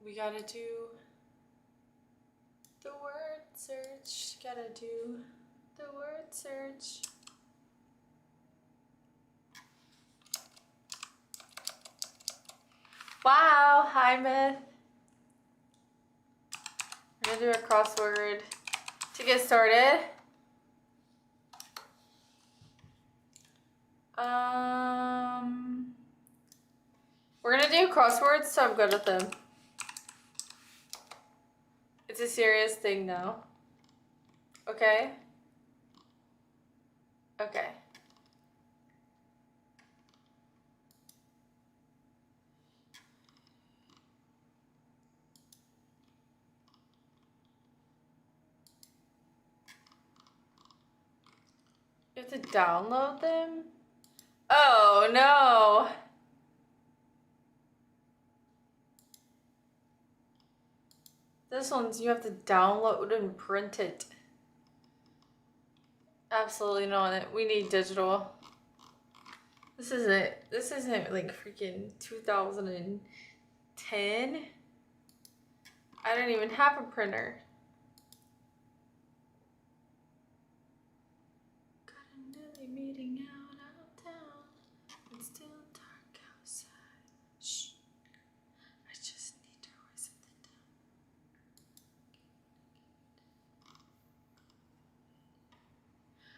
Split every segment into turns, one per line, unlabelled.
We gotta do the word search. Gotta do the word search. Wow, hi Myth. We're gonna do a crossword to get started. We're gonna do crosswords, so I'm good at them. It's a serious thing though. Okay? Okay. You have to download them? Oh no! This one's you have to download and print it. Absolutely not. We need digital. This isn't like freaking 2010. I don't even have a printer. Got another meeting out of town. It's still dark outside. Shh. I just need to write something down.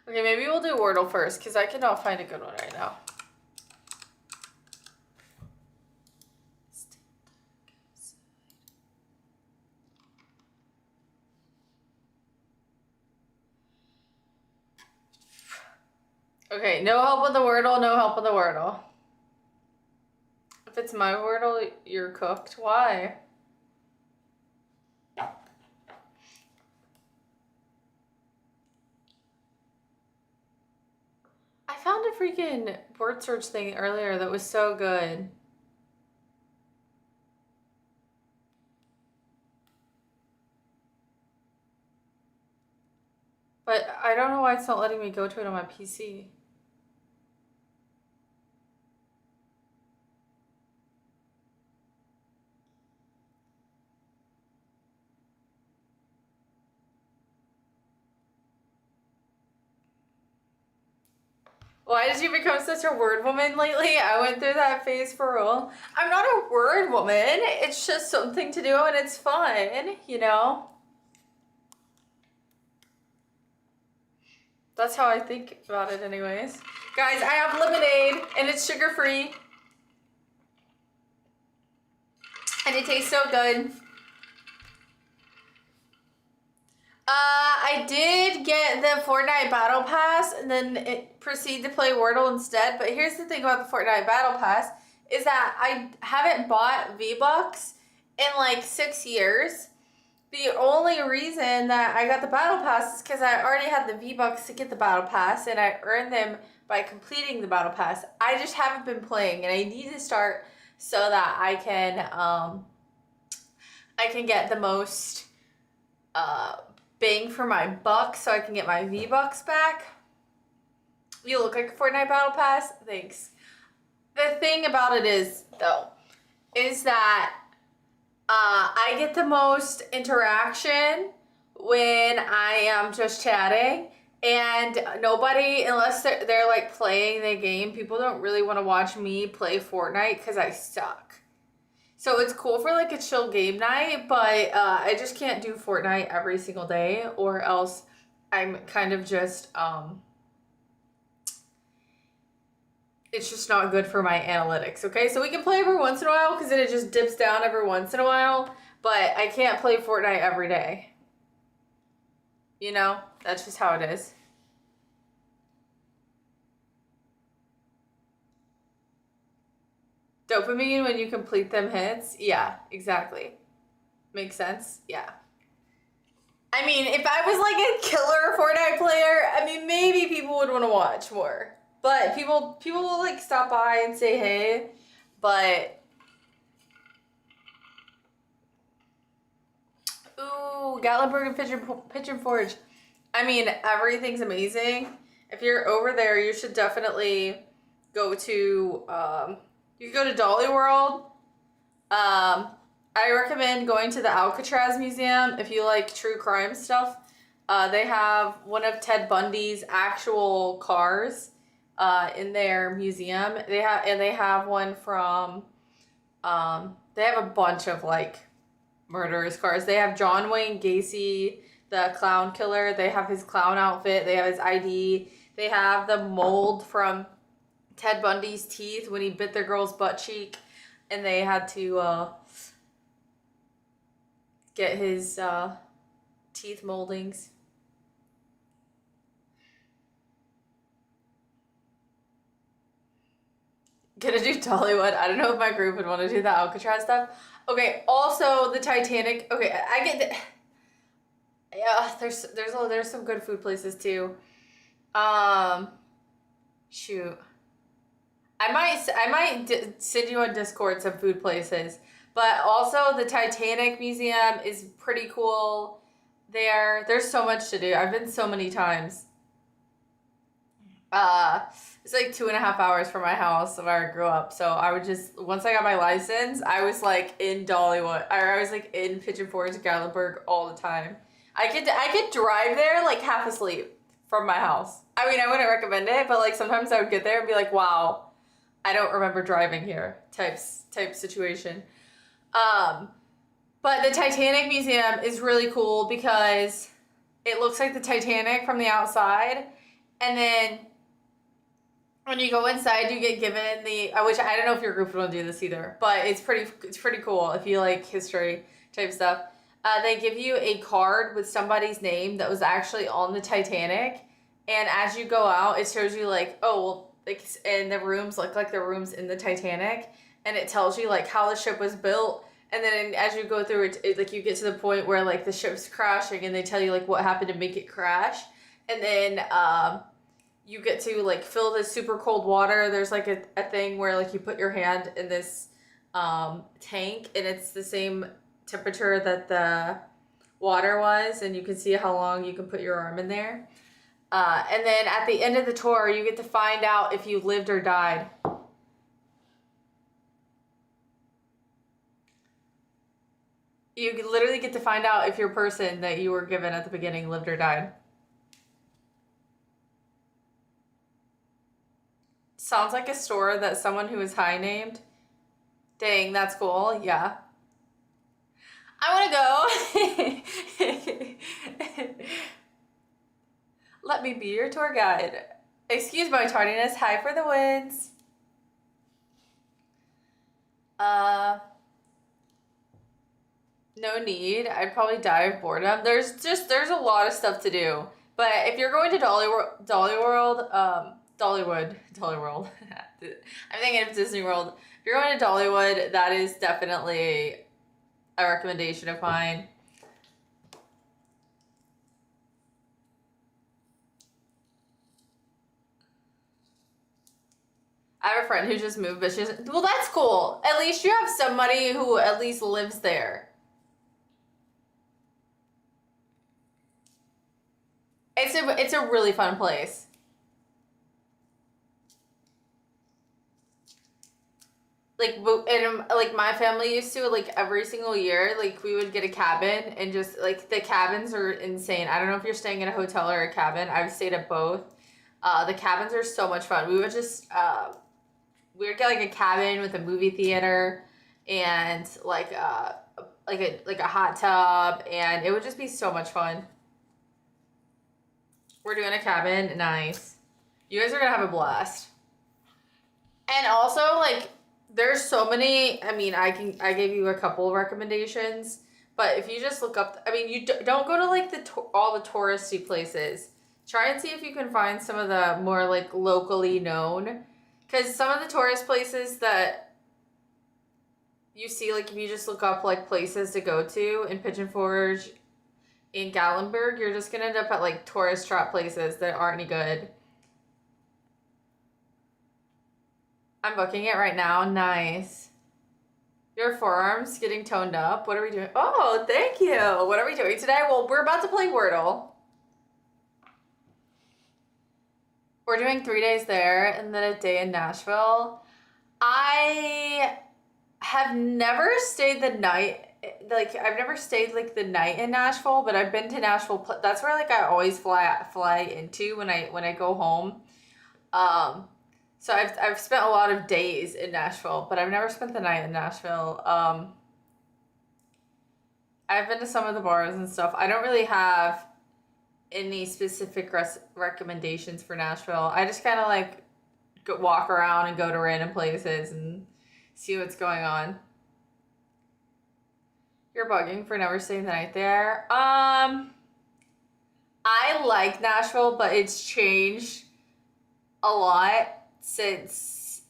Okay, maybe we'll do Wordle first, because I cannot find a good one right now. Okay, no help with the Wordle, no help with the Wordle. If it's my Wordle, you're cooked. Why? I found a freaking word search thing earlier that was so good. But I don't know why it's not letting me go to it on my PC. Why did you become such a word woman lately? I went through that phase for real. I'm not a word woman. It's just something to do and it's fun, you know? That's how I think about it anyways. Guys, I have lemonade and it's sugar-free. And it tastes so good. I did get the Fortnite Battle Pass and then it proceed to play Wordle instead. But here's the thing about the Fortnite Battle Pass is that I haven't bought V-Bucks in like 6 years. The only reason that I got the Battle Pass is because I already had the V-Bucks to get the Battle Pass and I earned them by completing the Battle Pass. I just haven't been playing and I need to start so that I can get the most bang for my buck so I can get my V-Bucks back. You look like a Fortnite Battle Pass? Thanks. The thing about it is, though, is that I get the most interaction when I am just chatting, and nobody, unless they're like playing the game, people don't really want to watch me play Fortnite because I suck. So it's cool for like a chill game night, but I just can't do Fortnite every single day or else I'm kind of just, it's just not good for my analytics, okay? So we can play every once in a while because then it just dips down every once in a while, but I can't play Fortnite every day. You know, that's just how it is. Dopamine when you complete them hits? Yeah, exactly. Makes sense? Yeah. I mean, if I was like a killer Fortnite player, I mean, maybe people would want to watch more. But people will like stop by and say hey, but ooh, Gatlinburg and Pigeon Forge. I mean, everything's amazing. If you're over there, you should definitely go to you can go to Dolly World. I recommend going to the Alcatraz Museum if you like true crime stuff. They have one of Ted Bundy's actual cars in their museum. They have one from they have a bunch of like murderers cars. They have John Wayne Gacy, the clown killer. They have his clown outfit. They have his ID. They have the mold from Ted Bundy's teeth when he bit the girl's butt cheek, and they had to get his teeth moldings. Gonna do Dollywood. I don't know if my group would want to do the Alcatraz stuff. Okay, also the Titanic. Okay, I get the, yeah, there's some good food places too. Shoot. I might send you on Discord some food places, but also the Titanic Museum is pretty cool. There's so much to do. I've been so many times. Uh, it's like 2.5 hours from my house where I grew up. So I would just once I got my license, I was like in Dollywood. I was like in Pigeon Forge, Gatlinburg all the time. I could drive there like half asleep from my house. I mean, I wouldn't recommend it, but like sometimes I would get there and be like, wow, I don't remember driving here type situation. Um, but the Titanic Museum is really cool because it looks like the Titanic from the outside, and then when you go inside, you get given which I don't know if your group will do this either, but it's pretty cool if you like history type stuff. They give you a card with somebody's name that was actually on the Titanic, and as you go out, it shows you like, oh, well, like, and the rooms look like the rooms in the Titanic, and it tells you like how the ship was built, and then as you go through it, like you get to the point where like the ship's crashing, and they tell you like what happened to make it crash, and then you get to like fill this super cold water. There's like a thing where like you put your hand in this tank, and it's the same temperature that the water was, and you can see how long you can put your arm in there. And then at the end of the tour, you get to find out if you lived or died. You literally get to find out if your person that you were given at the beginning lived or died. Sounds like a store that someone who is high named. Dang, that's cool. Yeah. I want to go. Let me be your tour guide. Excuse my tardiness. Hi for the wins. No need. I'd probably die of boredom. There's a lot of stuff to do. But if you're going to Dollywood, Dollywood. I'm thinking of Disney World. If you're going to Dollywood, that is definitely a recommendation of mine. I have a friend who just moved, but she doesn't. Well, that's cool. At least you have somebody who at least lives there. It's a really fun place. Like my family used to, like every single year, like we would get a cabin, and just like the cabins are insane. I don't know if you're staying in a hotel or a cabin. I've stayed at both. The cabins are so much fun. We would get like a cabin with a movie theater and like a hot tub, and it would just be so much fun. We're doing a cabin. Nice. You guys are gonna have a blast. And also, like, there's so many. I mean, I gave you a couple of recommendations, but if you just look up, I mean, you don't go to like all the touristy places. Try and see if you can find some of the more like locally known, because some of the tourist places that you see, like if you just look up like places to go to in Pigeon Forge, in Gatlinburg, you're just gonna end up at like tourist trap places that aren't any good. I'm booking it right now. Nice. Your forearms getting toned up. What are we doing? Oh, thank you. What are we doing today? Well, we're about to play Wordle. We're doing 3 days there and then a day in Nashville. I have never stayed the night. Like I've never stayed like the night in Nashville, but I've been to Nashville. That's where like I always fly into when I go home. Um, so I've spent a lot of days in Nashville, but I've never spent the night in Nashville. I've been to some of the bars and stuff. I don't really have any specific recommendations for Nashville. I just kind of like walk around and go to random places and see what's going on. You're bugging for never staying the night there. I like Nashville, but it's changed a lot since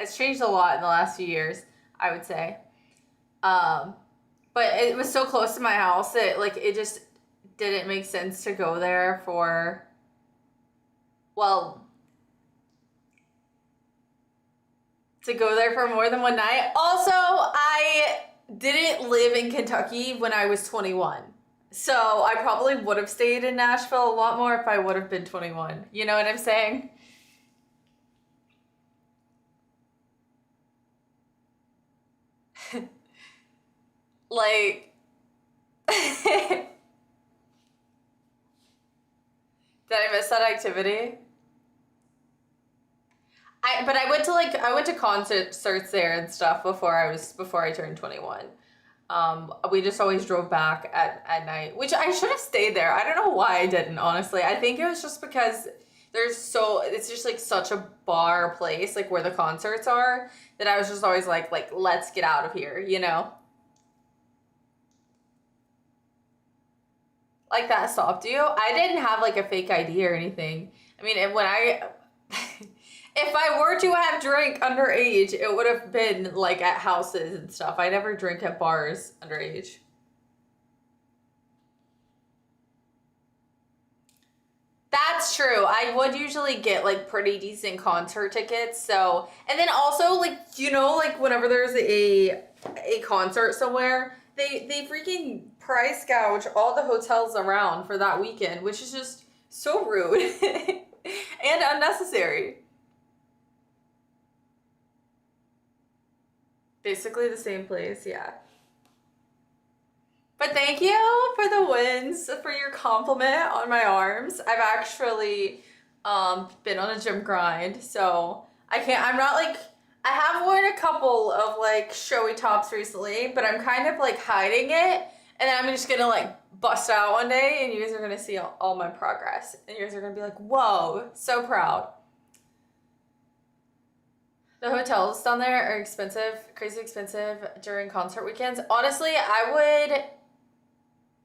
it's changed a lot in the last few years, I would say. Um, but it was so close to my house that like it just didn't make sense to go there for well to go there for more than one night. Also, I didn't live in Kentucky when I was 21. So I probably would have stayed in Nashville a lot more if I would have been 21. You know what I'm saying? Like, did I miss that activity? But I went to concerts there and stuff before I turned 21. We just always drove back at night, which I should have stayed there. I don't know why I didn't, honestly. I think it was just because it's just like such a bar place, like where the concerts are, that I was just always like let's get out of here, you know? Like that stopped you. I didn't have like a fake ID or anything. I mean, and when I if I were to have drank underage, it would have been like at houses and stuff. I never drink at bars underage. That's true. I would usually get like pretty decent concert tickets. So, and then also like like whenever there's a concert somewhere, they freaking price gouge all the hotels around for that weekend, which is just so rude and unnecessary. Basically the same place, yeah. But thank you for the wins, for your compliment on my arms. I've actually been on a gym grind, so I'm not like I have worn a couple of like showy tops recently, but I'm kind of like hiding it, and then I'm just gonna like bust out one day and you guys are gonna see all my progress. And you guys are gonna be like, whoa, so proud. The hotels down there are expensive, crazy expensive during concert weekends. Honestly, I would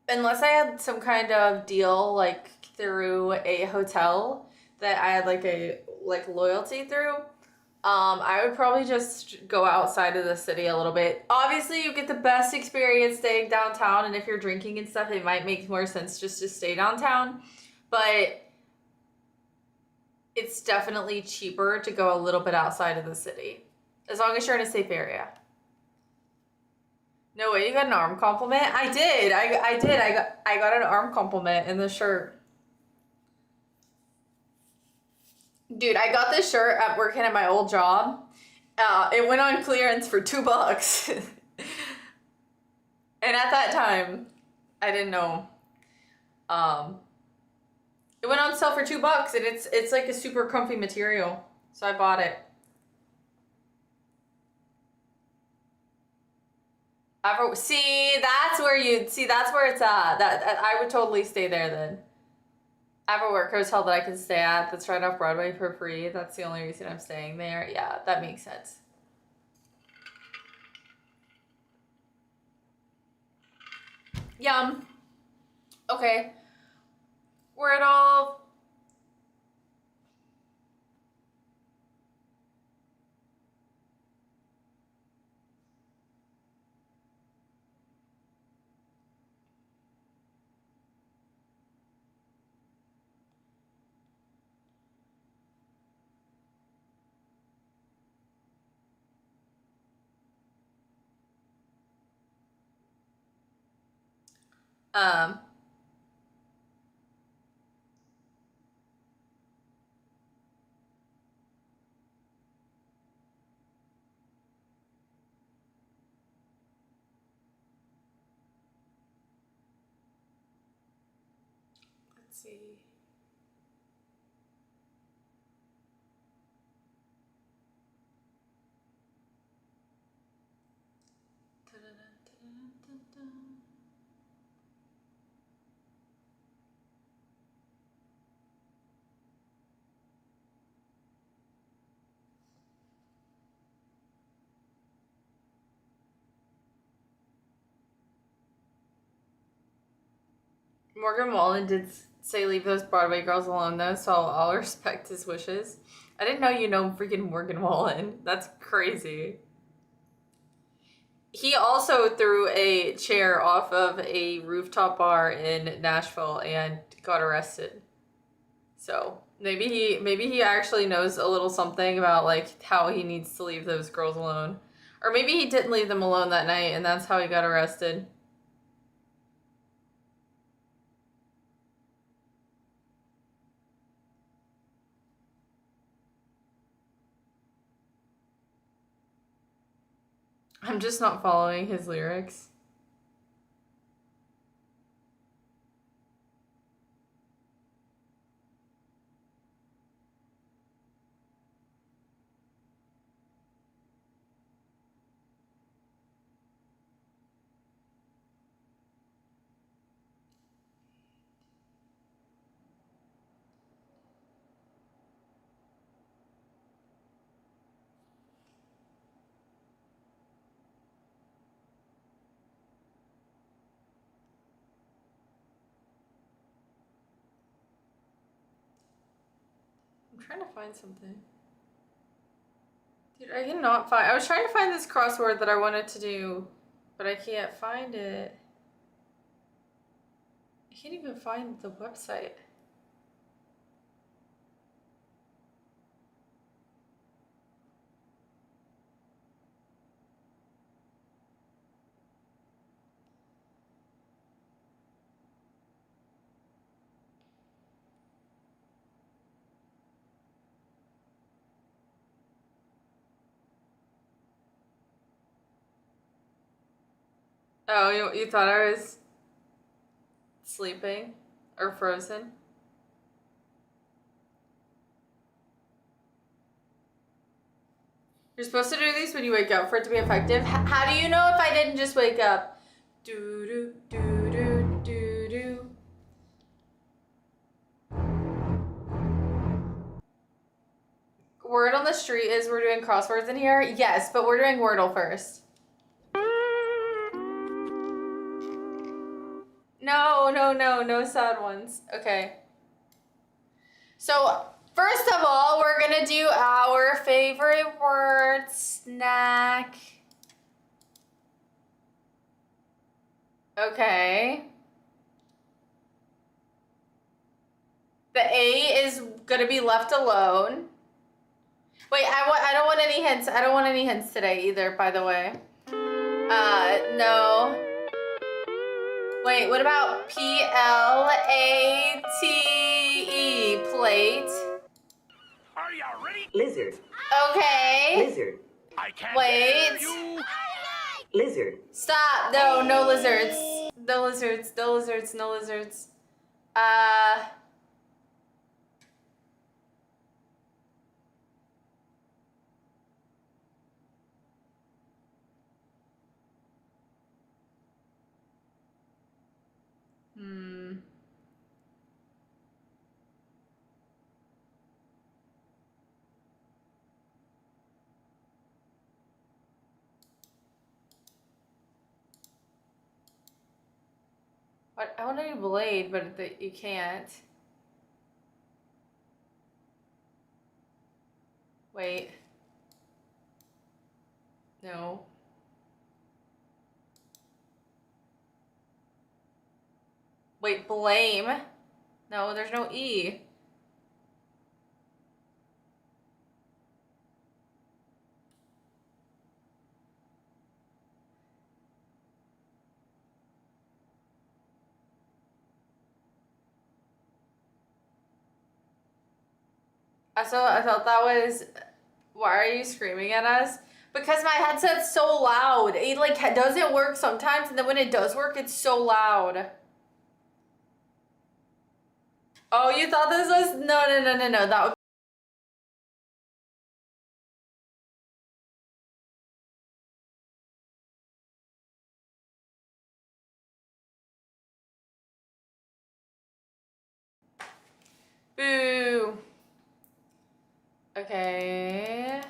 unless I had some kind of deal like through a hotel that I had like a like loyalty through, I would probably just go outside of the city a little bit. Obviously, you get the best experience staying downtown, and if you're drinking and stuff, it might make more sense just to stay downtown. But it's definitely cheaper to go a little bit outside of the city, as long as you're in a safe area. No way, you got an arm compliment? I did. I did. I got an arm compliment in the shirt. Dude, I got this shirt at working at my old job. It went on clearance for $2. And at that time, I didn't know. Um, it went on sale for $2 and it's like a super comfy material. So I bought it. That's where it's at. That I would totally stay there then. I have a work hotel that I can stay at that's right off Broadway for free. That's the only reason I'm staying there. Yeah, that makes sense. Yum. Okay. We're at all. Um, Let's see. Morgan Wallen did say leave those Broadway girls alone though, so I'll respect his wishes. I didn't know you know freaking Morgan Wallen. That's crazy. He also threw a chair off of a rooftop bar in Nashville and got arrested. So maybe he actually knows a little something about like how he needs to leave those girls alone. Or maybe he didn't leave them alone that night and that's how he got arrested. I'm just not following his lyrics. I'm trying to find something. Dude, I cannot find... I was trying to find this crossword that I wanted to do, but I can't find it. I can't even find the website. Oh, you thought I was sleeping or frozen? You're supposed to do these when you wake up for it to be effective. How do you know if I didn't just wake up? Do do do do do do. Word on the street is we're doing crosswords in here. Yes, but we're doing Wordle first. No sad ones. Okay. So, first of all, we're gonna do our favorite word, snack. Okay. The A is gonna be left alone. Wait, I don't want any hints. I don't want any hints today either, by the way. No. Wait, what about Plate? Plate.
Are you ready?
Lizard.
Okay.
Lizard.
I can't
Wait.
hear you.
Lizard.
Stop. No lizards. No lizards. No lizards. No lizards. What? I want to do blade, but you can't. Wait. No. Wait, blame. No, there's no E. I thought that was... Why are you screaming at us? Because my headset's so loud. It like doesn't work sometimes, and then when it does work, it's so loud. Oh, you thought this was no. That would boo. Okay.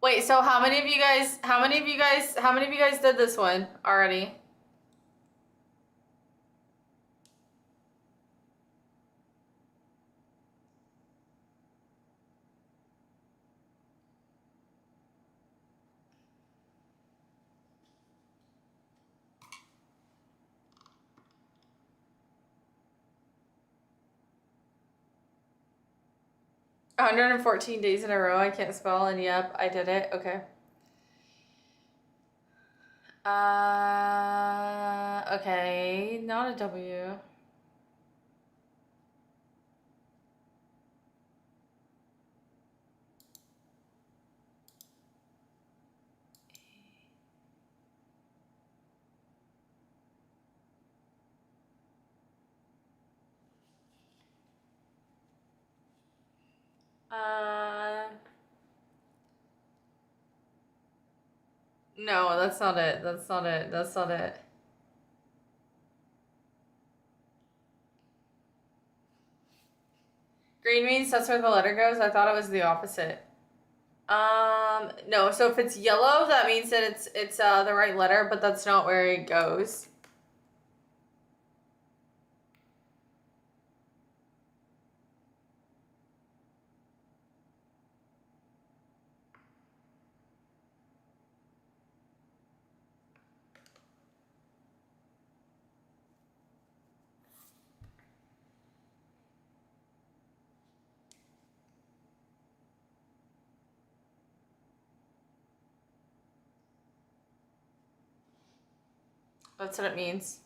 Wait, so how many of you guys did this one already? One hundred and 14 days in a row I can't spell, and yep, I did it. Okay. Okay, not a W. No, that's not it. That's not it. That's not it. Green means that's where the letter goes. I thought it was the opposite. No. So if it's yellow, that means that it's the right letter, but that's not where it goes. That's what it means.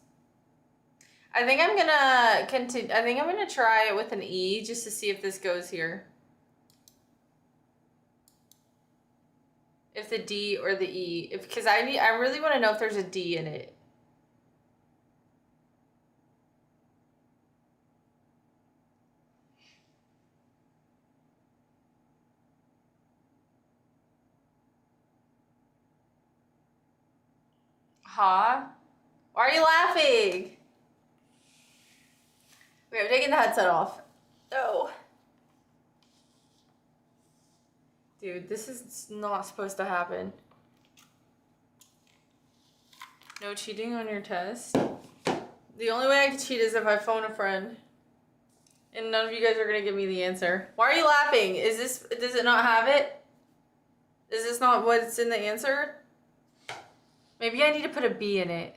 I think I'm gonna continue. I think I'm gonna try it with an E just to see if this goes here. If the D or the E, because I really want to know if there's a D in it. Huh? Why are you laughing? Wait, I'm taking the headset off. No. Dude, this is not supposed to happen. No cheating on your test. The only way I can cheat is if I phone a friend. And none of you guys are gonna give me the answer. Why are you laughing? Does it not have it? Is this not what's in the answer? Maybe I need to put a B in it.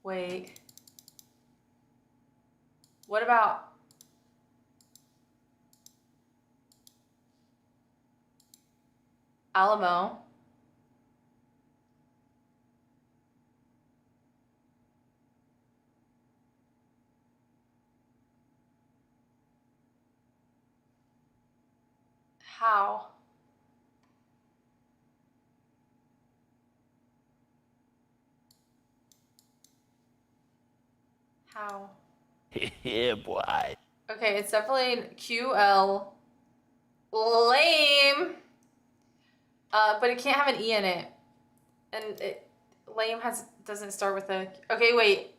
Wait. What about Alamo? How? How?
Yeah, boy.
Okay, it's definitely QL. Lame. But it can't have an E in it. And lame doesn't start with a. Okay, wait.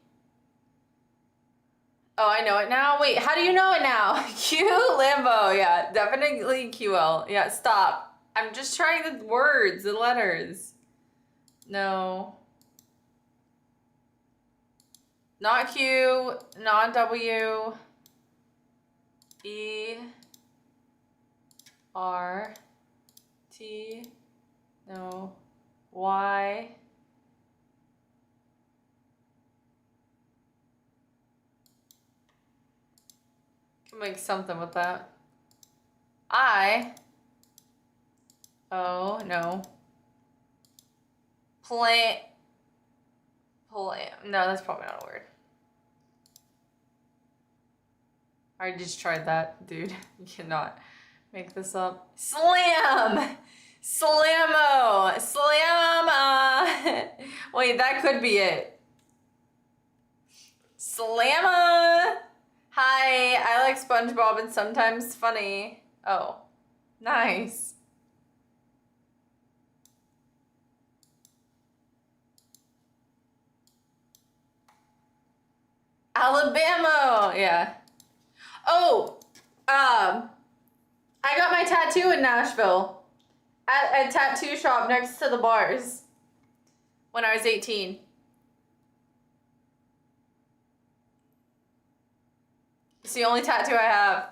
Oh, I know it now. Wait, how do you know it now? Q Lambo. Yeah, definitely QL. Yeah, stop. I'm just trying the words, the letters. No. Not Q, not W. E R T. No. Y. Can make something with that. I. Oh, no. Plant. No, that's probably not a word. I just tried that, dude. You cannot make this up. Slam! Slammo! Slamma! Wait, that could be it. Slamma! Hi, I like SpongeBob and sometimes funny. Oh, nice. Alabama! Yeah. Oh, I got my tattoo in Nashville at a tattoo shop next to the bars when I was 18. It's the only tattoo I have.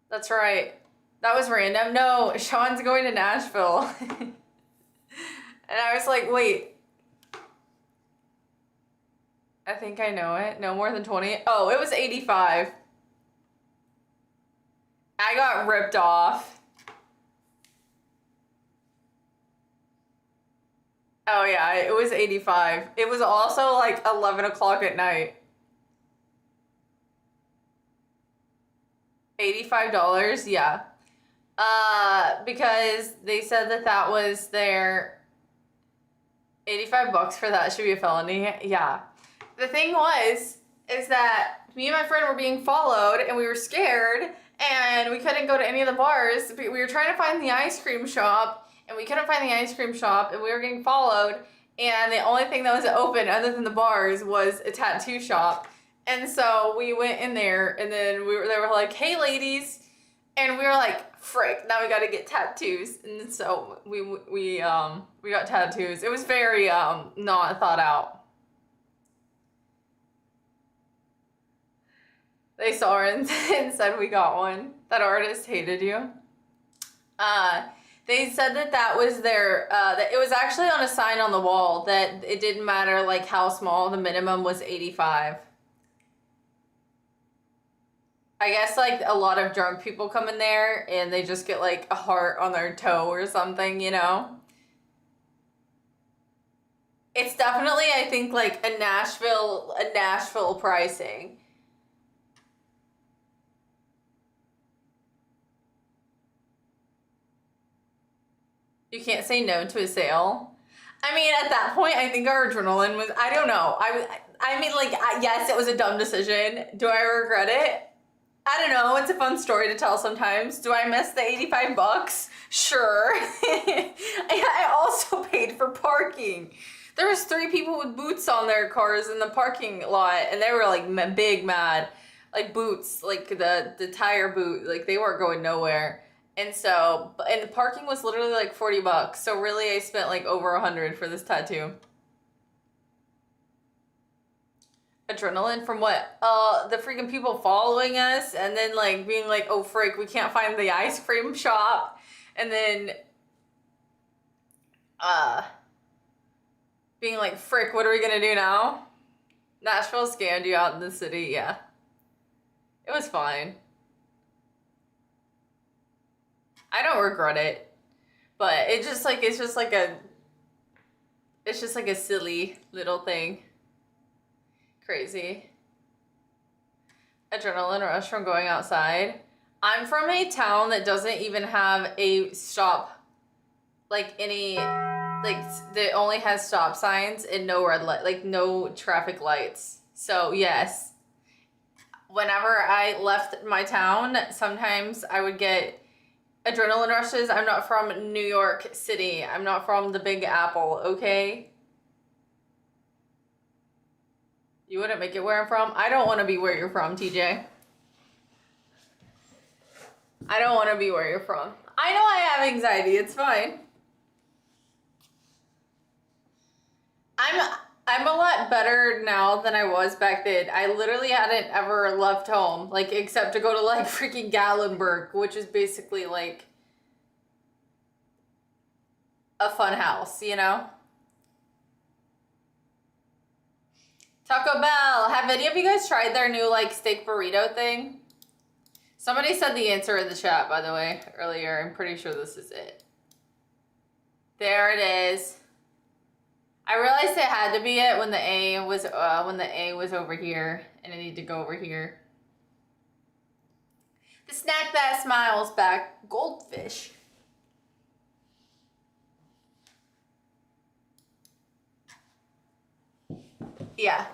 That's right. That was random. No, Sean's going to Nashville. And I was like, wait. I think I know it. No more than 20. Oh, it was 85. I got ripped off. Oh yeah, it was 85. It was also like 11 o'clock at night. $85, yeah. Because they said that was their $85 for that should be a felony. Yeah. The thing is that me and my friend were being followed and we were scared and we couldn't go to any of the bars. We were trying to find the ice cream shop and we couldn't find the ice cream shop and we were getting followed and the only thing that was open other than the bars was a tattoo shop. And so we went in there and then they were like, hey ladies. And we were like, frick, now we gotta get tattoos. And so we got tattoos. It was very not thought out. They saw her and said we got one. That artist hated you. They said that was their, that it was actually on a sign on the wall that it didn't matter like how small, the minimum was 85. I guess like a lot of drunk people come in there and they just get like a heart on their toe or something, you know? It's definitely, I think, like a Nashville pricing. You can't say no to a sale. I mean, at that point, I think our adrenaline was, I don't know. I mean, like, yes, it was a dumb decision. Do I regret it? I don't know. It's a fun story to tell sometimes. Do I miss the $85? Sure. I also paid for parking. There was 3 people with boots on their cars in the parking lot, and they were like big mad. Like boots, like the tire boot, like they weren't going nowhere. And so, and the parking was literally like $40. So really I spent like over 100 for this tattoo. Adrenaline from what? The freaking people following us and then like being like, oh frick, we can't find the ice cream shop. And then, being like, frick, what are we gonna do now? Nashville scammed you out in the city, yeah. It was fine. I don't regret it, but it's just like a silly little thing. Crazy. Adrenaline rush from going outside. I'm from a town that doesn't even have a stop, like any, like that only has stop signs and no red light, like no traffic lights. So yes, whenever I left my town, sometimes I would get adrenaline rushes. I'm not from New York City. I'm not from the Big Apple, okay? You wouldn't make it where I'm from? I don't want to be where you're from, TJ. I don't want to be where you're from. I know I have anxiety. It's fine. I'm a lot better now than I was back then. I literally hadn't ever left home, like, except to go to, like, freaking Gatlinburg, which is basically, like, a fun house, you know? Taco Bell. Have any of you guys tried their new, like, steak burrito thing? Somebody said the answer in the chat, by the way, earlier. I'm pretty sure this is it. There it is. I realized it had to be it when the A was over here, and I need to go over here. The snack that smiles back, goldfish. Yeah.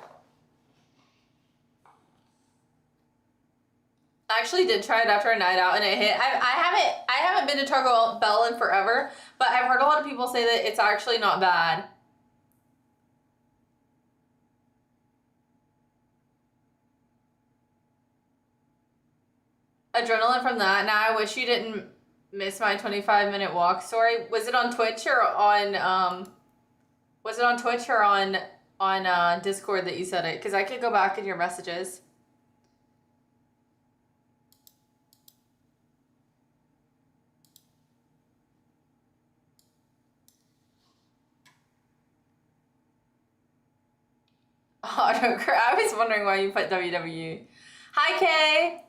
I actually did try it after a night out and it hit. I haven't been to Taco Bell in forever, but I've heard a lot of people say that it's actually not bad. Adrenaline from that. Now I wish you didn't miss my 25-minute walk story. Was it on Twitch or on Discord that you said it? Because I could go back in your messages. Autocrat. I was wondering why you put WW. Hi, Kay.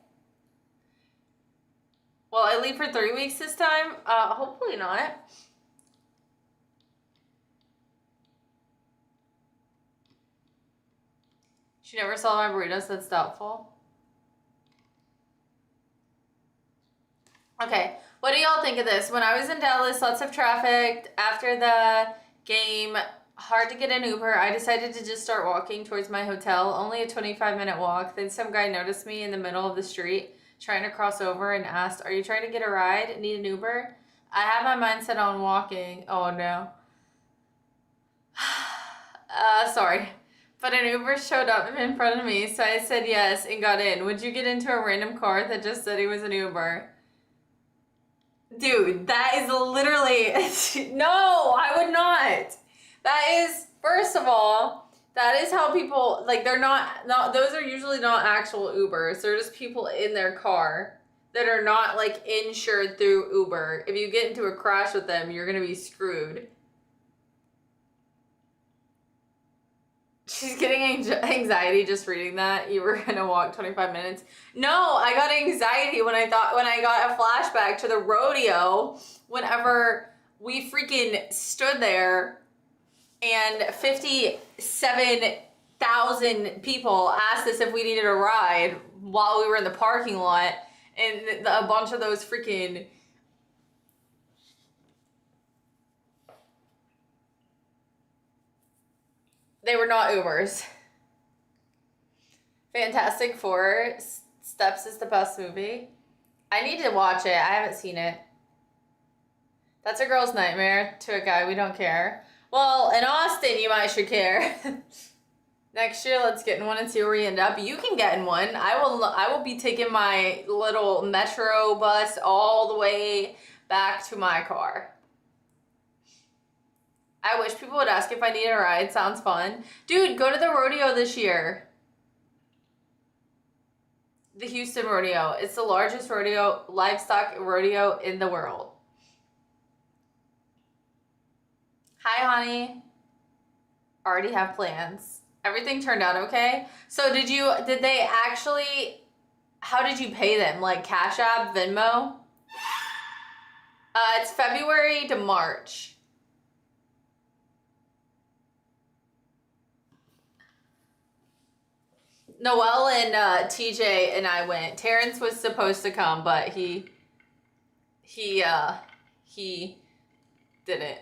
Will I leave for 3 weeks this time? Hopefully not. She never saw my burritos. That's doubtful. Okay, what do y'all think of this? When I was in Dallas, lots of traffic. After the game, hard to get an Uber. I decided to just start walking towards my hotel. Only a 25-minute walk. Then some guy noticed me in the middle of the street trying to cross over and asked, "Are you trying to get a ride? Need an Uber?" I had my mindset on walking. Oh no. Sorry. But an Uber showed up in front of me, so I said yes and got in. Would you get into a random car that just said he was an Uber? Dude, that is literally... No, I would not. That is, first of all, that is how people, like, they're not, those are usually not actual Ubers. They're just people in their car that are not, like, insured through Uber. If you get into a crash with them, you're going to be screwed. She's getting anxiety just reading that. You were going to walk 25 minutes. No, I got anxiety when I got a flashback to the rodeo whenever we freaking stood there and 57,000 people asked us if we needed a ride while we were in the parking lot, and a bunch of those freaking... They were not Ubers. Fantastic Four Steps is the best movie. I need to watch it. I haven't seen it. That's a girl's nightmare to a guy. We don't care. Well, in Austin, you might should care. Next year, let's get in one and see where we end up. You can get in one. I will be taking my little metro bus all the way back to my car. I wish people would ask if I need a ride. Sounds fun. Dude, go to the rodeo this year. The Houston Rodeo. It's the largest rodeo, livestock rodeo in the world. Hi, honey. Already have plans. Everything turned out okay? So did they actually, how did you pay them? Like Cash App, Venmo? It's February to March. Noelle and TJ and I went. Terrence was supposed to come, but he didn't.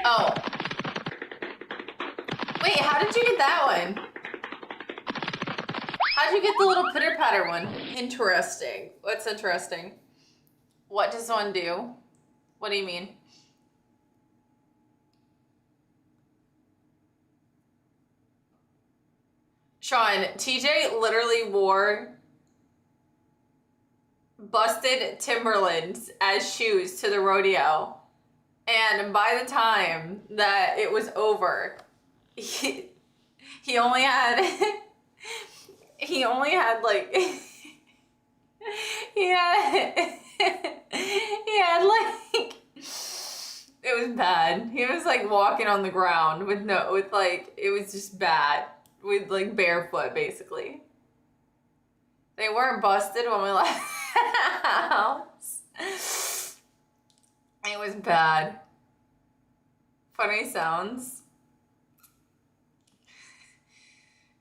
Oh. Wait, how did you get that one? How'd you get the little pitter-patter one? Interesting. What's interesting? What does one do? What do you mean? Sean, TJ literally wore busted Timberlands as shoes to the rodeo. And by the time that it was over, he only had... He only had like he had like it was bad. He was like walking on the ground with it was just bad. with like barefoot basically. They weren't busted when we left the house. It was bad. Funny sounds.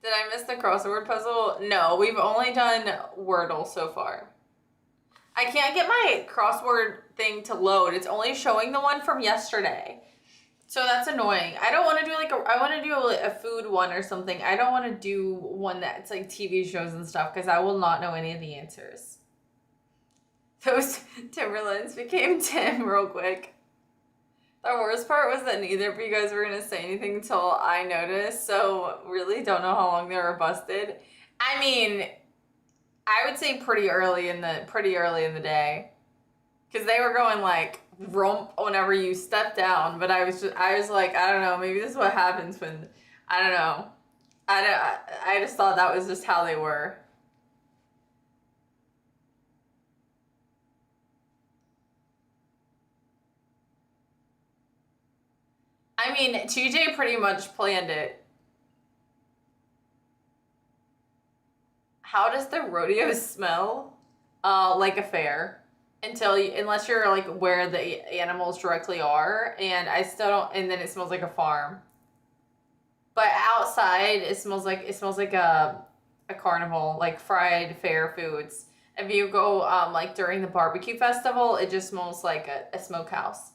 Did I miss the crossword puzzle? No, we've only done Wordle so far. I can't get my crossword thing to load. It's only showing the one from yesterday. So that's annoying. I don't want to do I want to do a food one or something. I don't want to do one that's like TV shows and stuff because I will not know any of the answers. Those Timberlands became Tim real quick. The worst part was that neither of you guys were going to say anything until I noticed. So really don't know how long they were busted. I mean, I would say pretty early in the day. Because they were going like rump whenever you step down, but I was like, I don't know, maybe this is what happens when, I don't know. I just thought that was just how they were. I mean, TJ pretty much planned it. How does the rodeo smell? Like a fair. Unless you're like where the animals directly are, and I still don't, and then it smells like a farm. But outside it smells like a carnival, like fried fair foods. If you go like during the barbecue festival, it just smells like a smokehouse.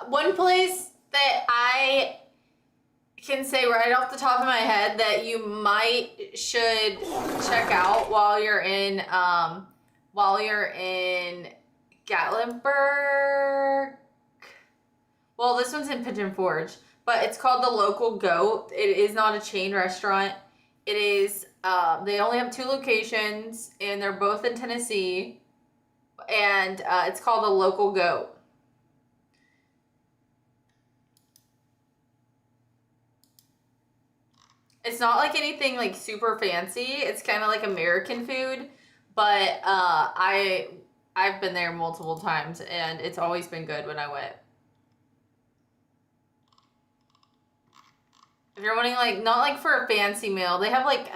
One place that I can say right off the top of my head that you should check out while you're in Gatlinburg. Well, this one's in Pigeon Forge, but it's called the Local Goat. It is not a chain restaurant. It is they only have 2 locations and they're both in Tennessee, and it's called the Local Goat. It's not like anything like super fancy. It's kind of like American food, but I've been there multiple times and it's always been good when I went. If you're wanting like not like for a fancy meal, they have like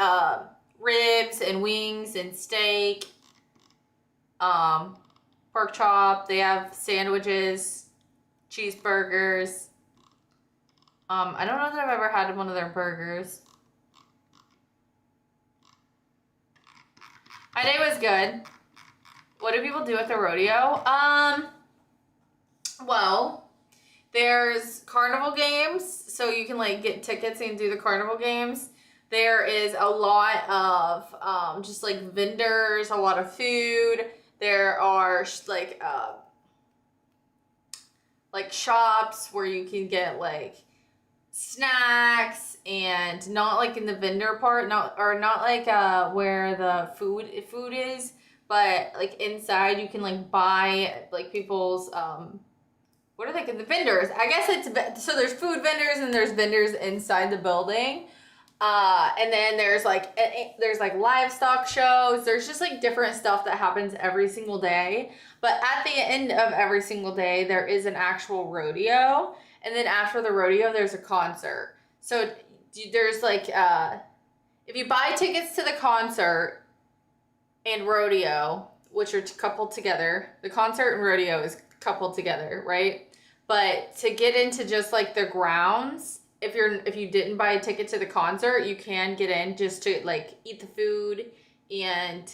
ribs and wings and steak, pork chop. They have sandwiches, cheeseburgers. I don't know that I've ever had one of their burgers. My day was good. What do people do at the rodeo? Well, there's carnival games, so you can like get tickets and do the carnival games. There is a lot of just like vendors, a lot of food. There are like shops where you can get like snacks, and not like in the vendor part, not like where the food is, but like inside you can like buy like people's what are they called? The vendors. I guess it's so there's food vendors and there's vendors inside the building. And then there's like livestock shows. There's just like different stuff that happens every single day. But at the end of every single day, there is an actual rodeo. And then after the rodeo, there's a concert. So there's like, if you buy tickets to the concert and rodeo, which are coupled together, the concert and rodeo is coupled together, right? But to get into just like the grounds, if you didn't buy a ticket to the concert, you can get in just to like eat the food and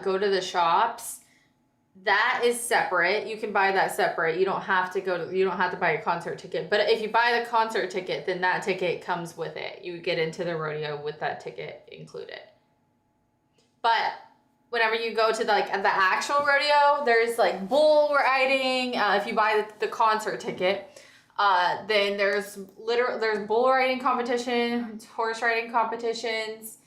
go to the shops. That is separate. You can buy that separate. You don't have to buy a concert ticket. But if you buy the concert ticket, then that ticket comes with it. You get into the rodeo with that ticket included. But whenever you go to the actual rodeo, there's like bull riding. If you buy the concert ticket, then there's bull riding competition, horse riding competitions.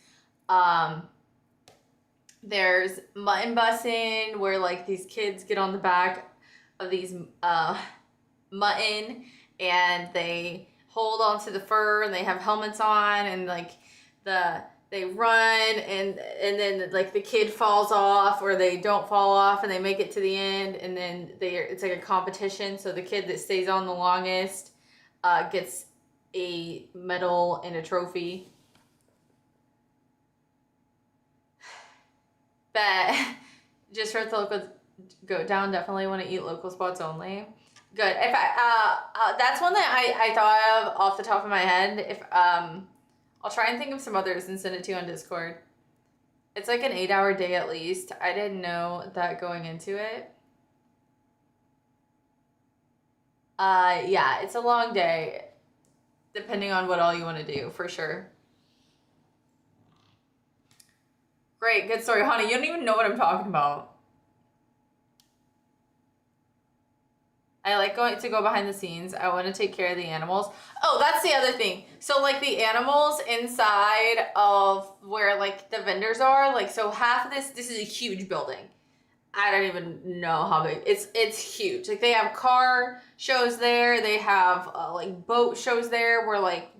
There's mutton bussing where like these kids get on the back of these mutton and they hold onto the fur and they have helmets on and like they run and then like the kid falls off or they don't fall off and they make it to the end and then it's like a competition. So the kid that stays on the longest gets a medal and a trophy. But just for the local goat down, definitely want to eat local spots only. Good. If that's one that I thought of off the top of my head. If I'll try and think of some others and send it to you on Discord. It's like an 8-hour day at least. I didn't know that going into it. Yeah, it's a long day, depending on what all you want to do, for sure. Great, good story. Honey, you don't even know what I'm talking about. I like going to go behind the scenes. I want to take care of the animals. Oh, that's the other thing. So like the animals inside of where like the vendors are, like so half of this is a huge building. I don't even know how big. It's huge. Like they have car shows there. They have like boat shows there where like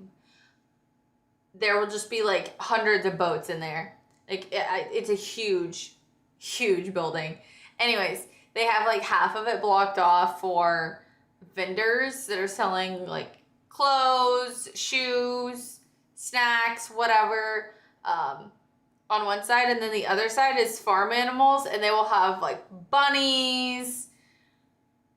there will just be like hundreds of boats in there. Like it's a huge, huge building. Anyways, they have like half of it blocked off for vendors that are selling like clothes, shoes, snacks, whatever, on one side. And then the other side is farm animals, and they will have like bunnies,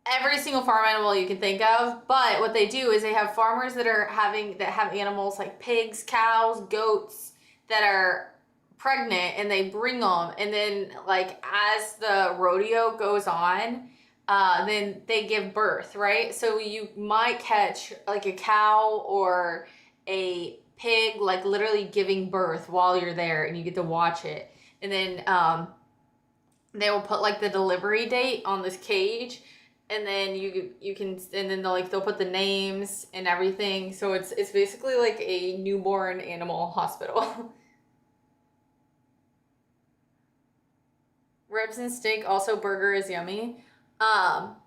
every single farm animal you can think of. But what they do is they have farmers that have animals like pigs, cows, goats that are pregnant, and they bring them, and then like as the rodeo goes on, then they give birth, right? So you might catch like a cow or a pig like literally giving birth while you're there, and you get to watch it. And then they will put like the delivery date on this cage, and then you can, and then they'll put the names and everything. So it's basically like a newborn animal hospital. Ribs and steak, also burger is yummy. Oh,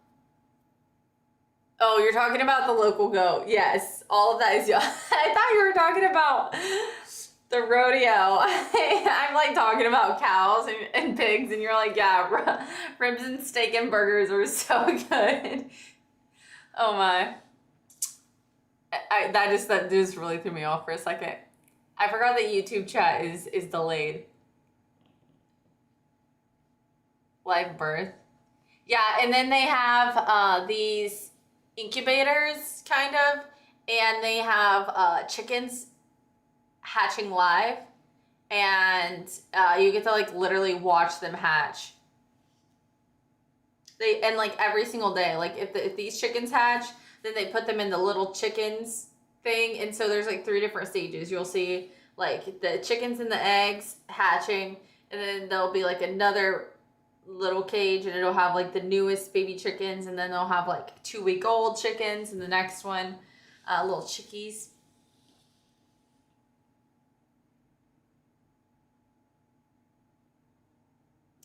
you're talking about the local goat. Yes, all of that is yummy. I thought you were talking about the rodeo. I'm like talking about cows and pigs, and you're like, yeah, ribs and steak and burgers are so good. Oh my. That just really threw me off for a second. I forgot that YouTube chat is delayed. Live birth. Yeah, and then they have these incubators, kind of, and they have chickens hatching live, and you get to like literally watch them hatch. And like every single day, like if these chickens hatch, then they put them in the little chickens thing, and so there's like 3 different stages. You'll see like the chickens and the eggs hatching, and then there'll be like another little cage, and it'll have like the newest baby chickens, and then they'll have like 2-week-old chickens, and the next one little chickies.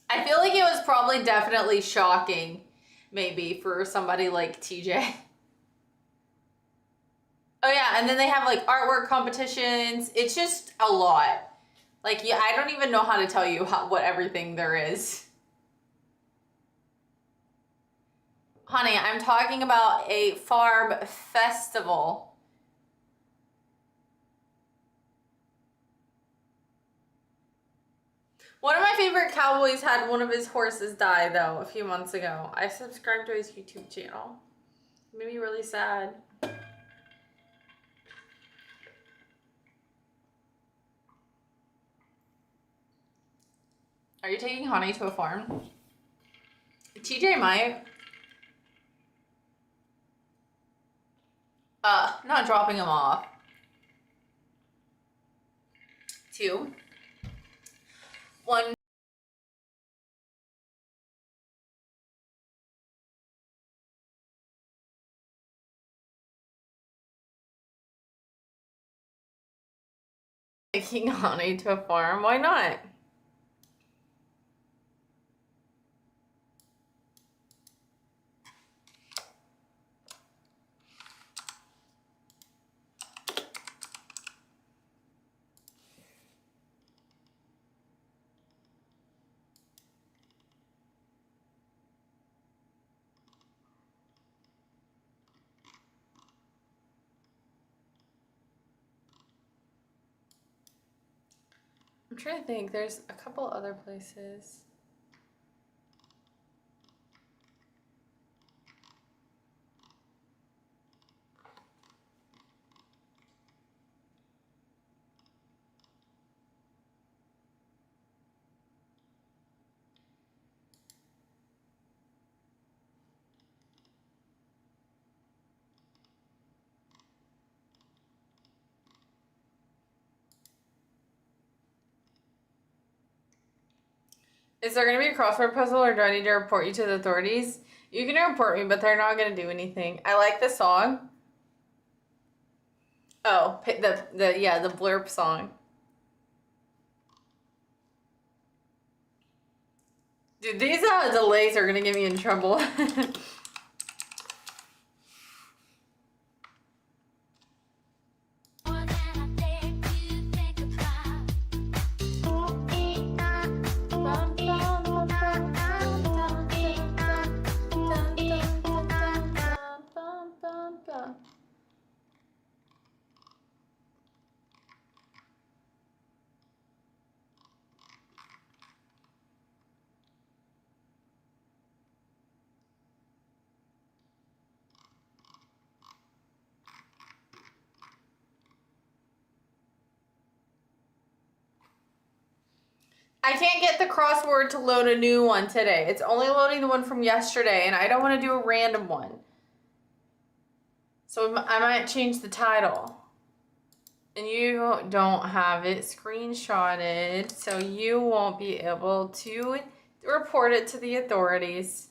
I feel like it was probably definitely shocking maybe for somebody like TJ. Oh yeah, and then they have like artwork competitions. It's just a lot. Like, yeah, I don't even know how to tell you what everything there is. Honey, I'm talking about a farm festival. One of my favorite cowboys had one of his horses die, though, a few months ago. I subscribed to his YouTube channel. It made me really sad. Are you taking Honey to a farm? TJ might. Not dropping him off. 2, 1. Taking Honey to a farm? Why not? I'm trying to think. There's a couple other places. Is there going to be a crossword puzzle, or do I need to report you to the authorities? You can report me, but they're not going to do anything. I like the song. Oh, the blurb song. Dude, these delays are going to get me in trouble. I can't get the crossword to load a new one today. It's only loading the one from yesterday, and I don't want to do a random one. So I might change the title. And you don't have it screenshotted, so you won't be able to report it to the authorities.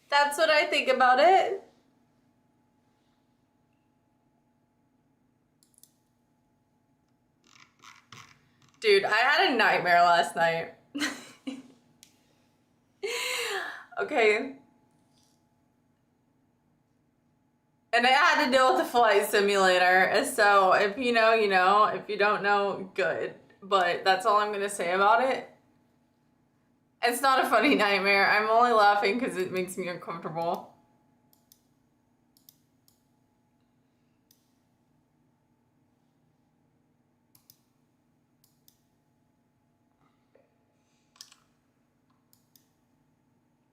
That's what I think about it. Dude, I had a nightmare last night. Okay. And I had to deal with the flight simulator. So if you know, you know. If you don't know, good. But that's all I'm going to say about it. It's not a funny nightmare. I'm only laughing because it makes me uncomfortable.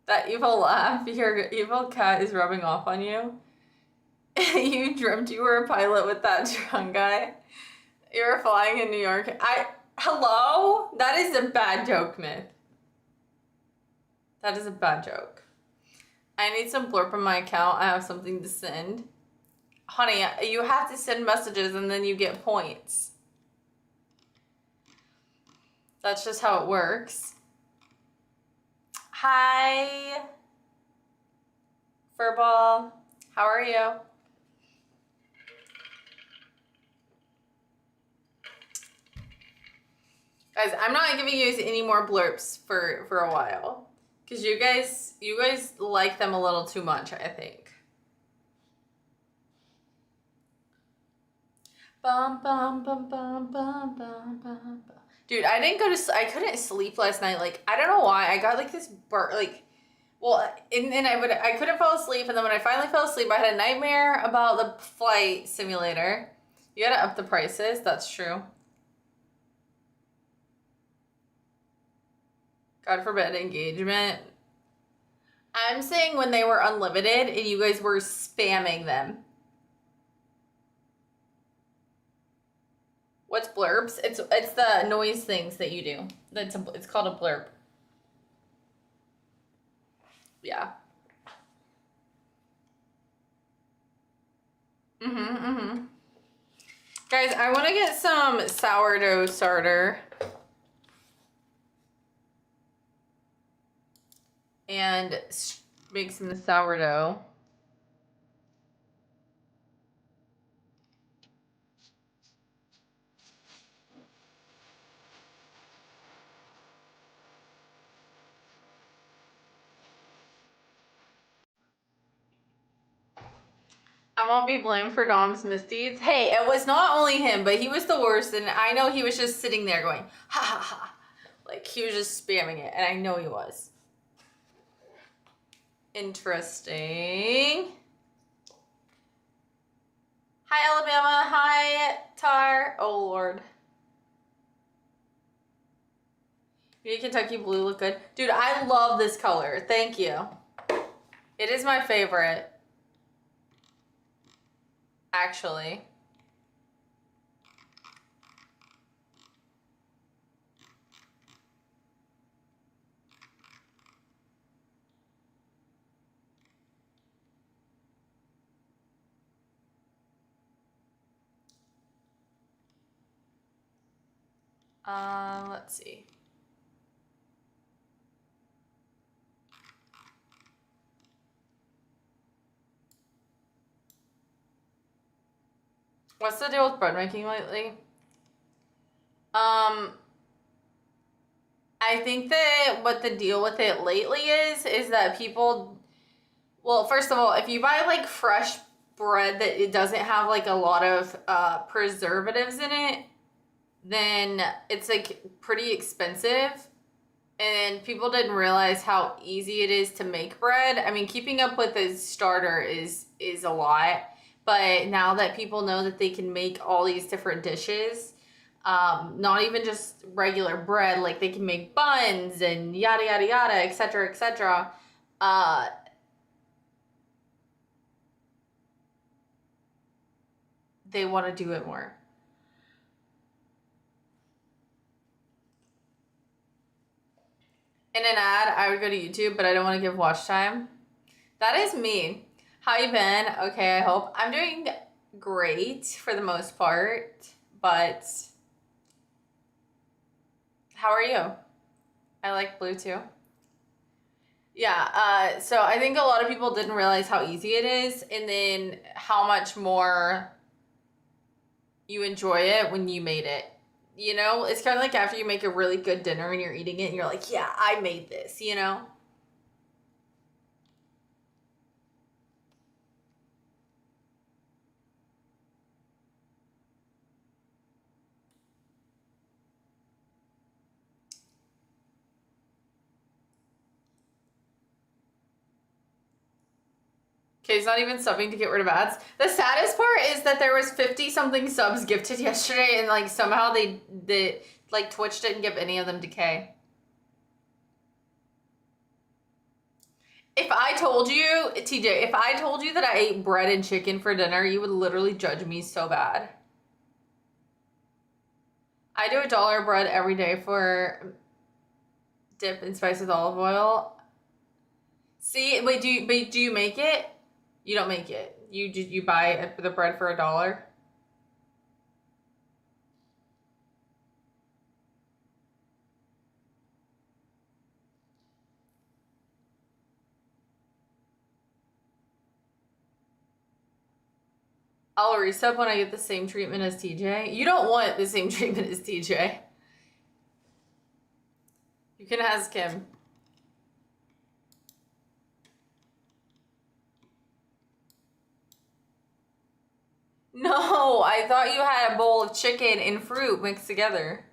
That evil laugh, your evil cat is rubbing off on you. You dreamt you were a pilot with that drunk guy. You were flying in New York. Hello? That is a bad joke, Myth. That is a bad joke. I need some blurb on my account. I have something to send. Honey, you have to send messages and then you get points. That's just how it works. Hi, Furball. How are you? Guys, I'm not giving you any more blurps for a while. Because you guys like them a little too much, I think. Bum, bum, bum, bum, bum, bum, bum. Dude, I couldn't sleep last night. Like, I don't know why. I got like this and I couldn't fall asleep, and then when I finally fell asleep, I had a nightmare about the flight simulator. You gotta up the prices, that's true. God forbid engagement. I'm saying when they were unlimited and you guys were spamming them. What's blurbs? It's the noise things that you do. It's called a blurb. Yeah. Guys, I want to get some sourdough starter. And make some sourdough. I won't be blamed for Dom's misdeeds. Hey, it was not only him, but he was the worst. And I know he was just sitting there going, ha ha ha. Like, he was just spamming it. And I know he was. Interesting. Hi, Alabama. Hi, Tar. Oh, Lord. Your Kentucky blue look good. Dude, I love this color. Thank you. It is my favorite. Actually. Let's see. What's the deal with bread making lately? I think that what the deal with it lately is that people, well, first of all, if you buy like fresh bread that it doesn't have like a lot of preservatives in it, then it's like pretty expensive. And people didn't realize how easy it is to make bread. I mean, keeping up with a starter is a lot. But now that people know that they can make all these different dishes, not even just regular bread, like they can make buns and yada yada yada, etc. etc. They want to do it more. In an ad, I would go to YouTube, but I don't want to give watch time. That is me. How you been? Okay, I hope. I'm doing great for the most part, but how are you? I like blue too. Yeah, so I think a lot of people didn't realize how easy it is, and then how much more you enjoy it when you made it. You know, it's kind of like after you make a really good dinner and you're eating it and you're like, yeah, I made this, you know? Okay, it's not even subbing to get rid of ads. The saddest part is that there was 50 something subs gifted yesterday and like somehow they like Twitch didn't give any of them to K. If I told you, TJ, if I told you that I ate bread and chicken for dinner, you would literally judge me so bad. I do $1 bread every day for dip and spice with olive oil. See, wait, do you make it? You don't make it. You buy the bread for $1. I'll resub when I get the same treatment as TJ. You don't want the same treatment as TJ. You can ask him. No, I thought you had a bowl of chicken and fruit mixed together.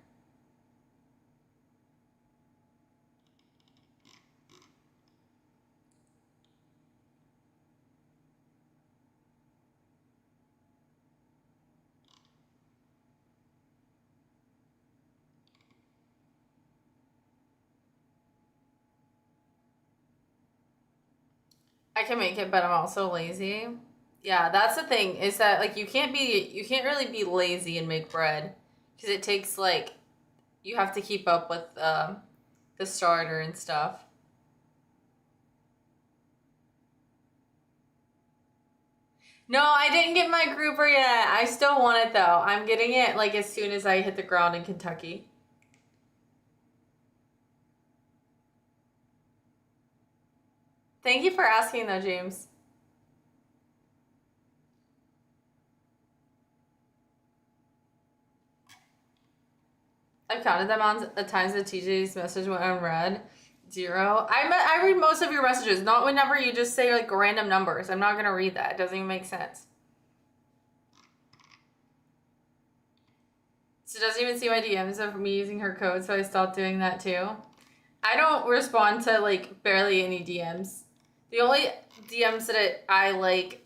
I can make it, but I'm also lazy. Yeah, that's the thing, is that like you can't really be lazy and make bread because it takes like you have to keep up with the starter and stuff. No, I didn't get my grouper yet. I still want it though. I'm getting it like as soon as I hit the ground in Kentucky. Thank you for asking though, James. I've counted the amount of times that TJ's message went unread. 0. I read most of your messages, not whenever you just say like random numbers. I'm not gonna read that. It doesn't even make sense. She doesn't even see my DMs of me using her code, so I stopped doing that too. I don't respond to like barely any DMs. The only DMs that I like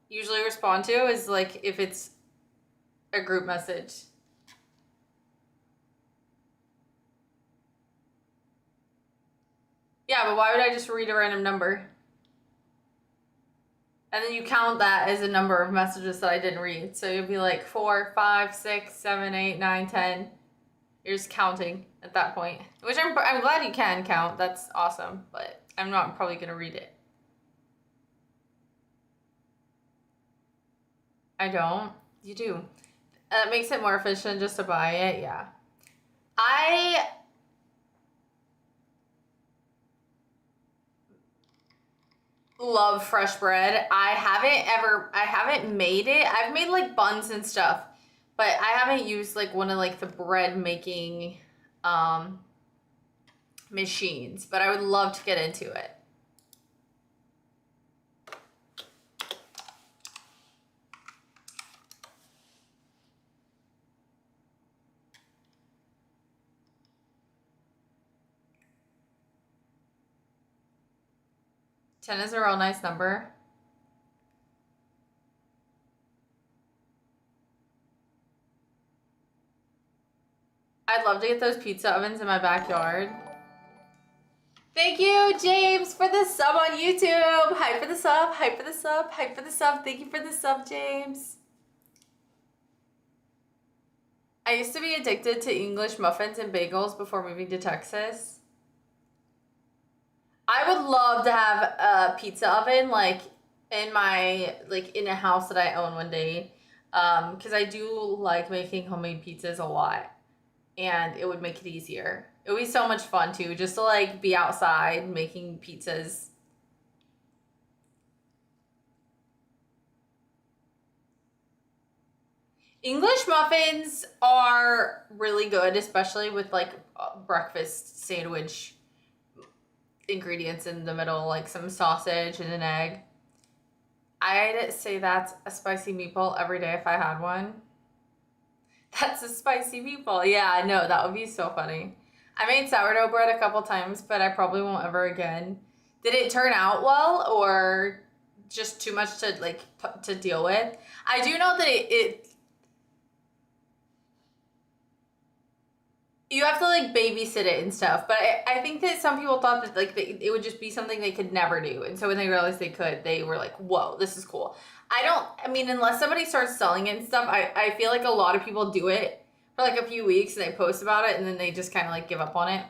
usually respond to is like if it's a group message. Yeah, but why would I just read a random number? And then you count that as a number of messages that I didn't read. So you'll be like 4, 5, 6, 7, 8, 9, 10. You're just counting at that point. Which I'm glad you can count. That's awesome. But I'm not probably going to read it. I don't. You do. That makes it more efficient just to buy it. Yeah. I love fresh bread. I haven't made it. I've made like buns and stuff, but I haven't used like one of like the bread making machines, but I would love to get into it. Ten is a real nice number. I'd love to get those pizza ovens in my backyard. Thank you, James, for the sub on YouTube. Hype for the sub, hype for the sub, hype for the sub. Thank you for the sub, James. I used to be addicted to English muffins and bagels before moving to Texas. I would love to have a pizza oven like in a house that I own one day, because I do like making homemade pizzas a lot, and it would make it easier. It would be so much fun too, just to like be outside making pizzas. English muffins are really good, especially with like breakfast sandwich ingredients in the middle, like some sausage and an egg. I'd say that's a spicy meatball every day if I had one. That's a spicy meatball. Yeah, no, that would be so funny. I made sourdough bread a couple times, but I probably won't ever again. Did it turn out well, or just too much to like to deal with? I do know that it you have to like babysit it and stuff, but I think that some people thought that like it would just be something they could never do, and so when they realized they could, they were like, whoa, this is cool. I mean, unless somebody starts selling it and stuff, I feel like a lot of people do it for like a few weeks and they post about it and then they just kind of like give up on it.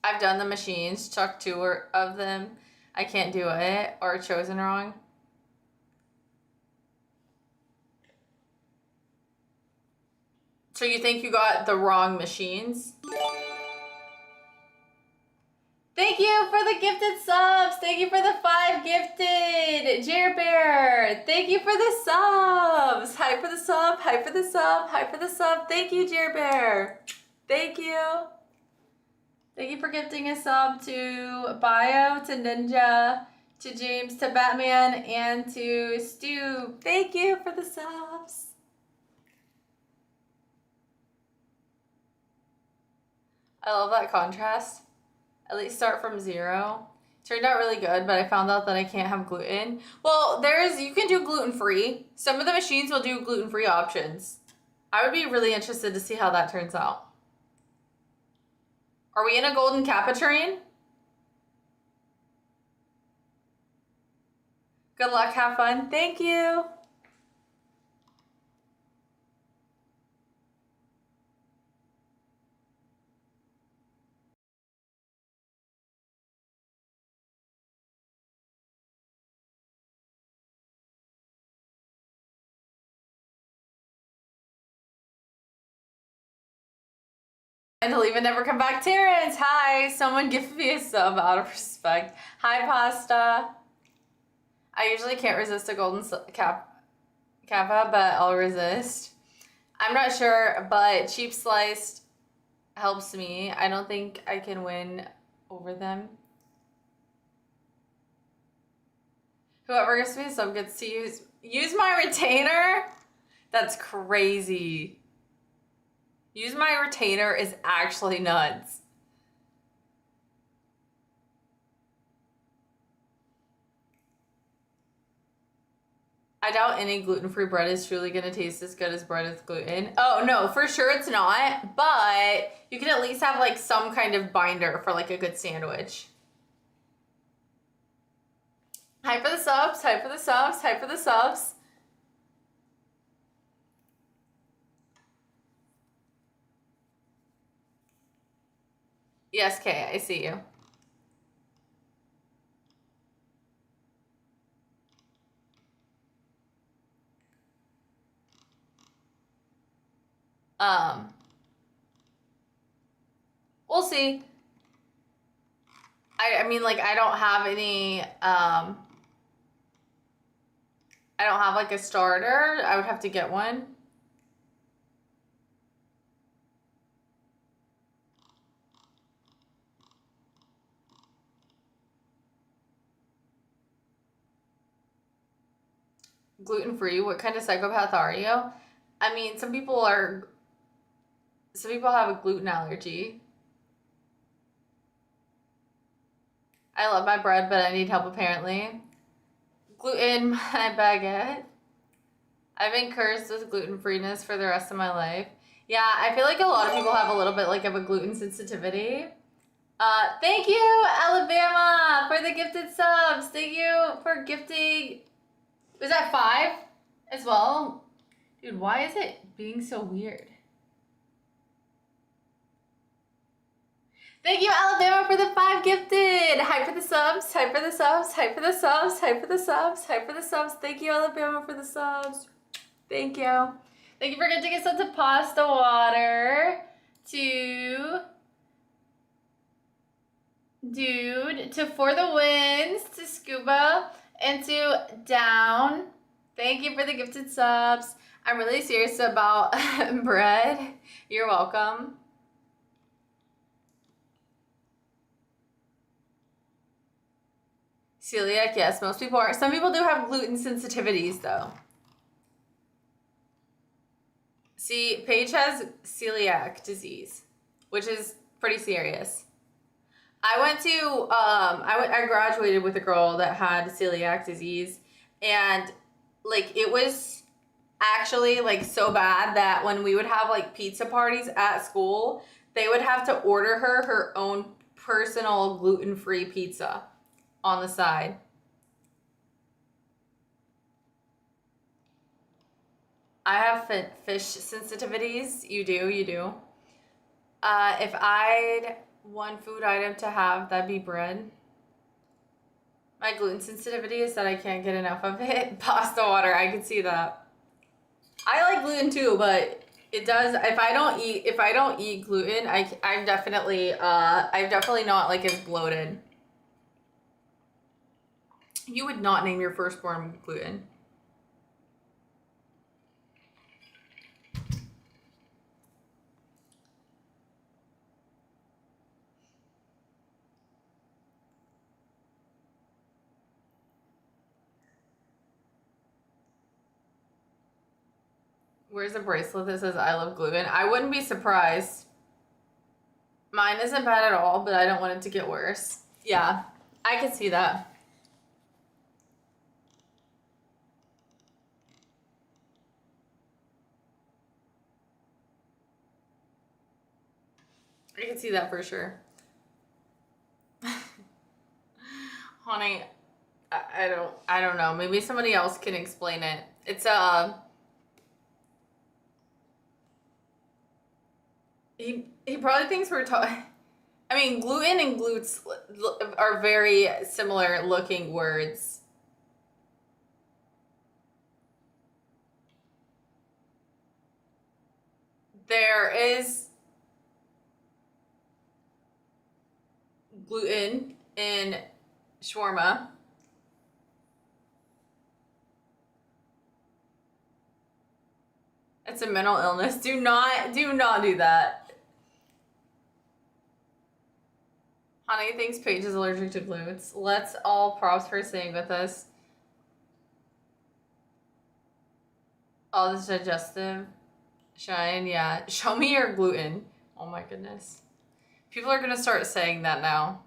I've done the machines, chucked 2 of them. I can't do it, or chosen wrong. So you think you got the wrong machines? Thank you for the gifted subs. Thank you for the 5 gifted. Jer Bear. Thank you for the subs. Hype for the sub. Hype for the sub. Hype for the sub. Thank you, Jer Bear. Thank you. Thank you for gifting a sub to Bio, to Ninja, to James, to Batman, and to Stu. Thank you for the subs. I love that contrast. At least start from 0. Turned out really good, but I found out that I can't have gluten. Well, you can do gluten-free. Some of the machines will do gluten-free options. I would be really interested to see how that turns out. Are we in a golden kappa train? Good luck, have fun. Thank you. And to leave and never come back. Terrence, hi. Someone give me a sub out of respect. Hi, Pasta. I usually can't resist a golden kappa, but I'll resist. I'm not sure, but cheap sliced helps me. I don't think I can win over them. Whoever gives me a sub gets to use my retainer? That's crazy. Use my retainer is actually nuts. I doubt any gluten-free bread is truly gonna taste as good as bread with gluten. Oh no, for sure it's not, but you can at least have like some kind of binder for like a good sandwich. Hype for the subs, hype for the subs, hype for the subs. Yes, Kay, I see you. We'll see. I mean, like, I don't have any, I don't have like a starter. I would have to get one. Gluten-free, what kind of psychopath are you? I mean, some people have a gluten allergy. I love my bread, but I need help apparently. Gluten, my baguette. I've been cursed with gluten-freeness for the rest of my life. Yeah, I feel like a lot of people have a little bit like of a gluten sensitivity. Thank you, Alabama, for the gifted subs. Thank you for gifting. Was that 5 as well? Dude, why is it being so weird? Thank you, Alabama, for the 5 gifted. Hype for the subs, hype for the subs, hype for the subs, hype for the subs, hype for the subs. Thank you, Alabama, for the subs. Thank you. Thank you for gifting us to Pasta Water, to Dude, to For the Wins, to Scuba, and to Down. Thank you for the gifted subs. I'm really serious about bread. You're welcome. Celiac, yes, most people are. Some people do have gluten sensitivities, though. See, Paige has celiac disease, which is pretty serious. I graduated with a girl that had celiac disease, and like it was actually like so bad that when we would have like pizza parties at school, they would have to order her own personal gluten-free pizza on the side. I have fish sensitivities. You do. If I'd one food item to have, that'd be bread. My gluten sensitivity is that I can't get enough of it. Pasta water, I can see that. I like gluten too, but it does. If I don't eat gluten, I'm definitely not like as bloated. You would not name your firstborn gluten. Where's a bracelet that says I love gluten? I wouldn't be surprised. Mine isn't bad at all, but I don't want it to get worse. Yeah, I can see that. I can see that for sure. Honey, I don't know. Maybe somebody else can explain it. It's he probably thinks we're talking. I mean, gluten and glutes are very similar looking words. There is gluten in shawarma. It's a mental illness. Do not do that. Honey thinks Paige is allergic to glutes. Let's all props for staying with us. All this digestive shine, yeah. Show me your gluten. Oh my goodness. People are gonna start saying that now.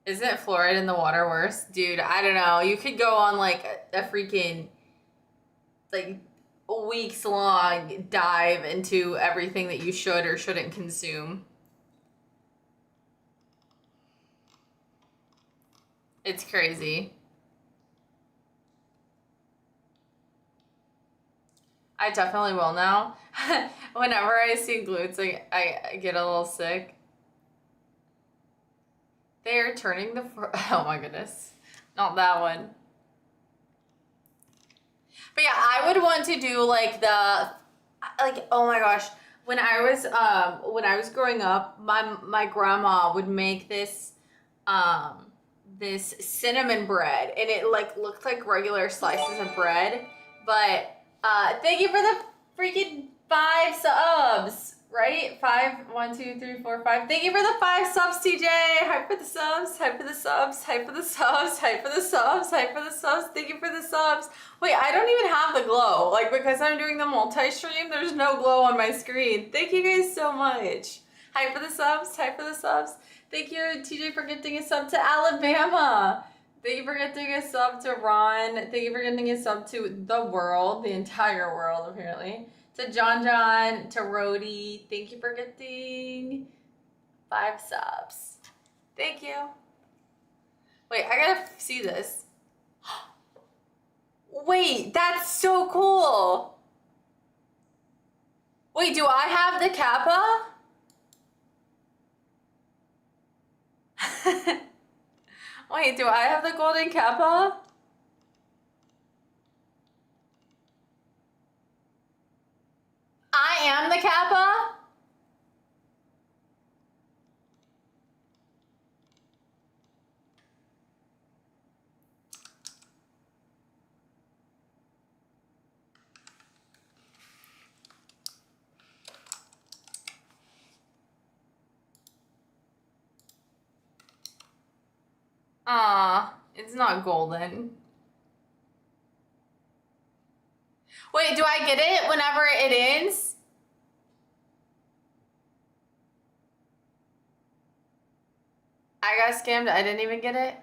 Isn't fluoride in the water worse? Dude, I don't know. You could go on like a freaking like weeks long dive into everything that you should or shouldn't consume. It's crazy. I definitely will now. Whenever I see glutes, I get a little sick. They are turning the oh my goodness. Not that one. But yeah, I would want to do like oh my gosh, when I was growing up, my grandma would make this this cinnamon bread, and it like looked like regular slices of bread. But thank you for the freaking 5 subs. Right? 5, 1, 2, 3, 4, 5. Thank you for the 5 subs, TJ. Hype for the subs. Hype for the subs. Hype for the subs. Hype for the subs. Hype for the subs. Thank you for the subs. Wait, I don't even have the glow. Like, because I'm doing the multi-stream, there's no glow on my screen. Thank you guys so much. Hype for the subs. Hype for the subs. Thank you, TJ, for gifting a sub to Alabama. Thank you for gifting a sub to Ron. Thank you for gifting a sub to the world, the entire world, apparently. To John, to Rhodey, thank you for getting 5 subs. Thank you. Wait, I gotta see this. Wait, that's so cool. Wait, do I have the Kappa? Wait, do I have the golden Kappa? I am the Kappa? It's not golden. Wait, do I get it whenever it ends? I got scammed. I didn't even get it.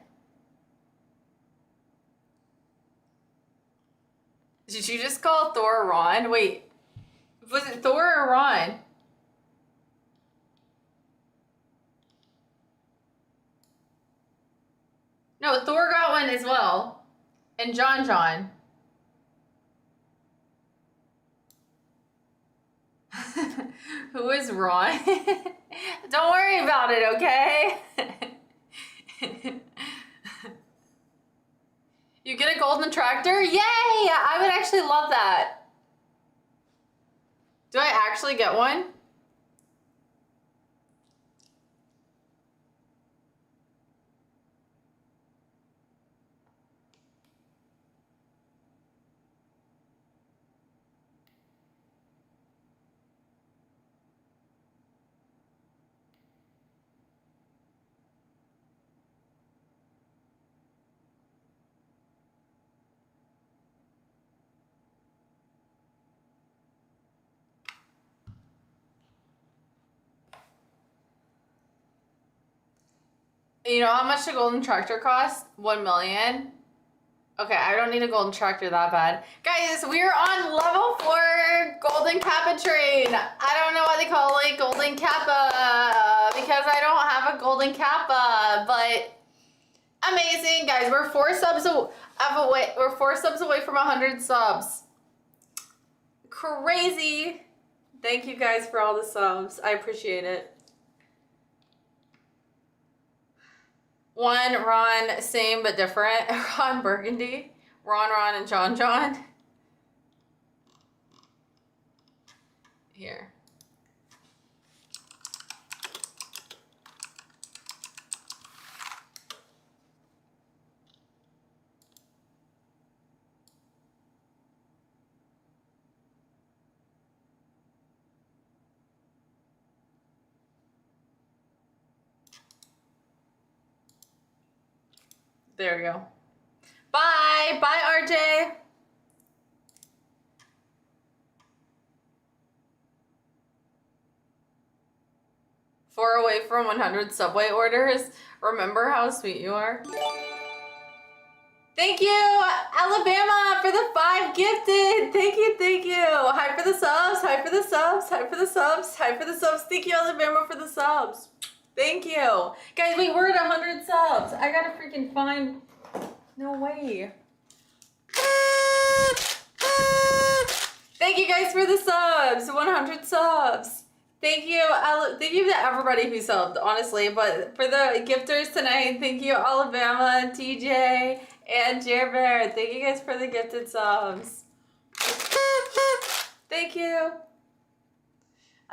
Did you just call Thor Ron? Wait, was it Thor or Ron? No, Thor got one as well. And John. Who is Ron? Don't worry about it, okay? You get a golden tractor? Yay! I would actually love that. Do I actually get one? You know how much the golden tractor cost? 1 million. Okay, I don't need a golden tractor that bad. Guys, we're on level 4 golden kappa train. I don't know why they call it golden kappa because I don't have a golden kappa, but amazing, guys. We're 4 subs away. We're 4 subs away from 100 subs. Crazy. Thank you guys for all the subs. I appreciate it. One, Ron, same but different. Ron Burgundy. Ron, and John. Here. There we go. Bye. Bye, RJ. Four away from 100 Subway orders. Remember how sweet you are? Thank you, Alabama, for the 5 gifted. Thank you. Hi for the subs. Hi for the subs. Thank you, Alabama, for the subs. Thank you. Guys, wait, we're at 100 subs. I gotta freaking find... No way. Thank you guys for the subs. 100 subs. Thank you to everybody who subbed, honestly. But for the gifters tonight, thank you, Alabama, TJ, and Jer. Thank you guys for the gifted subs. Thank you.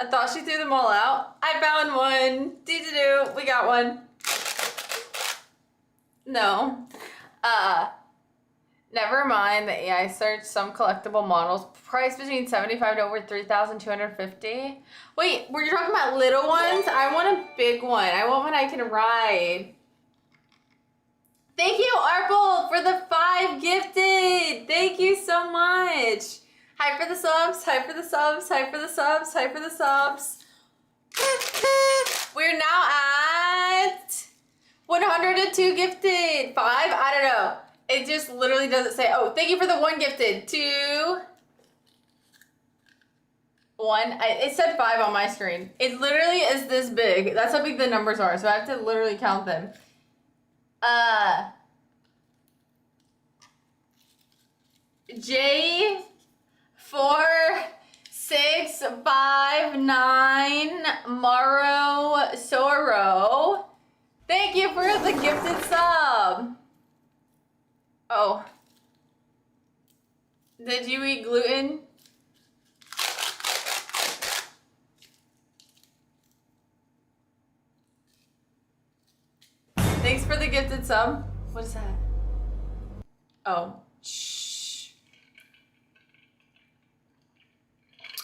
I thought she threw them all out. I found one. Do. We got one. No. Never mind the AI search. Some collectible models price between 75 to over 3,250. Wait, were you talking about little ones? I want a big one. I want one I can ride. Thank you, Arple, for the 5 gifted. Thank you so much. Hi for the subs. We're now at 102 gifted. 5? I don't know. It just literally doesn't say. Oh, thank you for the 1 gifted. 2. 1. It said 5 on my screen. It literally is this big. That's how big the numbers are. So I have to literally count them. J 4 6 5 9 Maro Soro. Thank you for the gifted sub. Oh. Did you eat gluten? Thanks for the gifted sub. What is that? Oh. Shh.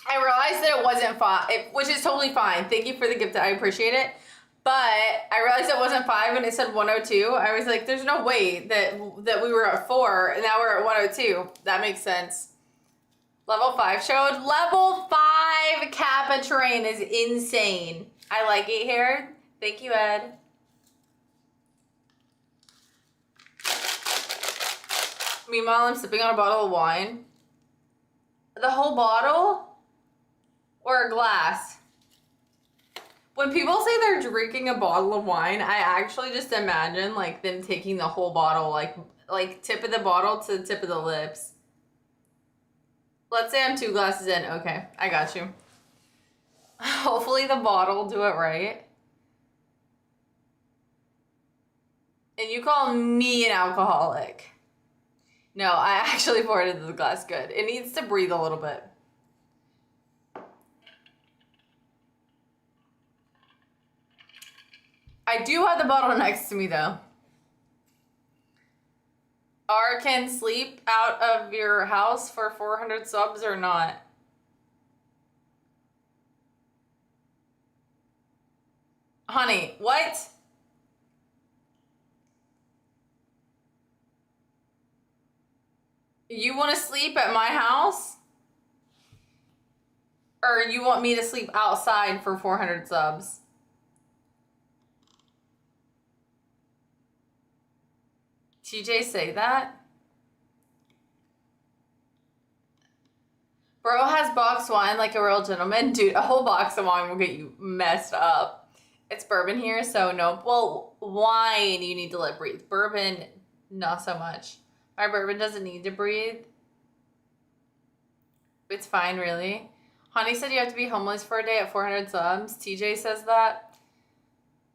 I realized that it wasn't 5, which is totally fine. Thank you for the gift. I appreciate it. But I realized it wasn't 5 and it said 102. I was like, there's no way that we were at 4 and now we're at 102. That makes sense. Level 5 showed. Level 5 Kappa train is insane. I like it here. Thank you, Ed. Meanwhile, I'm sipping on a bottle of wine. The whole bottle? Or a glass? When people say they're drinking a bottle of wine, I actually just imagine like them taking the whole bottle, like tip of the bottle to the tip of the lips. Let's say I'm 2 glasses in. Okay, I got you. Hopefully the bottle will do it right. And you call me an alcoholic. No, I actually poured it into the glass. Good. It needs to breathe a little bit. I do have the bottle next to me, though. R can sleep out of your house for 400 subs or not? Honey, what? You want to sleep at my house? Or you want me to sleep outside for 400 subs? TJ say that? box wine like a real gentleman. Dude, a whole box of wine will get you messed up. It's bourbon here, so no. Well, wine you need to let breathe. Bourbon, not so much. My bourbon doesn't need to breathe. It's fine, really. Honey said you have to be homeless for a day at 400 subs. TJ says that.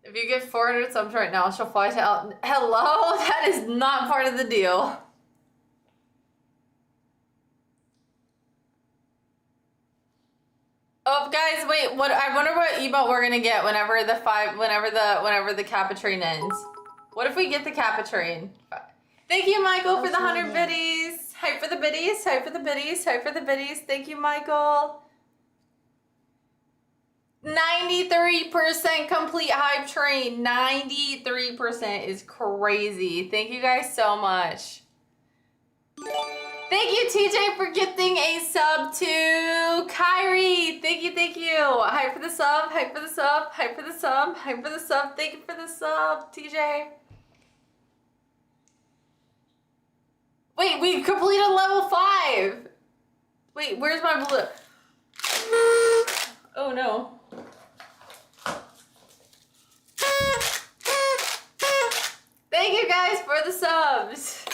If you get 400 subs right now, she'll fly to out. Hello? That is not part of the deal. Oh, guys, wait. What? I wonder what emote we're gonna get whenever the Kappa train ends. What if we get the Kappa train? Thank you, Michael, for the 100 biddies. Hype for the biddies. Hype for the biddies. Hype for the biddies. Thank you, Michael. 93% complete hype train. 93% is crazy. Thank you guys so much. Thank you, TJ, for gifting a sub to Kyrie. Thank you, thank you. Hype for the sub, hype for the sub, hype for the sub, hype for the sub. Thank you for the sub, TJ. Wait, we completed level 5. Wait, where's my blue? Oh no. Thank you guys for the subs.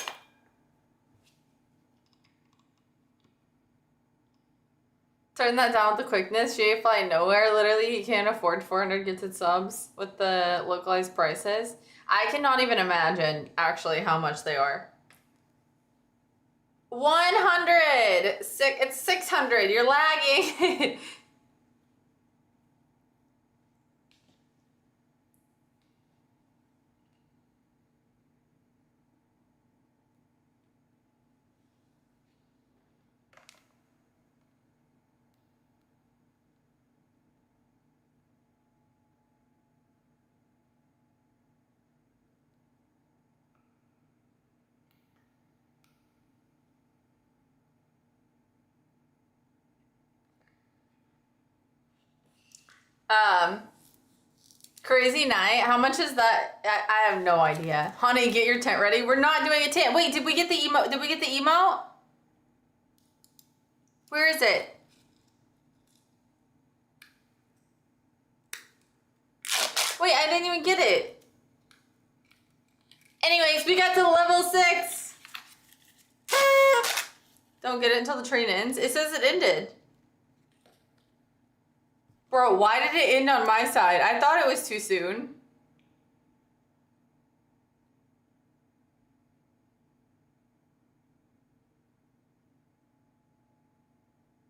Turn that down with the quickness. Jay fly nowhere. Literally, he can't afford 400 gifted subs with the localized prices. I cannot even imagine actually how much they are. 100. It's 600. You're lagging. Crazy night. How much is that? I have no idea. Honey, get your tent ready. We're not doing a tent. Wait, did we get the emote? Did we get the emote? Where is it? Wait, I didn't even get it. Anyways, we got to level 6. Don't get it until the train ends. It says it ended. Bro, why did it end on my side? I thought it was too soon.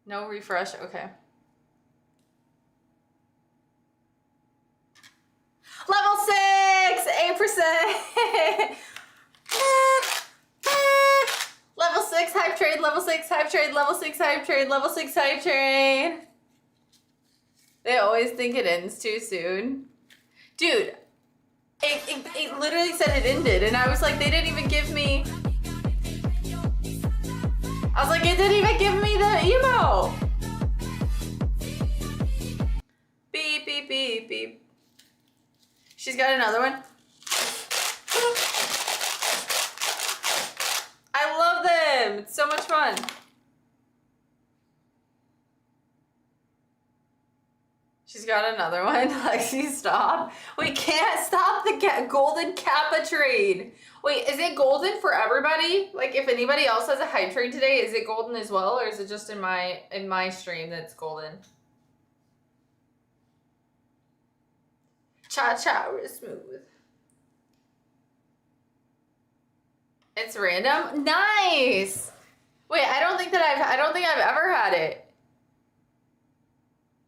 No refresh? Okay. Level 6! 8%! Level 6 hype trade, level 6 hype trade, level 6 hype trade, level 6 hype trade. They always think it ends too soon. Dude, it literally said it ended, and I was like, they didn't even give me... I was like, it didn't even give me the emo. Beep, beep, beep, beep. She's got another one. I love them. It's so much fun. She's got another one. Lexi, stop. We can't stop the golden Kappa trade. Wait, is it golden for everybody? Like, if anybody else has a hype trade today, is it golden as well, or is it just in my stream that's golden? Cha-cha, we're smooth. It's random? Nice! Wait, I don't think I've ever had it.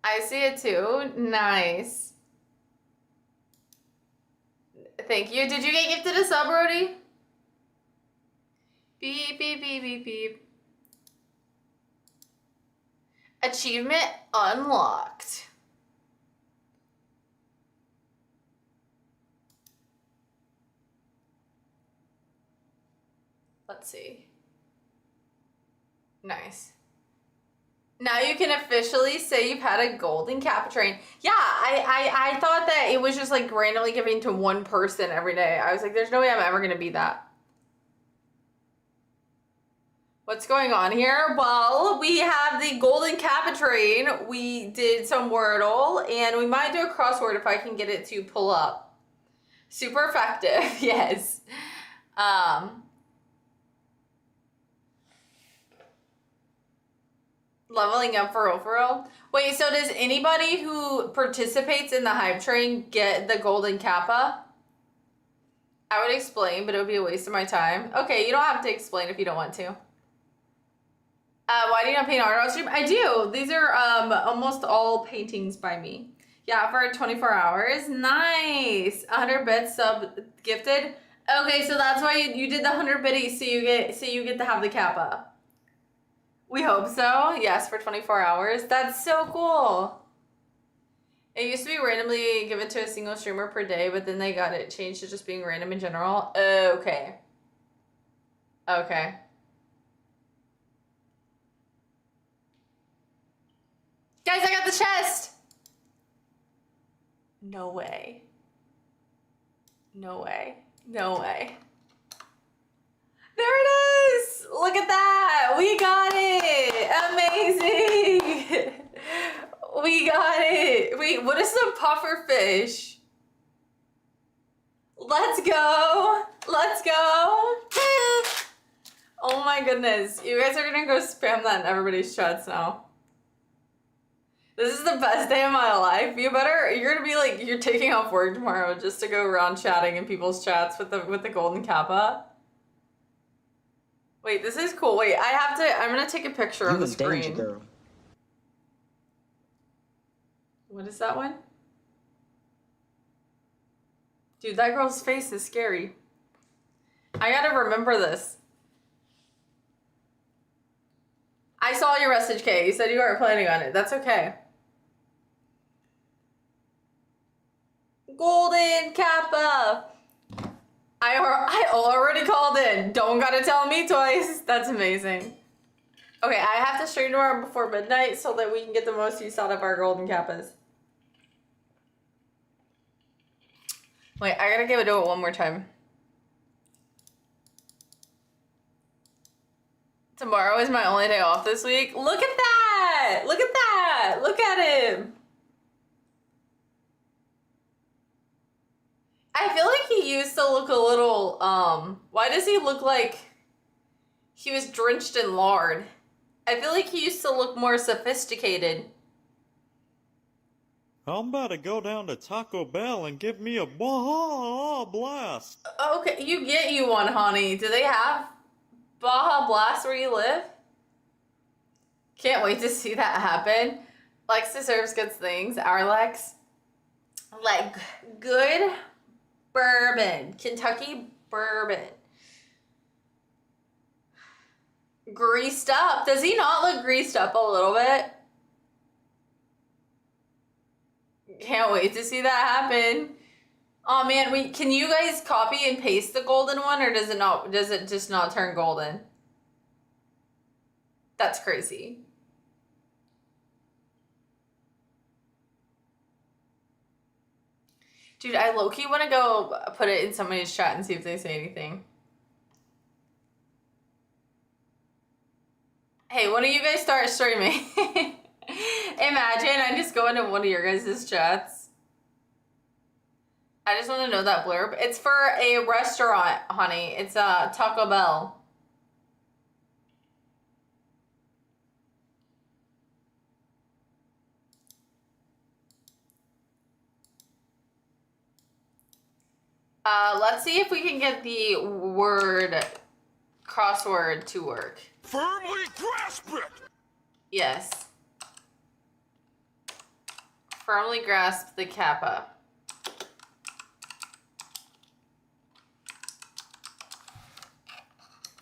I see it too. Nice. Thank you. Did you get gifted a sub, Brody? Beep, beep, beep, beep, beep. Achievement unlocked. Let's see. Nice. Now you can officially say you've had a golden Kappa train. Yeah, I thought that it was just like randomly giving to one person every day. I was like, there's no way I'm ever going to be that. What's going on here? Well, we have the Golden Kappa train. We did some Wordle, and we might do a crossword if I can get it to pull up. Super effective, yes. Leveling up for overall. Wait, so does anybody who participates in the hype train get the Golden Kappa? I would explain, but it would be a waste of my time. Okay, you don't have to explain if you don't want to. Why do you not paint art on stream? I do. These are almost all paintings by me. Yeah, for 24 hours. Nice. 100 bits sub gifted. Okay, so that's why you did the 100 biddies, so you get to have the Kappa. We hope so. Yes, for 24 hours. That's so cool. It used to be randomly given to a single streamer per day, but then they got it changed to just being random in general. Okay. Okay. Guys, I got the chest! No way. No way. No way. There it is! Look at that! We got it! Amazing! We got it! Wait, what is the puffer fish? Let's go! Let's go! Oh my goodness. You guys are gonna go spam that in everybody's chats now. This is the best day of my life. You're gonna be like, you're taking off work tomorrow just to go around chatting in people's chats with the Golden Kappa. Wait, this is cool. Wait, I'm gonna take a picture of the screen.
Danger girl.
What is that one? Dude, that girl's face is scary. I gotta remember this. I saw your message, Kay. You said you weren't planning on it. That's okay. Golden Kappa. I already called in. Don't gotta tell me twice. That's amazing. Okay, I have to stream tomorrow before midnight so that we can get the most use out of our Golden Kappas. Wait, I gotta give it to it one more time. Tomorrow is my only day off this week. Look at that! Look at that! Look at him! I feel like he used to look a little, why does he look like he was drenched in lard? I feel like he used to look more sophisticated.
I'm about to go down to Taco Bell and give me a Baja Blast.
Okay, you one, honey. Do they have Baja Blast where you live? Can't wait to see that happen. Lex deserves good things. Our Lex. Like, good bourbon. Kentucky bourbon. Greased up. Does he not look greased up a little bit? Can't wait to see that happen. Oh man, can you guys copy and paste the golden one, or does it just not turn golden? That's crazy. Dude, I low-key want to go put it in somebody's chat and see if they say anything. Hey, when do you guys start streaming? Imagine I just go into one of your guys' chats. I just want to know that blurb. It's for a restaurant, honey. It's Taco Bell. Let's see if we can get the word crossword to work.
Firmly grasp it!
Yes. Firmly grasp the Kappa.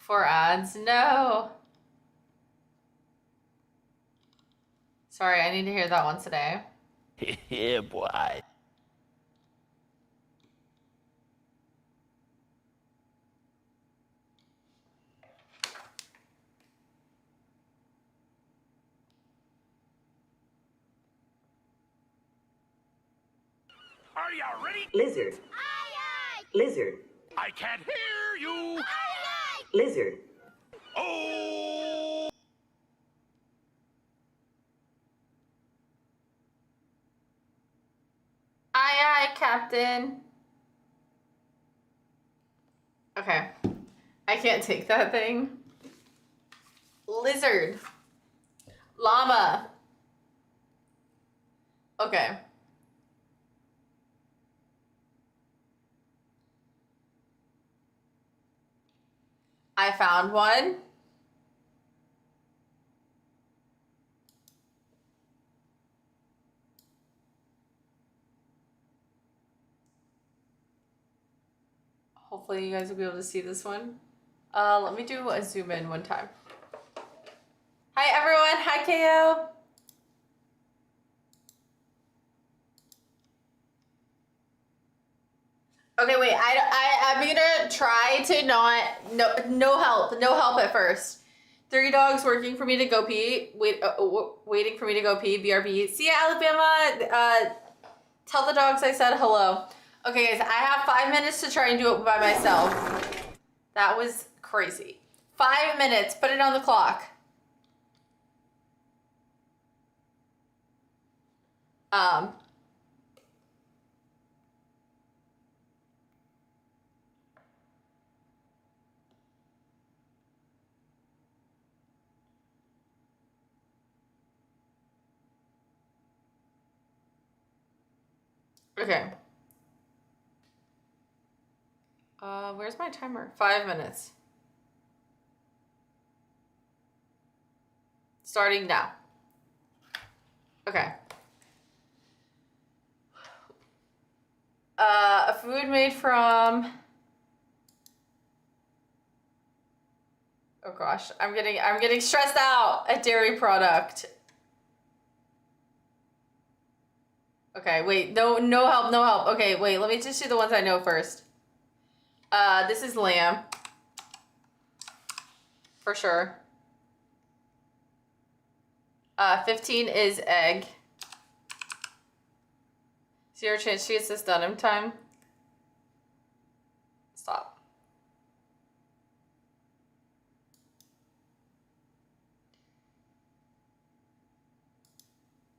For ads? No. Sorry, I need to hear that one today.
Yeah, boy. Are you ready?
Lizard. Lizard.
I can't hear you.
Lizard.
Oh!
in. Okay. I can't take that thing. Lizard. Llama. Okay. I found one. Hopefully you guys will be able to see this one. Let me do a zoom in one time. Hi everyone, hi KO. Okay, wait, I'm gonna try to not, no help at first. 3 dogs working for me to go pee, waiting for me to go pee, BRB. See ya, Alabama, tell the dogs I said hello. Okay guys, I have 5 minutes to try and do it by myself. That was crazy. 5 minutes, put it on the clock. Okay. Where's my timer? 5 minutes. Starting now. Okay. A food made from... Oh gosh, I'm getting stressed out. A dairy product. Okay, wait, no help. Okay, wait, let me just do the ones I know first. This is lamb. For sure. 15 is egg. 0 chance she gets this done in time. Stop.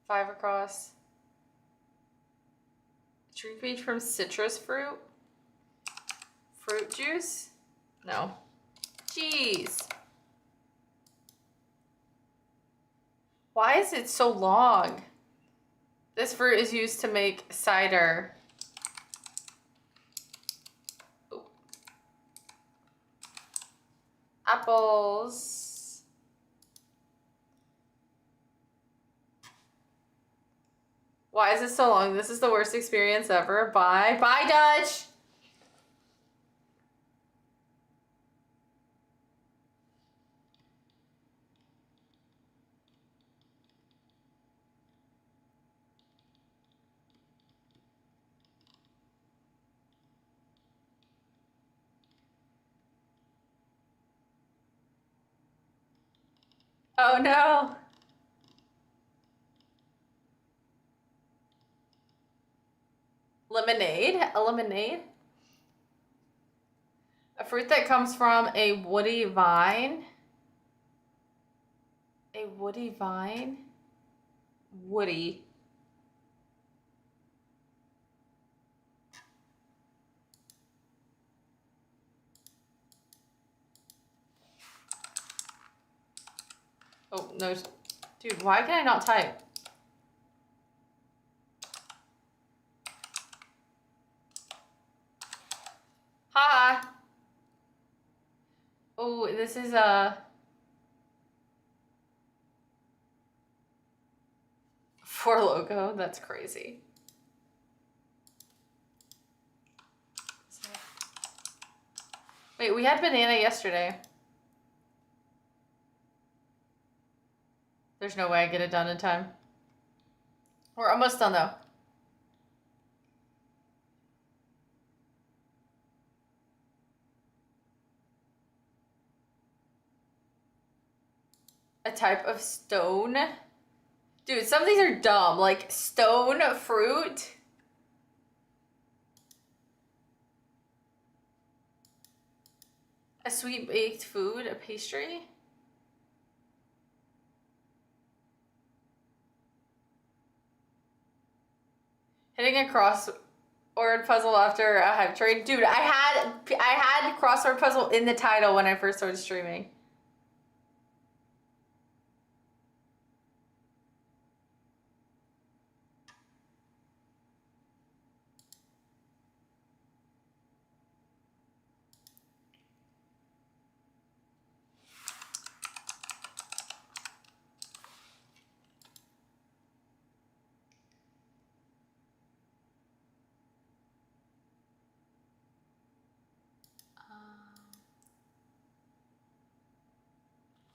Five across. Drink made from citrus fruit. Fruit juice? No. Jeez. Why is it so long? This fruit is used to make cider. Ooh. Apples. Why is it so long? This is the worst experience ever. Bye. Bye, Dutch. Oh no. Lemonade? A lemonade? A fruit that comes from a woody vine. A woody vine? Woody. Oh, no. Dude, why can I not type? Hi. Oh, this is a... Four Loko. That's crazy. Wait, we had banana yesterday. There's no way I get it done in time. We're almost done though. A type of stone? Dude, some of these are dumb. Like stone fruit. A sweet baked food, a pastry. Hitting across word puzzle after a hype train. Dude, I had crossword puzzle in the title when I first started streaming.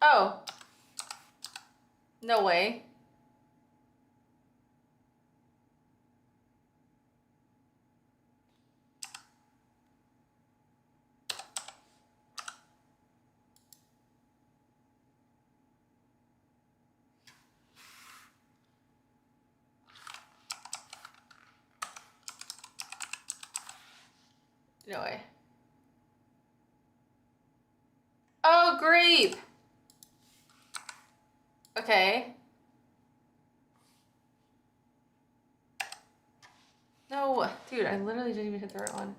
Oh. No way. No way. Oh, grape! Okay. No, dude, I literally didn't even hit the right one.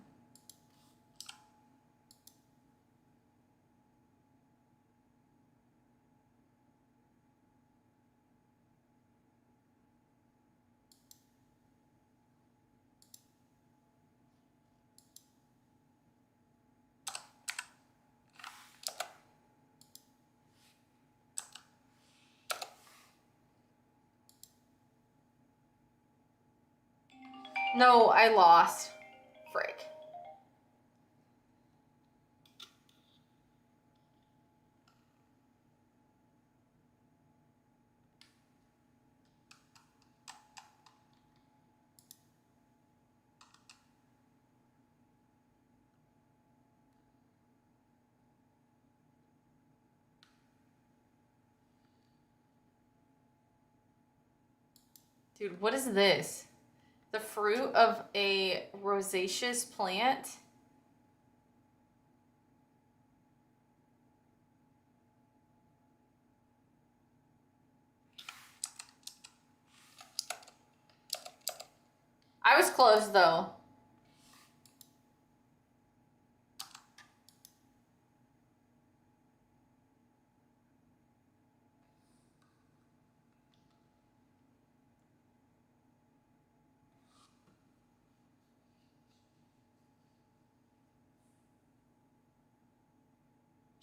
No, I lost. Frick. Dude, what is this? The fruit of a rosaceous plant? I was close though.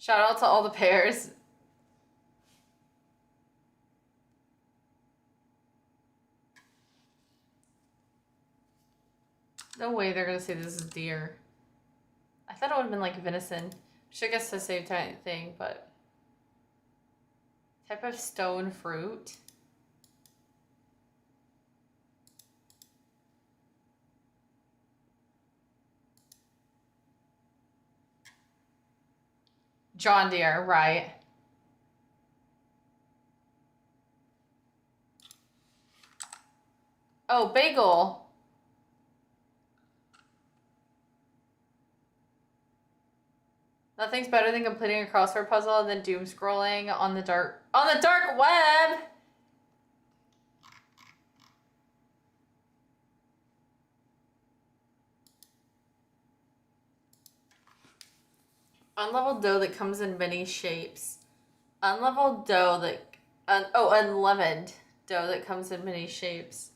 Shout out to all the pears. No way they're gonna say this is deer. I thought it would have been like venison. Which I guess the same thing, but... Type of stone fruit? John Deere, right. Oh, bagel. Nothing's better than completing a crossword puzzle than doom scrolling on the dark web. Unleavened dough that comes in many shapes. Unleavened dough that unleavened dough that comes in many shapes.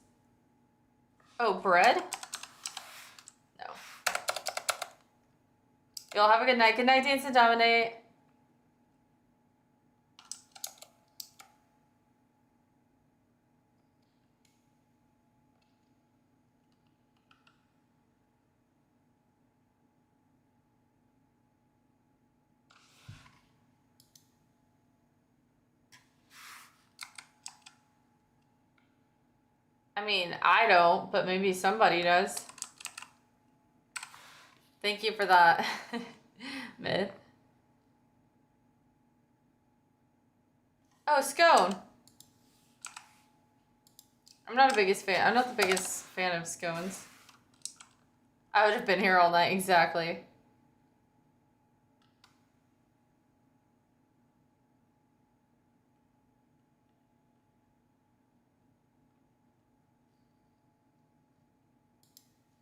Oh, bread? No. Y'all have a good night. Good night, Dance and Dominate. I mean, I don't, but maybe somebody does. Thank you for that, Myth. Oh, scone. I'm not the biggest fan of scones. I would have been here all night, exactly.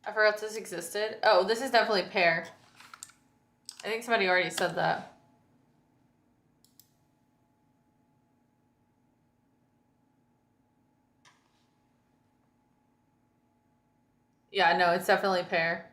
I forgot this existed. Oh, this is definitely pear. I think somebody already said that. Yeah, no, it's definitely pear.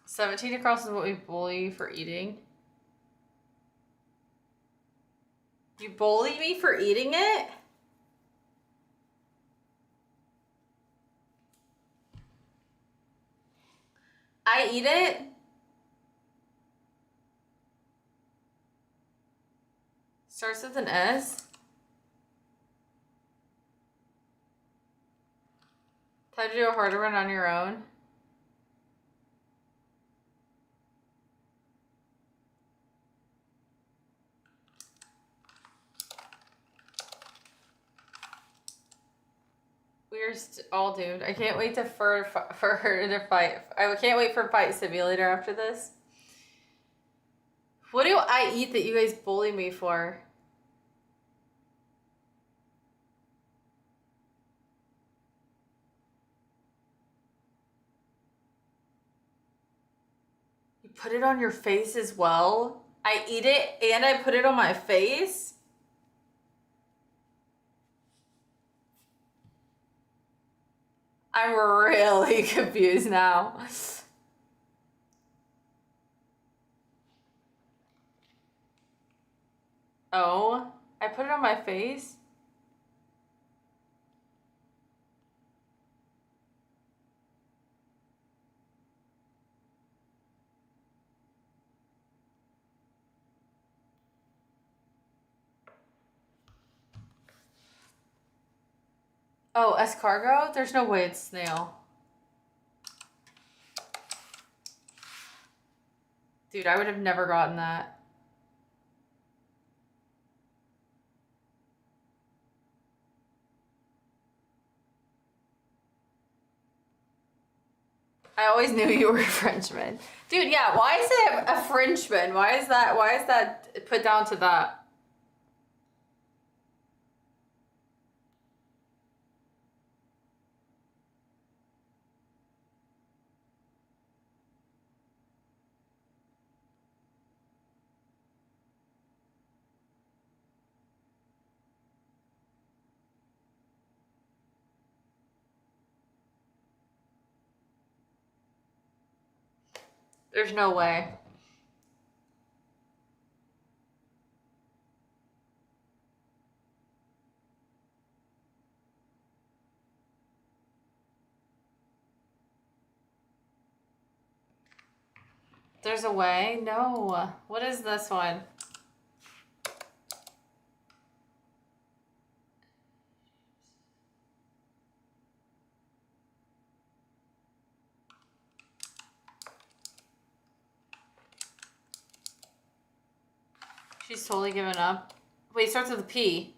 "17 across is what we bully you for eating." You bully me for eating it? I eat it? Starts with an S? Time to do a harder one on your own? We're all doomed. I can't wait for her to fight. I can't wait for Fight Simulator after this. What do I eat that you guys bully me for? You put it on your face as well? I eat it and I put it on my face? I'm really confused now. Oh, I put it on my face? Oh, escargot? There's no way it's snail. Dude, I would have never gotten that. I always knew you were a Frenchman. Dude, yeah, why is it a Frenchman? Why is that put down to that? There's no way. There's a way? No. What is this one? She's totally given up. Wait, it starts with a P.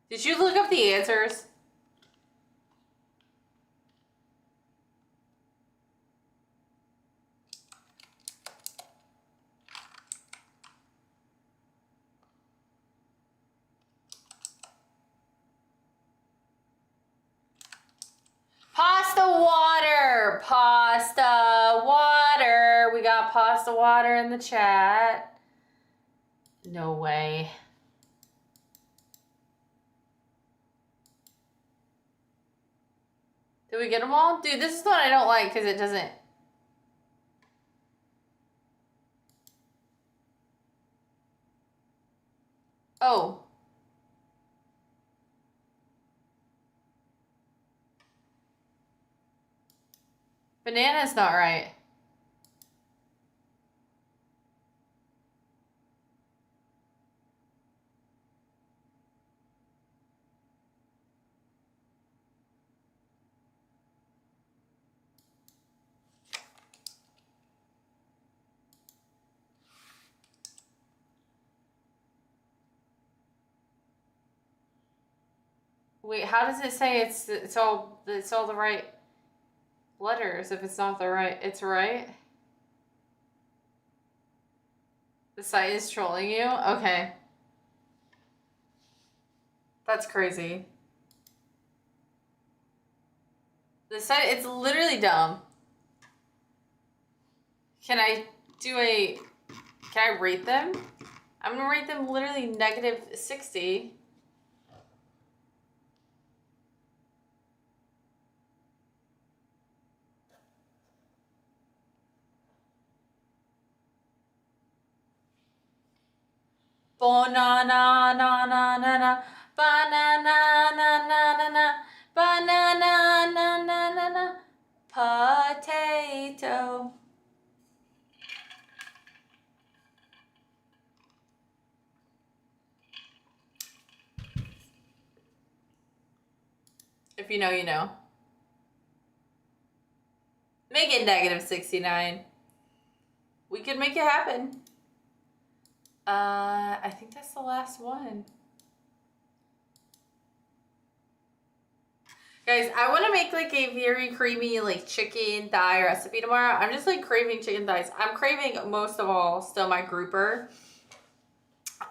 Did you look up the answers? Pasta water! Pasta water! We got pasta water in the chat. No way. Did we get them all? Dude, this is the one I don't like because it doesn't... Oh. Banana's not right. Wait, how does it say it's all the right letters if it's not the right? It's right. The site is trolling you? Okay. That's crazy. The site, it's literally dumb. Can I rate them? I'm gonna rate them literally -60. Banana na na na na, banana na na na na, banana na na na na, potato. If you know, you know. Make it -69. We could make it happen. I think that's the last one. Guys, I want to make like a very creamy like chicken thigh recipe tomorrow. I'm just like craving chicken thighs. I'm craving most of all still my grouper.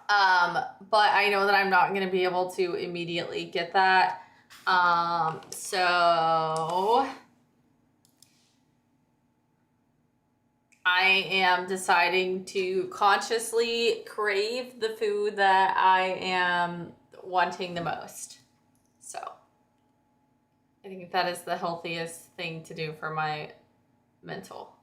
But I know that I'm not going to be able to immediately get that. So I am deciding to consciously crave the food that I am wanting the most. So I think that is the healthiest thing to do for my mental.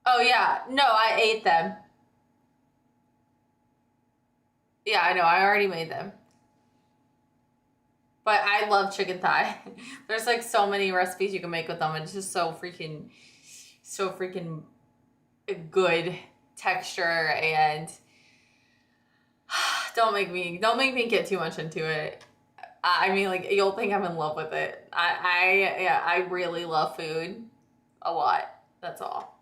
Oh yeah, no, I ate them. Yeah, I know, I already made them. But I love chicken thigh. There's like so many recipes you can make with them. It's just so freaking good texture, and don't make me get too much into it. I mean, like, you'll think I'm in love with it. I really love food a lot. That's all.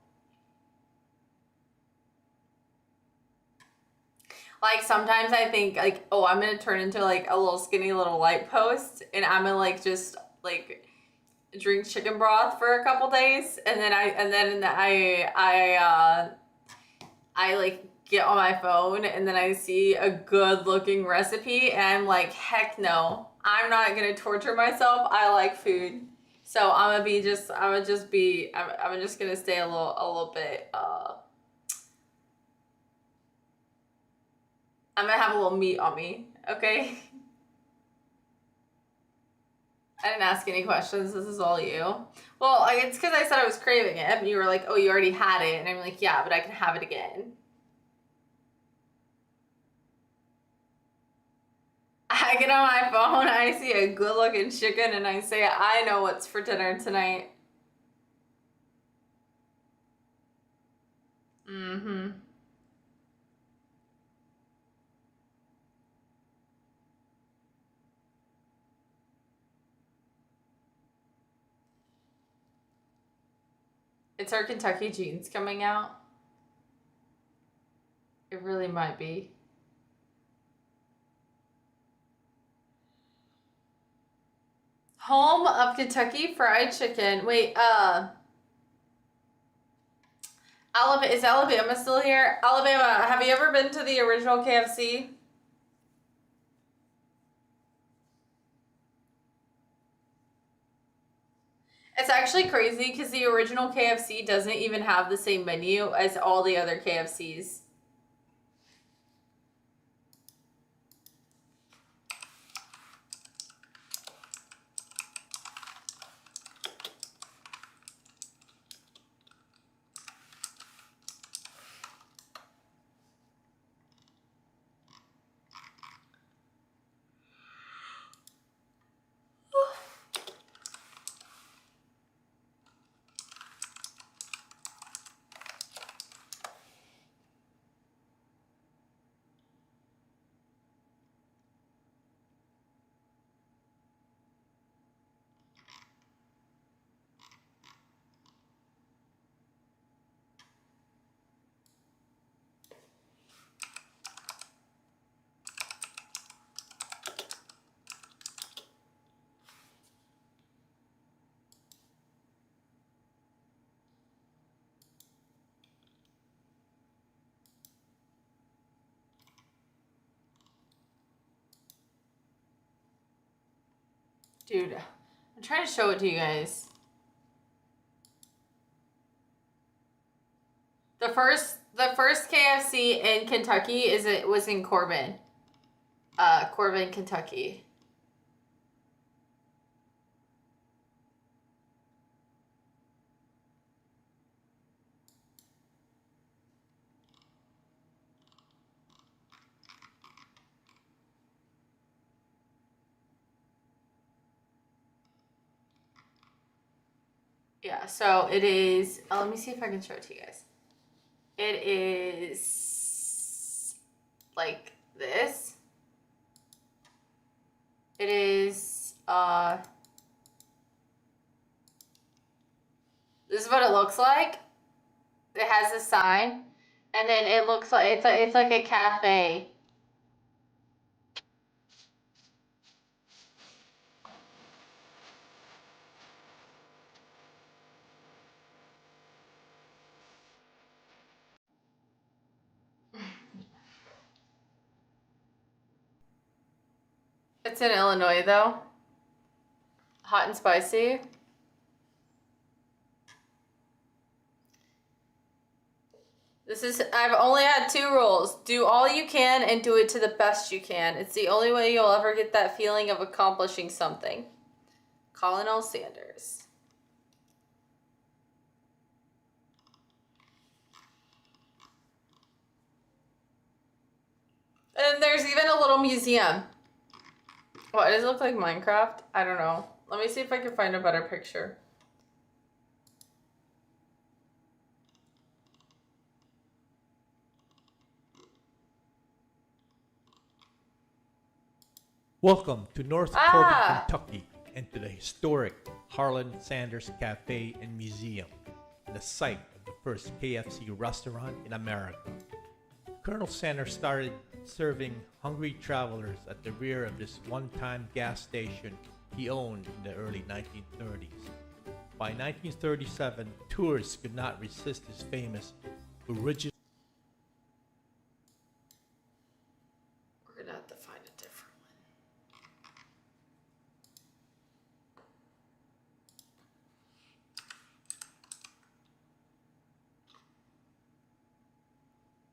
Like, sometimes I think, like, oh, I'm gonna turn into, like, a little skinny little light post, and I'm gonna, like, just, like, drink chicken broth for a couple days, and then I like, get on my phone, and then I see a good-looking recipe, and I'm like, heck no. I'm not gonna torture myself. I like food. So I'm just gonna stay a little bit, I'm gonna have a little meat on me, okay? I didn't ask any questions. This is all you. Well, it's because I said I was craving it, and you were like, oh, you already had it. And I'm like, yeah, but I can have it again. I get on my phone, I see a good-looking chicken, and I say, I know what's for dinner tonight. Mm-hmm. It's our Kentucky jeans coming out. It really might be. Home of Kentucky Fried Chicken. Wait, Alabama, is Alabama still here? Alabama, have you ever been to the original KFC? It's actually crazy because the original KFC doesn't even have the same menu as all the other KFCs. Dude, I'm trying to show it to you guys. The first KFC in Kentucky was in Corbin. Corbin, Kentucky. Yeah, so it is. Let me see if I can show it to you guys. It is like this. It is. This is what it looks like. It has a sign, and then it looks like it's like a cafe. It's in Illinois, though. Hot and spicy. I've only had 2 rules. Do all you can and do it to the best you can. It's the only way you'll ever get that feeling of accomplishing something. Colonel Sanders. And there's even a little museum. What, does it look like Minecraft? I don't know. Let me see if I can find a better picture.
Welcome to North Corbin, Kentucky, and to the historic Harlan Sanders Cafe and Museum, the site of the first KFC restaurant in America. Colonel Sanders started serving hungry travelers at the rear of this one-time gas station he owned in the early 1930s. By 1937, tourists could not resist his famous original.
We're gonna have to find a different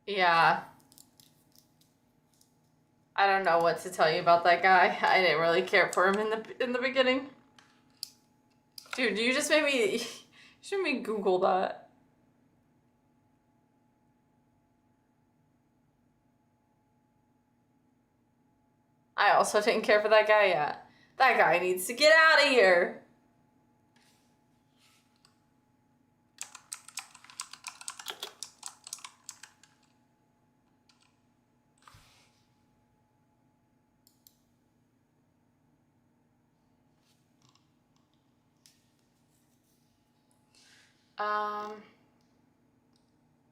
one. Yeah. I don't know what to tell you about that guy. I didn't really care for him in the beginning. Dude, you just made me Google that. I also didn't care for that guy yet. That guy needs to get out of here.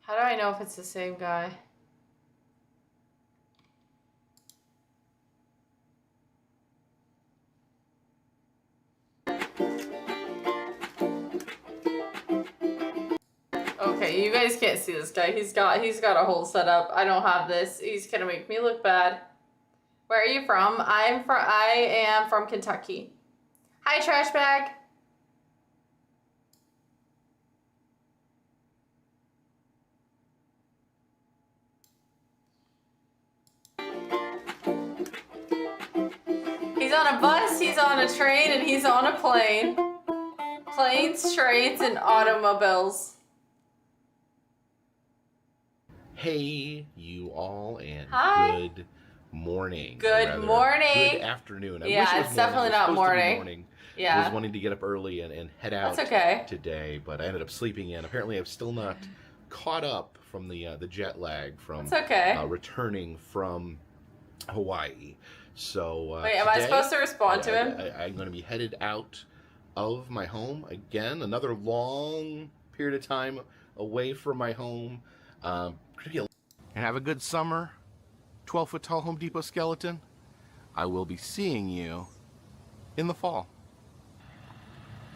How do I know if it's the same guy? Okay, you guys can't see this guy. He's got a whole setup. I don't have this. He's gonna make me look bad. Where are you from? I am from Kentucky. Hi, trash bag. He's on a bus, he's on a train, and he's on a plane. Planes, trains, and automobiles.
Hey, you all, and
Hi.
good morning.
Good morning.
Good afternoon. I
Yeah,
wish it was
it's definitely
morning. It was
not
supposed to be
morning.
morning. I
Yeah.
was wanting to get up early and head out
That's okay.
today, but I ended up sleeping in. Apparently, I'm still not caught up from the jet lag from
It's okay.
returning from Hawaii. So
Wait, am I
today,
supposed to respond to him?
I'm going to be headed out of my home again. Another long period of time away from my home. And have a good summer, 12-foot tall Home Depot skeleton. I will be seeing you in the fall.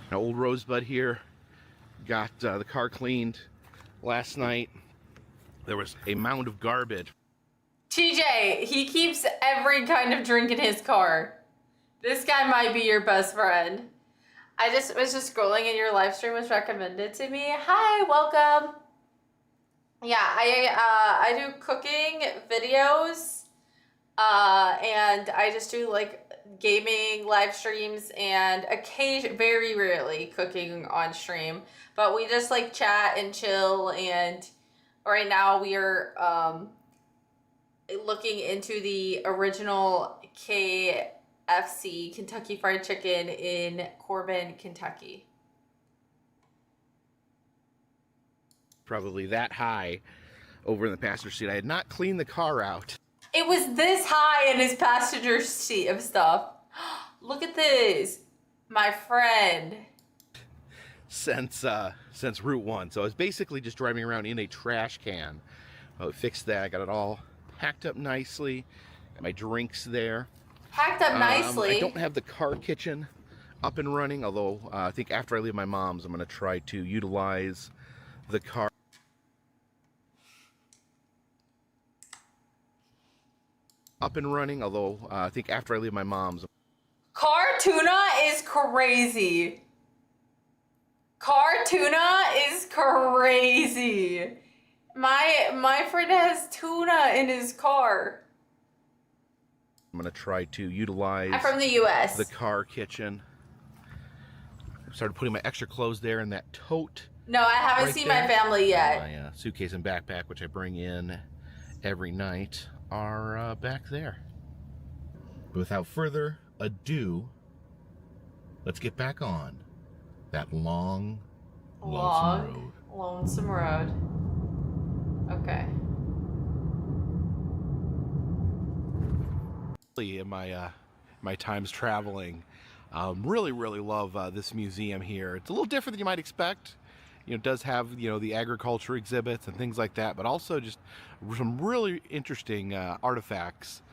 Now, old Rosebud here got the car cleaned last night. There was a mound of garbage.
TJ, he keeps every kind of drink in his car. This guy might be your best friend. I just was just scrolling and your live stream was recommended to me. Hi, welcome. Yeah, I do cooking videos, and I just do like gaming live streams and very rarely cooking on stream. But we just like chat and chill, and right now we are looking into the original KFC, Kentucky Fried Chicken in Corbin, Kentucky.
Probably that high over in the passenger seat. I had not cleaned the car out.
It was this high in his passenger seat of stuff. Look at this, my friend.
Since Route 1. So I was basically just driving around in a trash can. I fixed that. I got it all packed up nicely. Got my drinks there.
Packed up nicely.
I don't have the car kitchen up and running, although I think after I leave my mom's, I'm going to try to utilize the car. Up and running, although I think after I leave my mom's.
Car tuna is crazy. Car tuna is crazy. My friend has tuna in his car.
I'm going to try to utilize
I'm from the U.S.
the car kitchen. I started putting my extra clothes there in that tote.
No, I haven't
right
seen
there.
my family yet.
My suitcase and backpack, which I bring in every night, are back there. But without further ado, let's get back on that long,
lonesome road. Okay.
In my times traveling, really love this museum here. It's a little different than you might expect. You know, it does have, you know, the agriculture exhibits and things like that, but also just some really interesting artifacts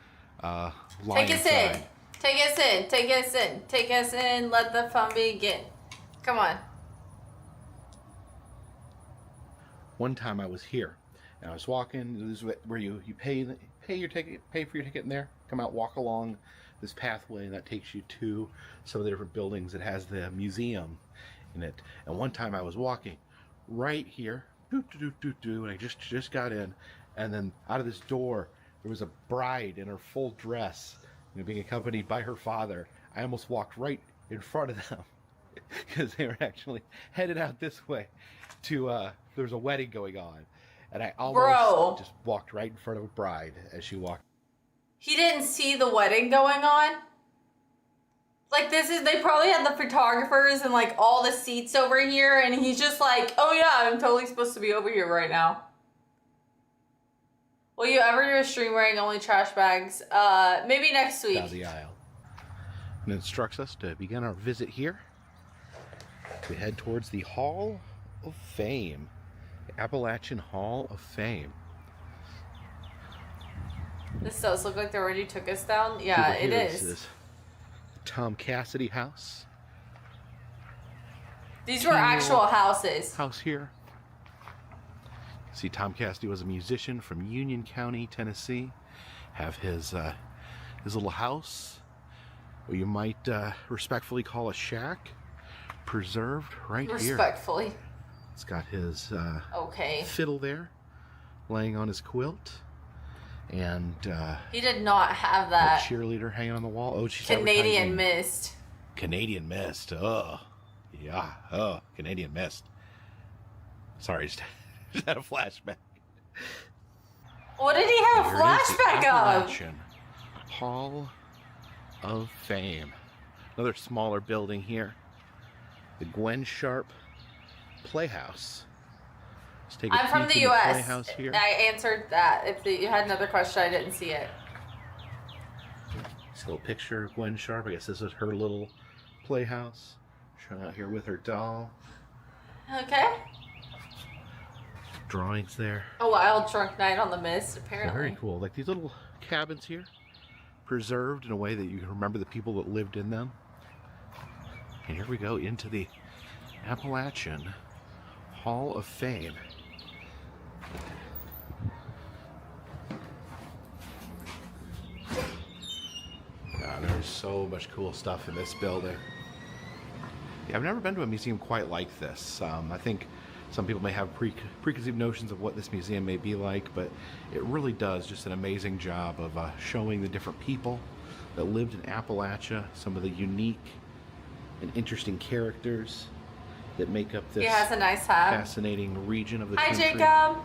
lying
Take us
inside.
in. Take us in. Take us in. Take us in. Let the fun begin. Come on.
One time I was here, and I was walking. This is where you pay your ticket, pay for your ticket in there. Come out, walk along this pathway, and that takes you to some of the different buildings. It has the museum in it. And one time I was walking right here, and I just got in, and then out of this door there was a bride in her full dress, you know, being accompanied by her father. I almost walked right in front of them because they were actually headed out this way to there was a wedding going on, and I almost just walked right in front of a bride as she walked.
He didn't see the wedding going on? Like, they probably had the photographers and like all the seats over here, and he's just like, oh yeah, I'm totally supposed to be over here right now. Will you ever do a stream wearing only trash bags? Maybe next week.
Down the aisle. And it instructs us to begin our visit here. We head towards the Hall of Fame. The Appalachian Hall of Fame.
This does look like they already took us down. Yeah, it is.
This Tom Cassidy house.
These were actual houses.
House here. See, Tom Cassidy was a musician from Union County, Tennessee. Have his little house, what you might respectfully call a shack, preserved right here.
Respectfully.
It's got his
okay.
fiddle there, laying on his quilt, and
he did not have
a
that.
cheerleader hanging on the wall. Oh, she's
Canadian
advertising
Mist.
Canadian Mist. Oh, yeah. Oh, Canadian Mist. Sorry, just had a flashback.
What did he have a
Here it is, the
flashback of?
Appalachian Hall of Fame. Another smaller building here. The Gwen Sharp Playhouse. Let's take a
I'm from
peek
the
in
U.S.
Playhouse here.
I answered that. If you had another question, I didn't see it.
This little picture of Gwen Sharp. I guess this is her little playhouse. She's out here with her doll.
Okay.
Drawings there.
A wild drunk night on the Mist, apparently.
Very cool. Like these little cabins here, preserved in a way that you can remember the people that lived in them. And here we go into the Appalachian Hall of Fame. There's so much cool stuff in this building. Yeah, I've never been to a museum quite like this. I think some people may have preconceived notions of what this museum may be like, but it really does just an amazing job of showing the different people that lived in Appalachia, some of the unique and interesting characters that make up this
He has a nice hat.
fascinating region of the
Hi,
country.
Jacob.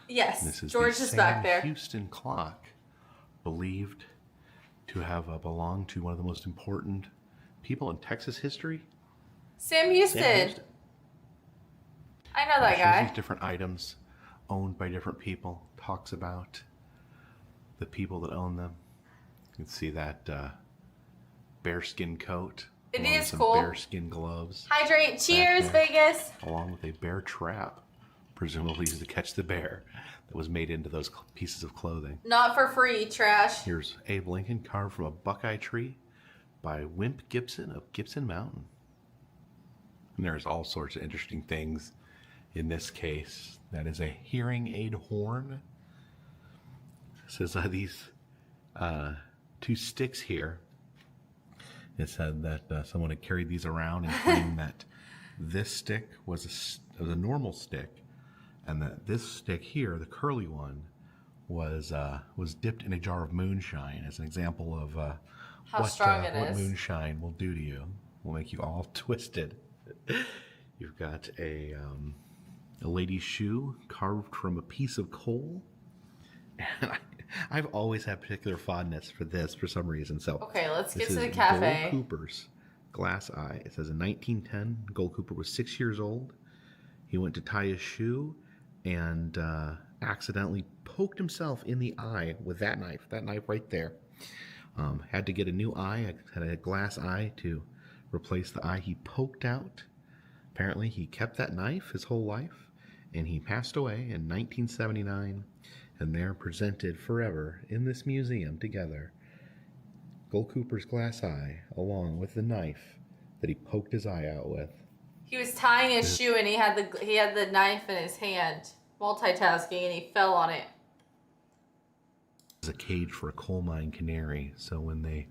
Yes,
This is
George
the
is back
Sam
there.
Houston clock, believed to have belonged to one of the most important people in Texas history.
Sam
Sam
Houston.
Houston.
I know that
Shows
guy.
these different items owned by different people. Talks about the people that own them. You can see that bearskin coat.
It
along with
is
some
cool.
Bearskin gloves,
Hydrate. Cheers,
there.
Vegas.
along with a bear trap, presumably used to catch the bear, that was made into those pieces of clothing.
Not for free, trash.
Here's Abe Lincoln carved from a buckeye tree by Wimp Gibson of Gibson Mountain. And there's all sorts of interesting things in this case. That is a hearing aid horn. It says these two sticks here. It said that someone had carried these around and claimed that this stick was a normal stick, and that this stick here, the curly one, was dipped in a jar of moonshine as an example of
How strong it
what
is.
moonshine will do to you. Will make you all twisted. You've got a lady's shoe carved from a piece of coal. And I've always had particular fondness for this for some reason. So
Okay, let's get
this
to the
is
cafe.
Gold Cooper's glass eye. It says in 1910, Gold Cooper was 6 years old. He went to tie his shoe and accidentally poked himself in the eye with that knife right there. Had to get a new eye, had a glass eye to replace the eye he poked out. Apparently he kept that knife his whole life, and he passed away in 1979, and they're presented forever in this museum together. Gold Cooper's glass eye, along with the knife that he poked his eye out with.
He was tying his shoe and he had the knife in his hand, multitasking, and he fell on it.
It was a cage for a coal mine canary, so when they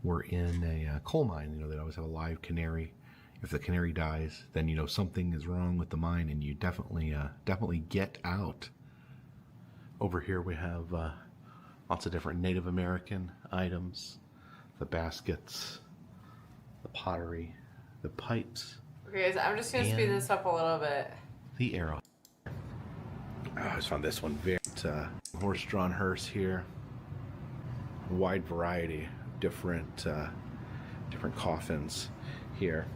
were in a coal mine, they'd always have a live canary. If the canary dies, then something is wrong with the mine, and you definitely get out. Over here we have lots of different Native American items, the baskets, the pottery, the pipes,
Okay, guys, I'm just gonna speed this up a little bit.
the arrow. I just found this one very horse-drawn hearse here. A wide variety of different coffins here.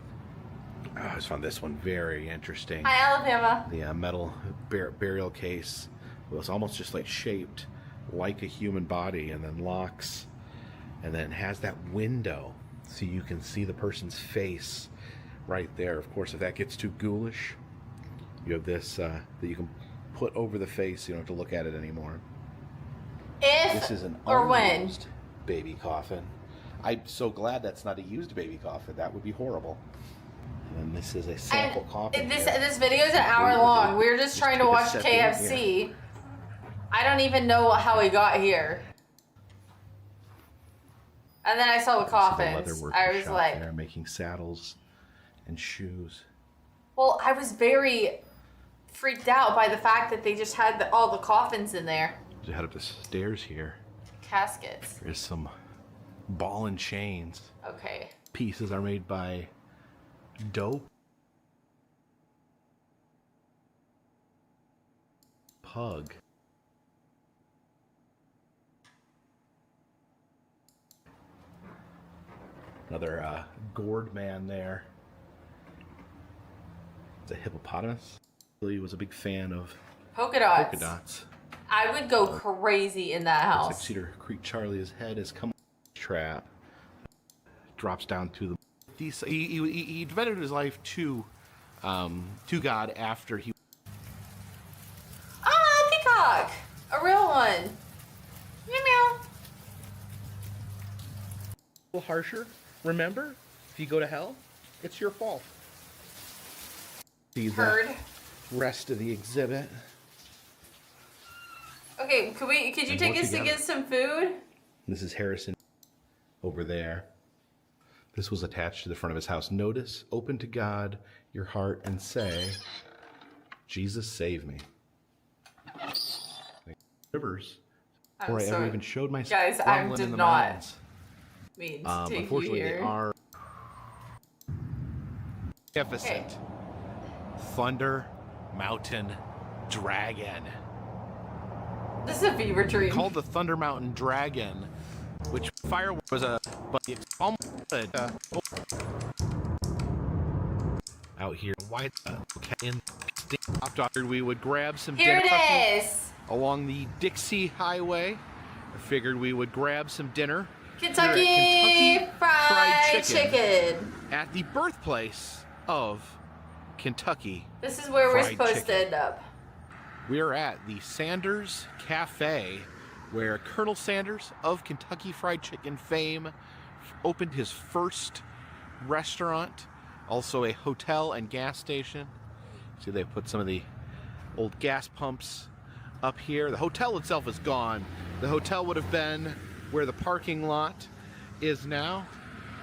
I just found this one very interesting.
Hi, Alabama.
The metal burial case was almost just like shaped like a human body, and then locks, and then has that window so you can see the person's face right there. Of course, if that gets too ghoulish, you have this that you can put over the face. You don't have to look at it anymore.
If
This is an
or when.
unused baby coffin. I'm so glad that's not a used baby coffin. That would be horrible. And then this is a sample coffin.
This
here.
this video is an hour long. We're just trying to
took a
watch
step in
KFC. I don't even know how we got here. And then I saw the
It's
coffins.
leatherworking
I was
shop
like,
there, making saddles and shoes.
well, I was very freaked out by the fact that they just had all the coffins in there.
As we head up the stairs here,
Caskets.
there's some ball and chains.
Okay.
Pieces are made by Dope Pug. Another gourd man there. It's a hippopotamus. He was a big fan of
Polka dots.
polka dots.
I would go crazy in that
Looks like
house.
Cedar Creek Charlie's head has come trap. Drops down to the. He devoted his life to God after he.
Ah, peacock! A real one. Meow meow.
A little harsher. Remember, if you go to hell, it's your fault. See the
Heard.
rest of the exhibit.
Okay, could you
And
take
once
us to
again-
get some food?
This is Harrison over there. This was attached to the front of his house. Notice, open to God your heart and say, Jesus, save me. Rivers. Before I ever even showed myself.
Guys, I
in
did
the
not
mountains.
mean to take you
Unfortunately, they
here.
are magnificent. Thunder Mountain Dragon.
This is a fever dream.
Called the Thunder Mountain Dragon, which fire was a, but it's almost out here. Why in doctor we would grab some
Here
dinner
it is.
along the Dixie Highway. I figured we would grab some dinner
Kentucky,
here at
Fried Chicken.
at the birthplace of Kentucky.
This is where we're
Fried
supposed
chicken.
to end up.
We are at the Sanders Cafe, where Colonel Sanders of Kentucky Fried Chicken fame opened his first restaurant, also a hotel and gas station. See, they put some of the old gas pumps up here. The hotel itself is gone. The hotel would have been where the parking lot is now.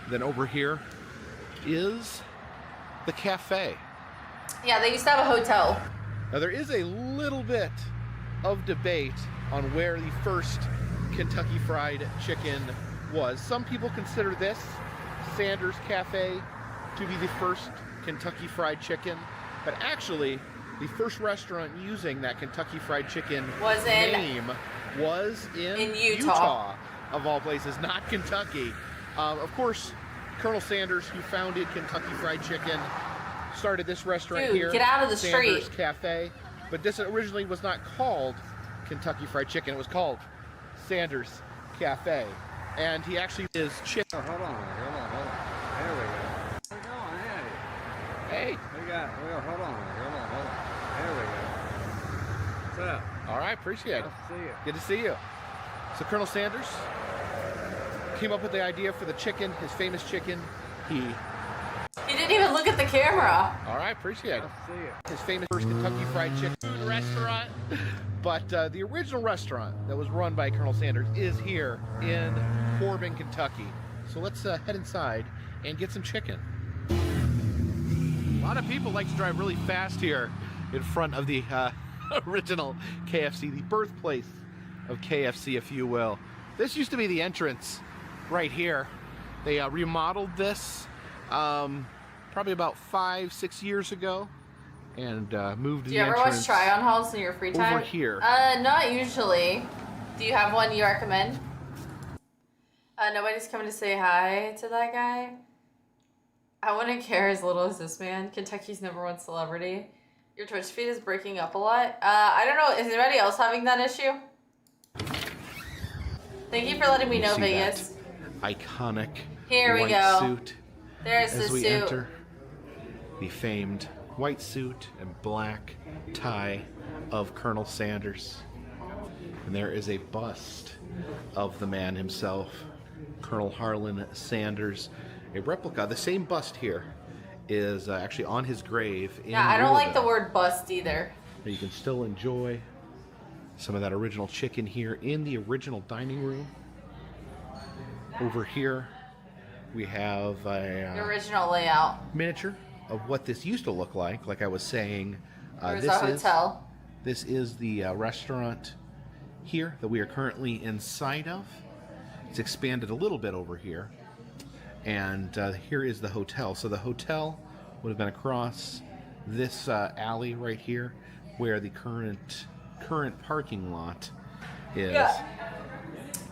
Then over here is the cafe.
Yeah, they used to have a hotel.
Now, there is a little bit of debate on where the first Kentucky Fried Chicken was. Some people consider this Sanders Cafe to be the first Kentucky Fried Chicken, but actually, the first restaurant using that Kentucky Fried Chicken
Was in-
name was in
Utah.
of all places, not Kentucky. Of course, Colonel Sanders, who founded Kentucky Fried Chicken, started this restaurant
Dude,
here.
get out of the
Sanders
street.
Cafe. But this originally was not called Kentucky Fried Chicken. It was called Sanders Cafe. And he actually is chicken.
Hold on. There we go. We're going at it.
Hey,
Hold on. There we go. What's up?
all right, appreciate it.
Nice to see you.
Good to see you. So Colonel Sanders came up with the idea for the chicken, his famous chicken.
He didn't even look at the camera.
All right, appreciate it.
Nice to see you.
His famous first Kentucky Fried Chicken restaurant. But the original restaurant that was run by Colonel Sanders is here in Corbin, Kentucky. So let's head inside and get some chicken. A lot of people like to drive really fast here in front of the original KFC, the birthplace of KFC, if you will. This used to be the entrance right here. They remodeled this probably about 5-6 years ago and moved
Do
the
you ever
entrance
watch try-on hauls in your free time?
over here.
Not usually. Do you have one you recommend? Nobody's coming to say hi to that guy. I wouldn't care as little as this man. Kentucky's #1 celebrity. Your Twitch feed is breaking up a lot. I don't know. Is anybody else having that issue? Thank you for letting me know,
See
Vegas.
that iconic
Here we
white
go.
suit
There's the
as we
suit.
enter the famed white suit and black tie of Colonel Sanders. And there is a bust of the man himself, Colonel Harlan Sanders. A replica, the same bust here, is actually on his grave in
Yeah, I don't like the
Louisville.
word bust either.
You can still enjoy some of that original chicken here in the original dining room. Over here, we have
The
a
original layout.
miniature of what this used to look like. Like I was saying,
There's
this
a hotel.
This is the restaurant here that we are currently inside of. It's expanded a little bit over here. And here is the hotel. So the hotel would have been across this alley right here, where the current parking lot is.
Yeah.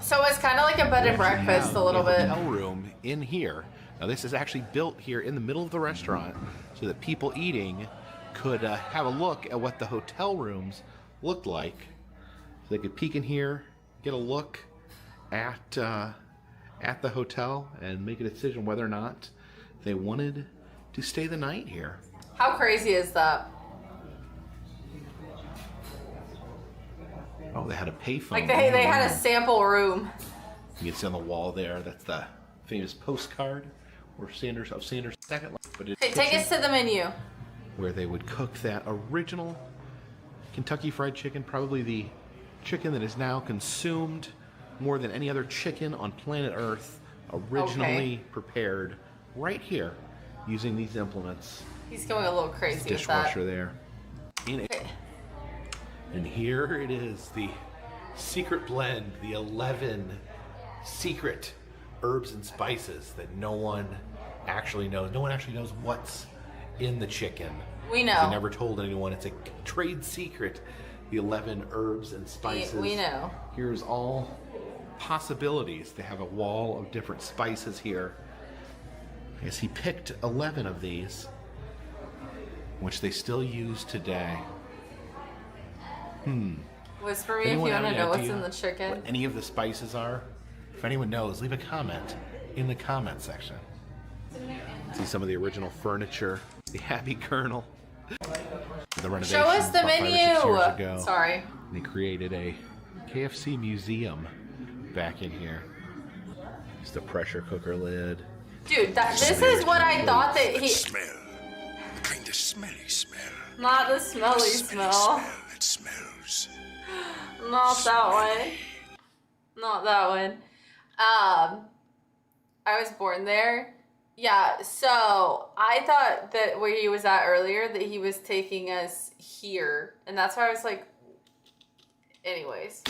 So it's kind of like a bed and breakfast
Have
a little bit.
hotel room in here. Now this is actually built here in the middle of the restaurant, so that people eating could have a look at what the hotel rooms looked like. So they could peek in here, get a look at the hotel, and make a decision whether or not they wanted to stay the night here.
How crazy is that?
Oh, they had a payphone.
Like they had a sample room.
You can see on the wall there. That's the famous postcard where Sanders second life. But it's
Hey, take
kitchen,
us to the menu.
where they would cook that original Kentucky Fried Chicken, probably the chicken that is now consumed more than any other chicken on planet Earth originally prepared right here using these implements.
He's going a little crazy with that.
Dishwasher there. And here it is, the secret blend, the 11 secret herbs and spices that no one actually knows. No one actually knows what's in the chicken.
We know.
They never told anyone. It's a trade secret. The 11 herbs and spices.
We know.
Here's all possibilities. They have a wall of different spices here. I guess he picked 11 of these, which they still use today.
Whisper me if you
Anyone have
want to
any
know what's
idea
in the chicken.
what any of the spices are? If anyone knows, leave a comment in the comment section. See some of the original furniture, the Happy Colonel, the renovation.
Show us the
about 5 or 6
menu.
years ago.
Sorry.
They created a KFC museum back in here. Just a pressure cooker lid.
Dude, this is what I thought that he.
Smell. The kind of smelly smell.
Not the smelly smell.
It smells.
Not that one. Not that one. I was born there. Yeah, so I thought that where he was at earlier, that he was taking us here. And that's why I was like, anyways.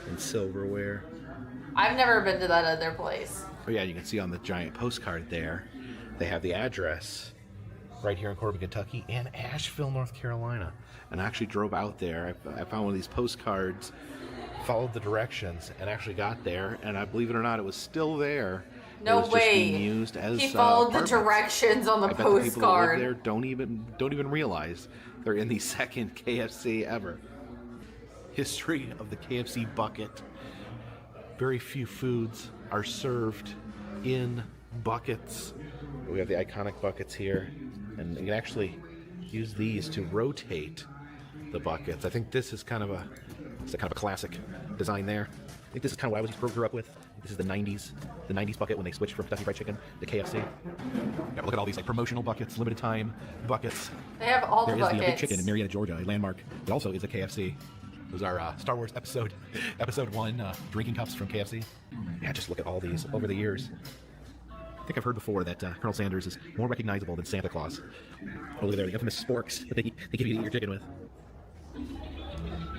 And silverware.
I've never been to that other place.
Oh yeah, you can see on the giant postcard there, they have the address right here in Corbin, Kentucky, and Asheville, North Carolina. And I actually drove out there. I found one of these postcards, followed the directions, and actually got there. And I believe it or not, it was still there.
No
it was
way.
Just being used as,
He followed the
apartments.
directions on the
I bet the people that live
postcard.
there don't even realize they're in the second KFC ever. History of the KFC bucket. Very few foods are served in buckets. We have the iconic buckets here, and you can actually use these to rotate the buckets. I think this is kind of a classic design there. I think this is kind of what I grew up with. This is the 90s bucket when they switched from Kentucky Fried Chicken to KFC. Yeah, look at all these like promotional buckets, limited time buckets.
They have all
There
the
is the
buckets.
Big Chicken in Marietta, Georgia, a landmark. It also is a KFC. Those are Star Wars episode 1 drinking cups from KFC. Yeah, just look at all these over the years. I think I've heard before that Colonel Sanders is more recognizable than Santa Claus. Oh, look there, the infamous sporks that they give you to eat your chicken with.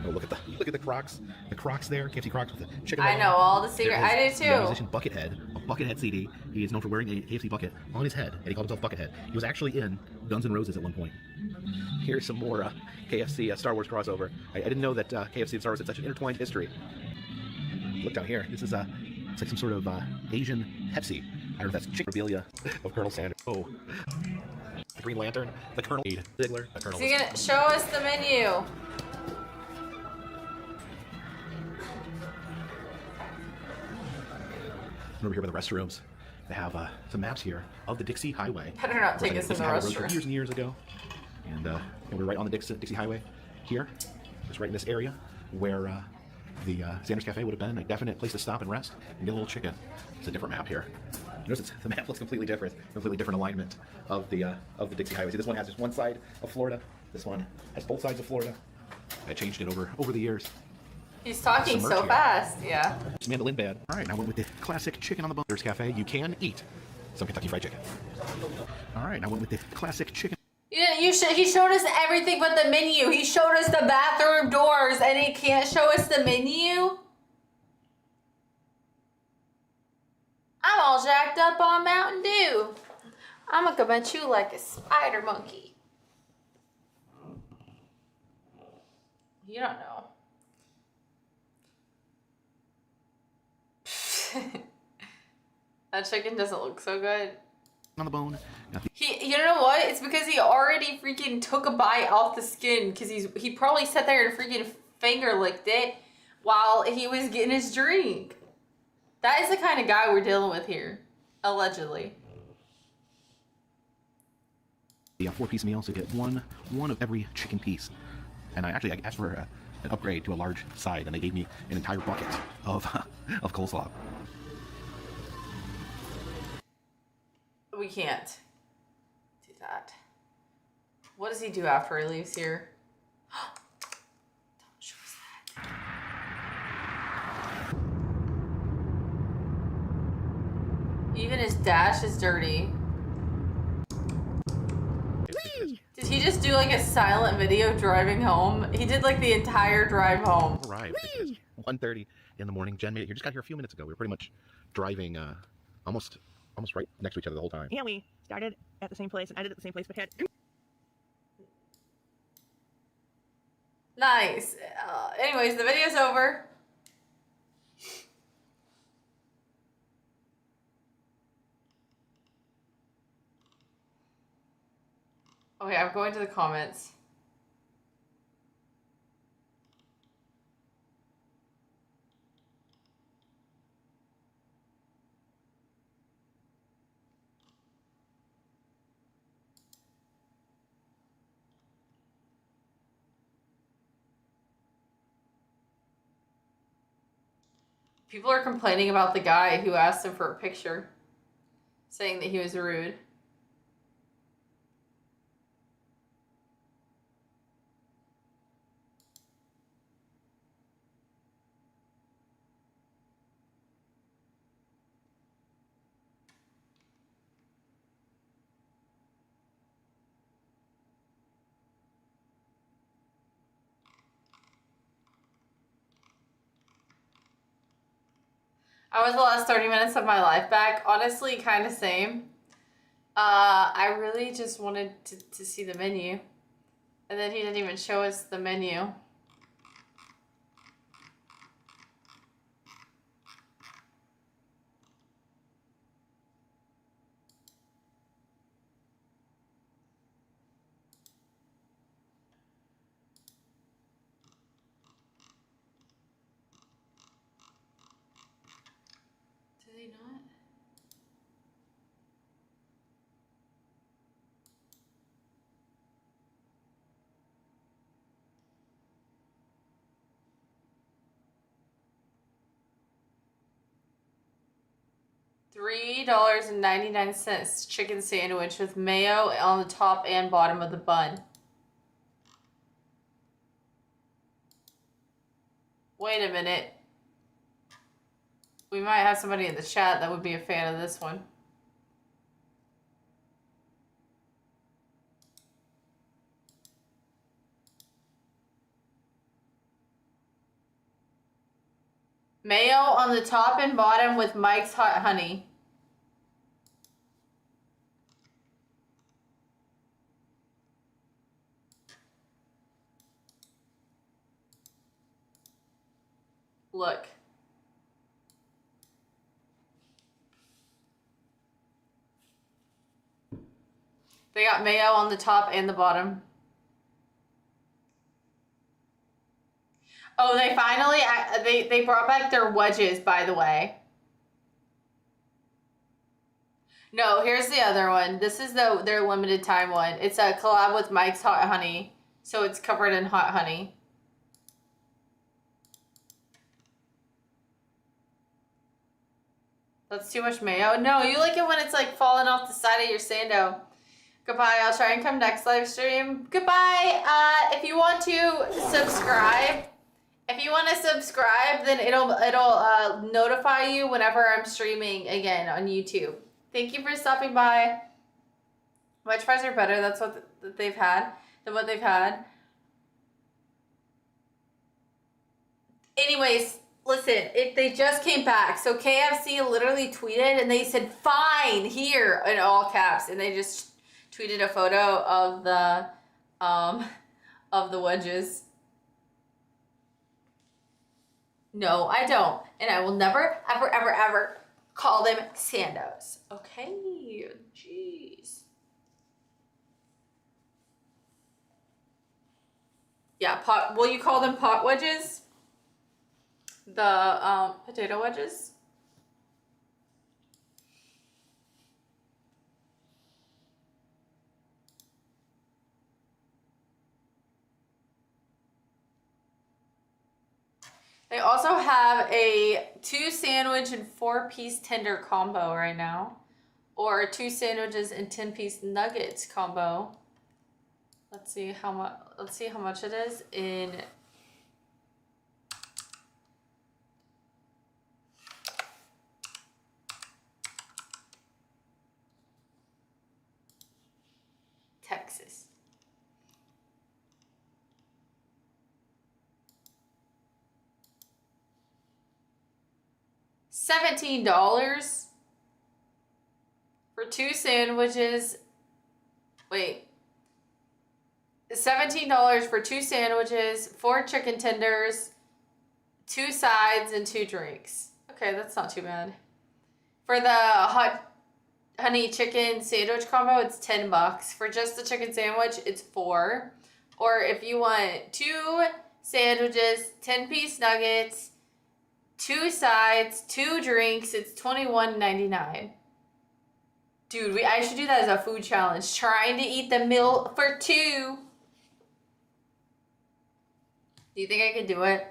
Oh, look at the Crocs. The Crocs there, KFC Crocs with the chicken.
I
logo.
know all the secret.
There
I
is
do
the
too.
musician Buckethead, a Buckethead CD. He is known for wearing a KFC bucket on his head, and he called himself Buckethead. He was actually in Guns N' Roses at one point. Here's some more KFC Star Wars crossover. I didn't know that KFC and Star Wars had such an intertwined history. Look down here. This is it's like some sort of Asian Pepsi. I don't know if that's chicken regalia of Colonel Sanders. Oh, the Green Lantern, the Colonel Ziggler, the Colonel.
So you're gonna show us the menu.
Over here by the restrooms, they have some maps here of the Dixie Highway.
Better not take us in
Dixie
the
Highway Road
restroom.
Years and years ago, and we're right on the Dixie Highway here, just right in this area where the Sanders Cafe would have been a definite place to stop and rest and get a little chicken. It's a different map here. Notice the map looks completely different alignment of the Dixie Highway. See, this one has just one side of Florida. This one has both sides of Florida. I changed it over the years.
He's talking
Some merch
so
here.
fast. Yeah.
It's mandolin bad. All right, now I went with the classic chicken on the bone. There's Cafe. You can eat some Kentucky Fried Chicken. All right, now I went with the classic chicken.
He showed us everything but the menu. He showed us the bathroom doors, and he can't show us the menu. I'm all jacked up on Mountain Dew. I'm gonna come at you like a spider monkey. You don't know. That chicken doesn't look so good.
On the bone. Got the
You know what? It's because he already freaking took a bite off the skin because he probably sat there and freaking finger licked it while he was getting his drink. That is the kind of guy we're dealing with here, allegedly.
4-piece meal, so you get one of every chicken piece. And I asked for an upgrade to a large side, and they gave me an entire bucket of coleslaw.
We can't do that. What does he do after he leaves here? Don't show us that. Even his dash is dirty. Did he just do like a silent video driving home? He did like the entire drive home.
Arrived. 1:30 in the morning. Jen made it here. Just got here a few minutes ago. We were pretty much driving almost right next to each other the whole time.
Yeah, we started at the same place and ended at the same place, but had.
Nice. Anyways, the video's over. Okay, I'm going to the comments. People are complaining about the guy who asked him for a picture, saying that he was rude. I was the last 30 minutes of my life back. Honestly, kind of same. I really just wanted to see the menu. And then he didn't even show us the menu. Did he not? $3.99 chicken sandwich with mayo on the top and bottom of the bun. Wait a minute. We might have somebody in the chat that would be a fan of this one. Mayo on the top and bottom with Mike's Hot Honey. Look. They got mayo on the top and the bottom. Oh, they finally, they brought back their wedges, by the way. No, here's the other one. This is their limited time one. It's a collab with Mike's Hot Honey. So it's covered in hot honey. That's too much mayo. No, you like it when it's like falling off the side of your sando. Goodbye. I'll try and come next live stream. Goodbye. If you want to subscribe, then it'll notify you whenever I'm streaming again on YouTube. Thank you for stopping by. Wedge fries are better. That's what they've had than what they've had. Anyways, listen, they just came back. So KFC literally tweeted and they said, "Fine," here in all caps, and they just tweeted a photo of the wedges. No, I don't. And I will never, ever, ever, ever call them Sandos. Okay. Jeez. Yeah, will you call them pot wedges? The potato wedges? They also have a 2 sandwich and 4-piece tender combo right now. Or 2 sandwiches and 10-piece nuggets combo. Let's see how much it is in Texas. $17 for 2 sandwiches. Wait. $17 for 2 sandwiches, 4 chicken tenders, 2 sides, and 2 drinks. Okay, that's not too bad. For the hot honey chicken sandwich combo, it's $10. For just the chicken sandwich, it's $4. Or if you want 2 sandwiches, 10-piece nuggets, 2 sides, 2 drinks, it's $21.99. Dude, I should do that as a food challenge. Trying to eat the meal for 2. Do you think I could do it?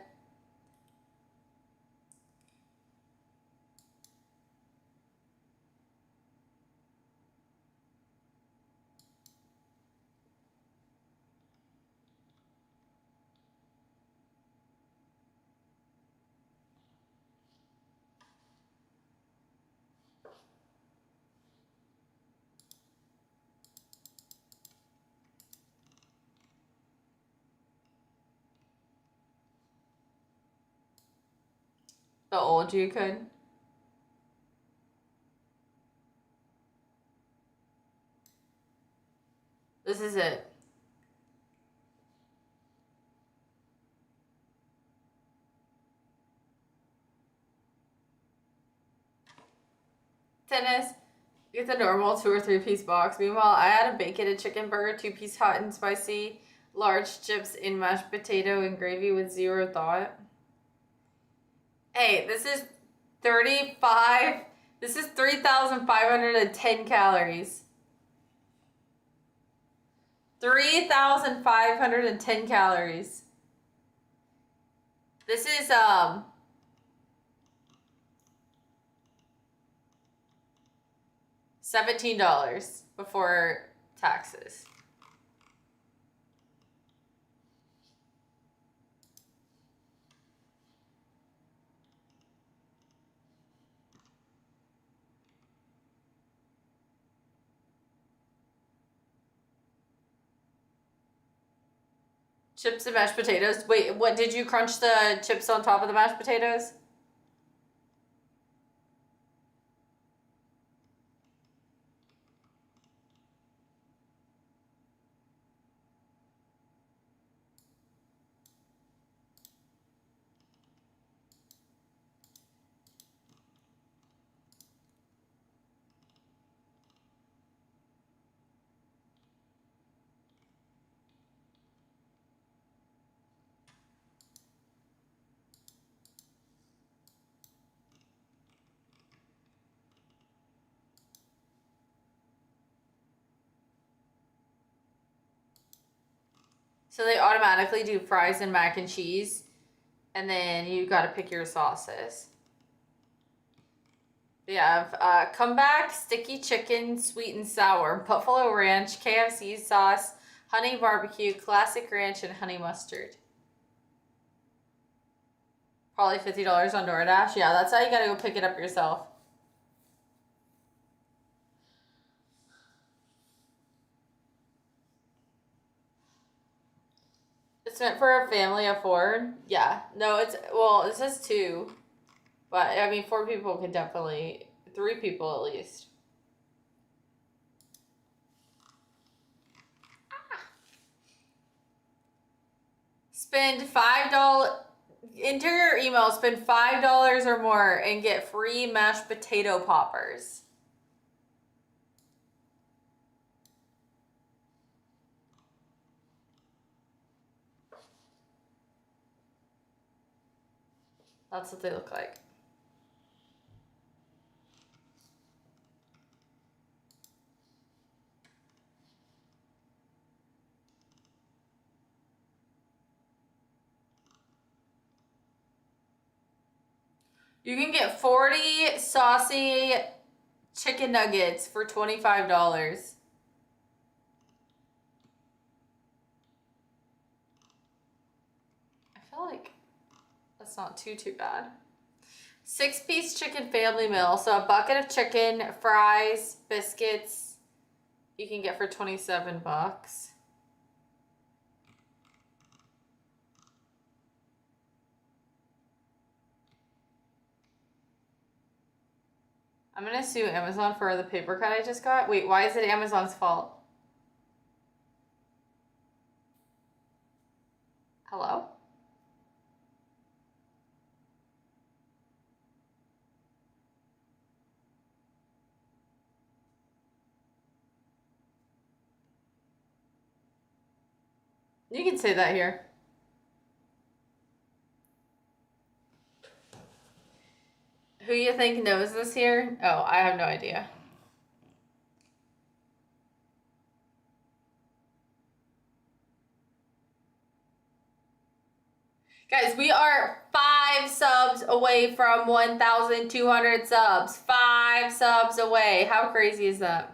The old you could. This is it. Tennis. Get the normal 2 or 3 piece box. Meanwhile, I had a bacon and chicken burger, 2-piece hot and spicy, large chips in mashed potato and gravy with 0 thought. Hey, this is 35. This is 3,510 calories. 3,510 calories. This is $17 before taxes. Chips and mashed potatoes. Wait, what, did you crunch the chips on top of the mashed potatoes? So they automatically do fries and mac and cheese, and then you gotta pick your sauces. They have comeback, sticky chicken, sweet and sour, buffalo ranch, KFC sauce, honey barbecue, classic ranch, and honey mustard. Probably $50 on DoorDash. Yeah, that's how you gotta go pick it up yourself. It's meant for a family of 4. Yeah. No, well, it says 2. But, I mean, 4 people could definitely, 3 people at least. Spend $5, enter your email, spend $5 or more and get free mashed potato poppers. That's what they look like. You can get 40 saucy chicken nuggets for $25. I feel like that's not too bad. 6-piece chicken family meal. So a bucket of chicken, fries, biscuits, you can get for 27 bucks. I'm gonna sue Amazon for the paper cut I just got. Wait, why is it Amazon's fault? Hello? You can say that here. Who you think knows this here? Oh, I have no idea. Guys, we are 5 subs away from 1,200 subs. 5 subs away. How crazy is that?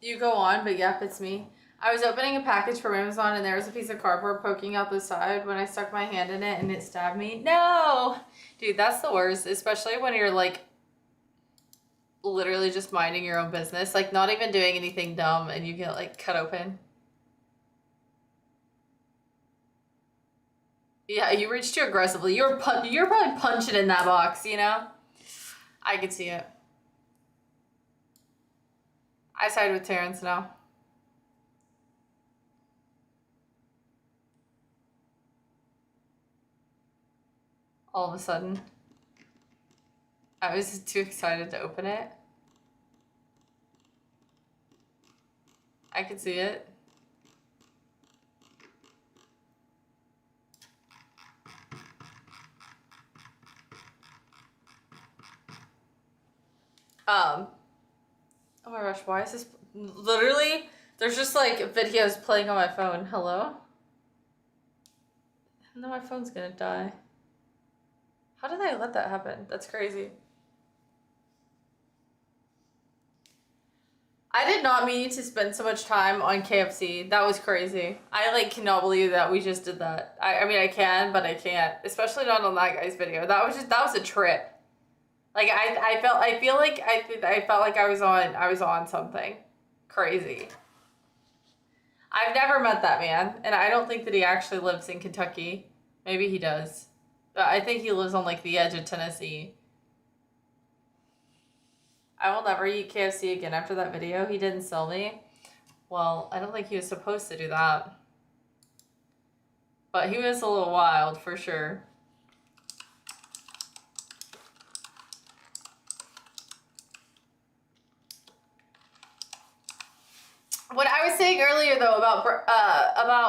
You go on, but yep, it's me. I was opening a package from Amazon and there was a piece of cardboard poking out the side when I stuck my hand in it and it stabbed me. No! Dude, that's the worst, especially when you're like literally just minding your own business, like not even doing anything dumb and you get like cut open. Yeah, you reached too aggressively. You're probably punching in that box, you know? I could see it. I side with Terrence now. All of a sudden. I was too excited to open it. I could see it. Oh my gosh, why is this? Literally, there's just like videos playing on my phone. Hello? And then my phone's gonna die. How did I let that happen? That's crazy. I did not mean to spend so much time on KFC. That was crazy. I like cannot believe that we just did that. I mean I can, but I can't. Especially not on that guy's video. That was a trip. Like I felt like I was on something crazy. I've never met that man, and I don't think that he actually lives in Kentucky. Maybe he does. But I think he lives on like the edge of Tennessee. I will never eat KFC again after that video. He didn't sell me. Well, I don't think he was supposed to do that. But he was a little wild for sure. What I was saying earlier though about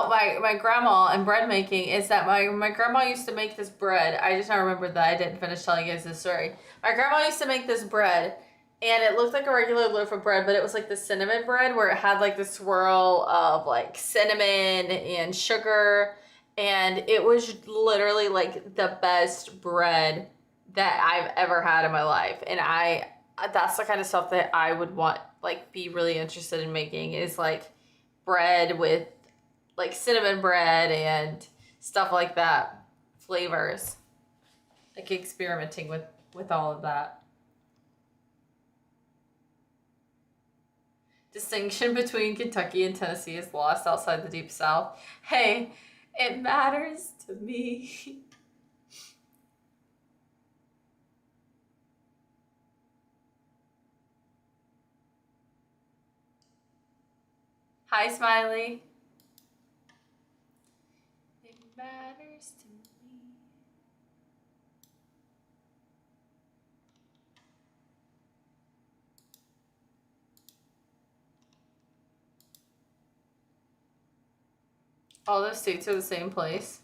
my grandma and bread making is that my grandma used to make this bread. I just now remembered that I didn't finish telling you guys this story. My grandma used to make this bread and it looked like a regular loaf of bread, but it was like the cinnamon bread where it had like the swirl of like cinnamon and sugar, and it was literally like the best bread that I've ever had in my life. And that's the kind of stuff that I would want, like be really interested in making, is like bread with like cinnamon bread and stuff like that, flavors, like experimenting with all of that. Distinction between Kentucky and Tennessee is lost outside the deep south. Hey, it matters to me. Hi, Smiley. It matters to me. All those states are the same place.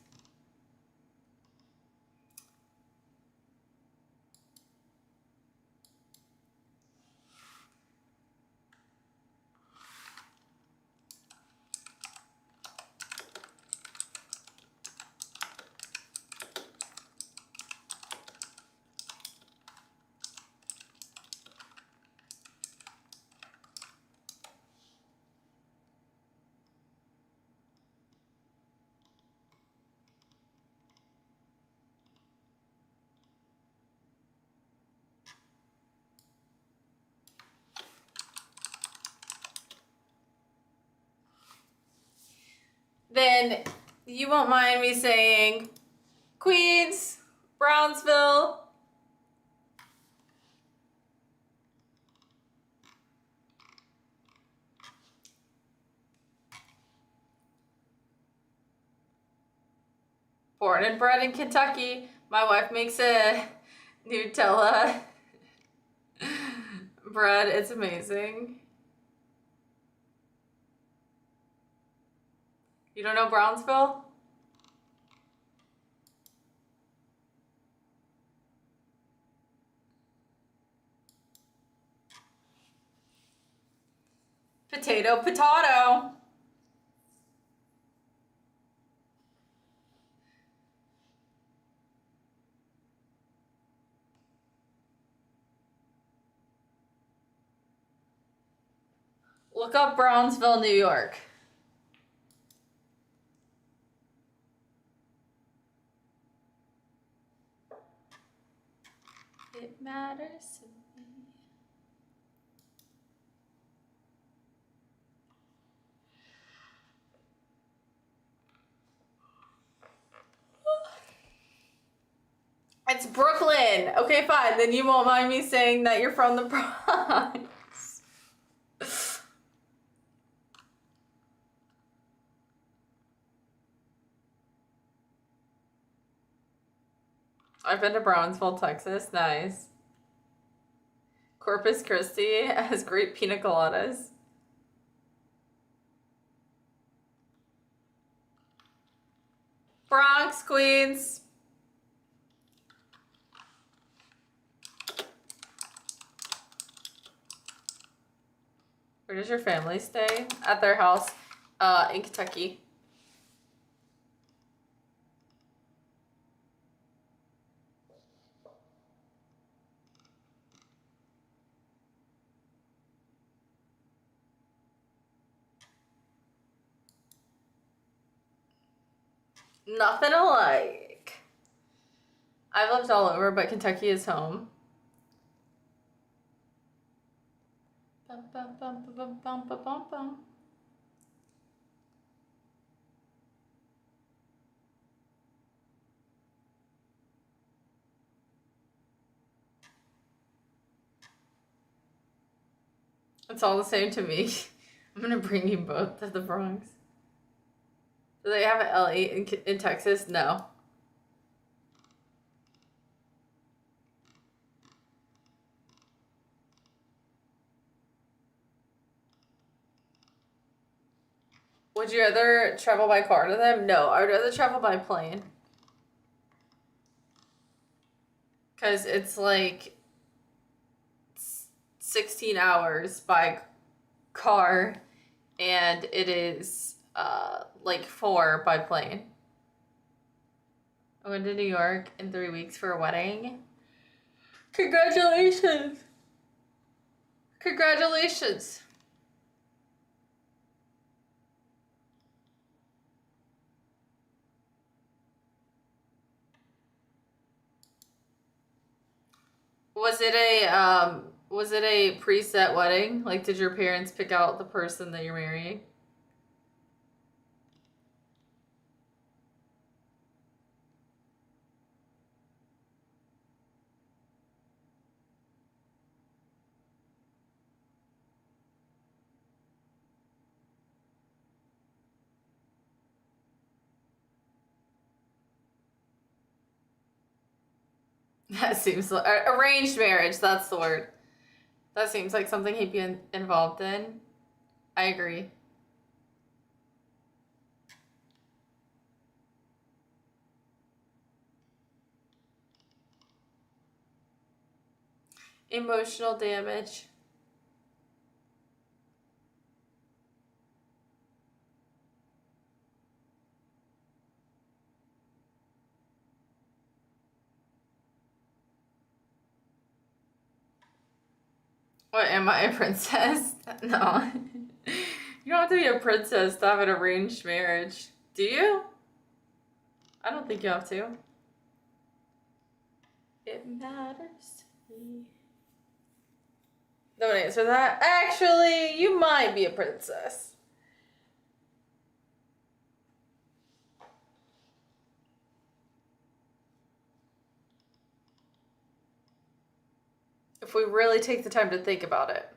Then you won't mind me saying Queens, Brownsville. Born and bred in Kentucky. My wife makes a Nutella bread. It's amazing. You don't know Brownsville? Potato, potato. Look up Brownsville, New York. It matters to me. It's Brooklyn. Okay, fine. Then you won't mind me saying that you're from the Bronx. I've been to Brownsville, Texas. Nice. Corpus Christi has great pina coladas. Bronx, Queens. Where does your family stay? At their house in Kentucky. Nothing alike. I've lived all over, but Kentucky is home. Bum, bum, bum, bum, bum, bum, bum, bum. It's all the same to me. I'm gonna bring you both to the Bronx. Do they have an LA in Texas? No. Would you rather travel by car to them? No, I would rather travel by plane. Because it's like 16 hours by car, and it is like 4 by plane. I went to New York in 3 weeks for a wedding. Congratulations! Congratulations! Was it a preset wedding? Like, did your parents pick out the person that you're marrying? That seems like arranged marriage. That's the word. That seems like something he'd be involved in. I agree. Emotional damage. What, am I a princess? No. You don't have to be a princess to have an arranged marriage. Do you? I don't think you have to. It matters to me. Don't answer that. Actually, you might be a princess. If we really take the time to think about it.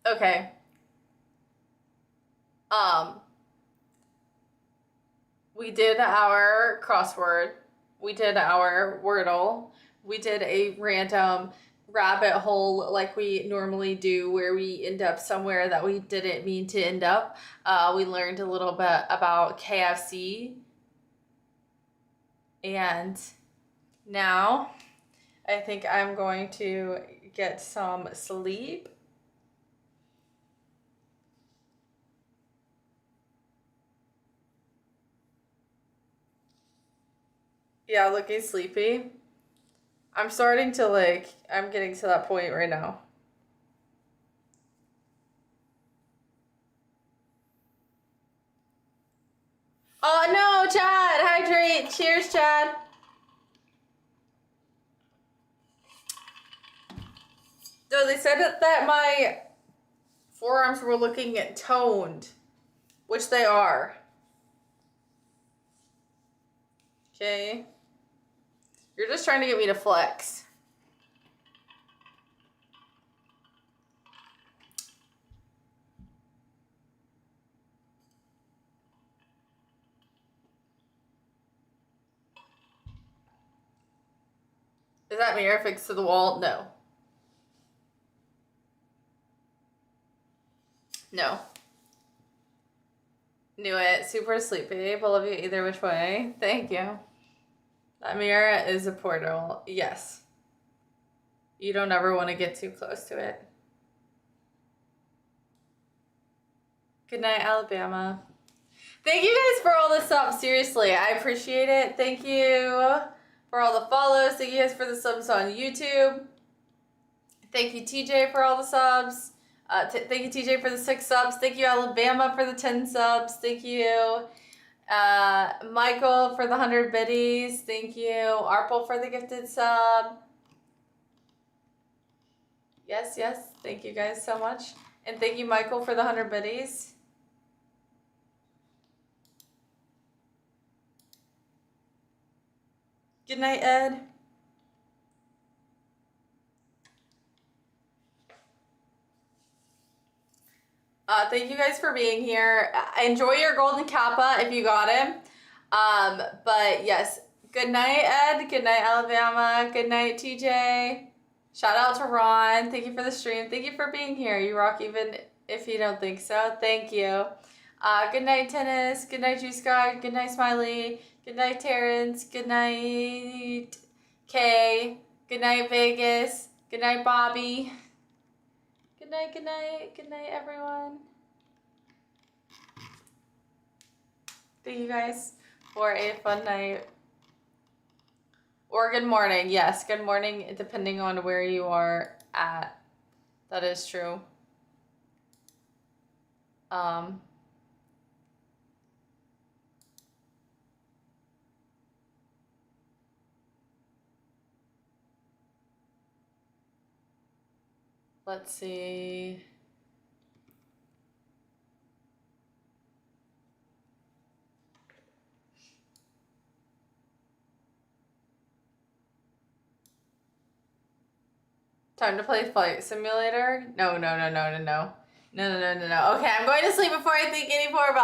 Okay. We did our crossword. We did our Wordle. We did a random rabbit hole like we normally do where we end up somewhere that we didn't mean to end up. We learned a little bit about KFC. And now I think I'm going to get some sleep. Yeah, looking sleepy. I'm starting to I'm getting to that point right now. Oh no, Chad, hydrate. Cheers, Chad. So they said that my forearms were looking toned, which they are. Okay. You're just trying to get me to flex. Is that mirror fixed to the wall? No. No. Knew it. Super sleepy, but love you either which way. Thank you. That mirror is a portal. Yes. You don't ever want to get too close to it. Good night, Alabama. Thank you guys for all the subs. Seriously, I appreciate it. Thank you for all the follows. Thank you guys for the subs on YouTube. Thank you, TJ, for all the subs. Thank you, TJ, for the 6 subs. Thank you, Alabama, for the 10 subs. Thank you, Michael, for the 100 biddies. Thank you, Arpel, for the gifted sub. Yes, yes. Thank you guys so much. And thank you, Michael, for the 100 biddies. Good night, Ed. Thank you guys for being here. Enjoy your golden kappa if you got him. But yes, good night, Ed. Good night, Alabama. Good night, TJ. Shout out to Ron. Thank you for the stream. Thank you for being here. You rock even if you don't think so. Thank you. Good night, Tennis. Good night, Juice God. Good night, Smiley. Good night, Terrence. Good night, Kay. Good night, Vegas. Good night, Bobby. Good night, good night. Good night, everyone. Thank you guys for a fun night. Or good morning. Yes, good morning, depending on where you are at. That is true. Let's see. Time to play Flight Simulator? No. No. Okay, I'm going to sleep before I think any more about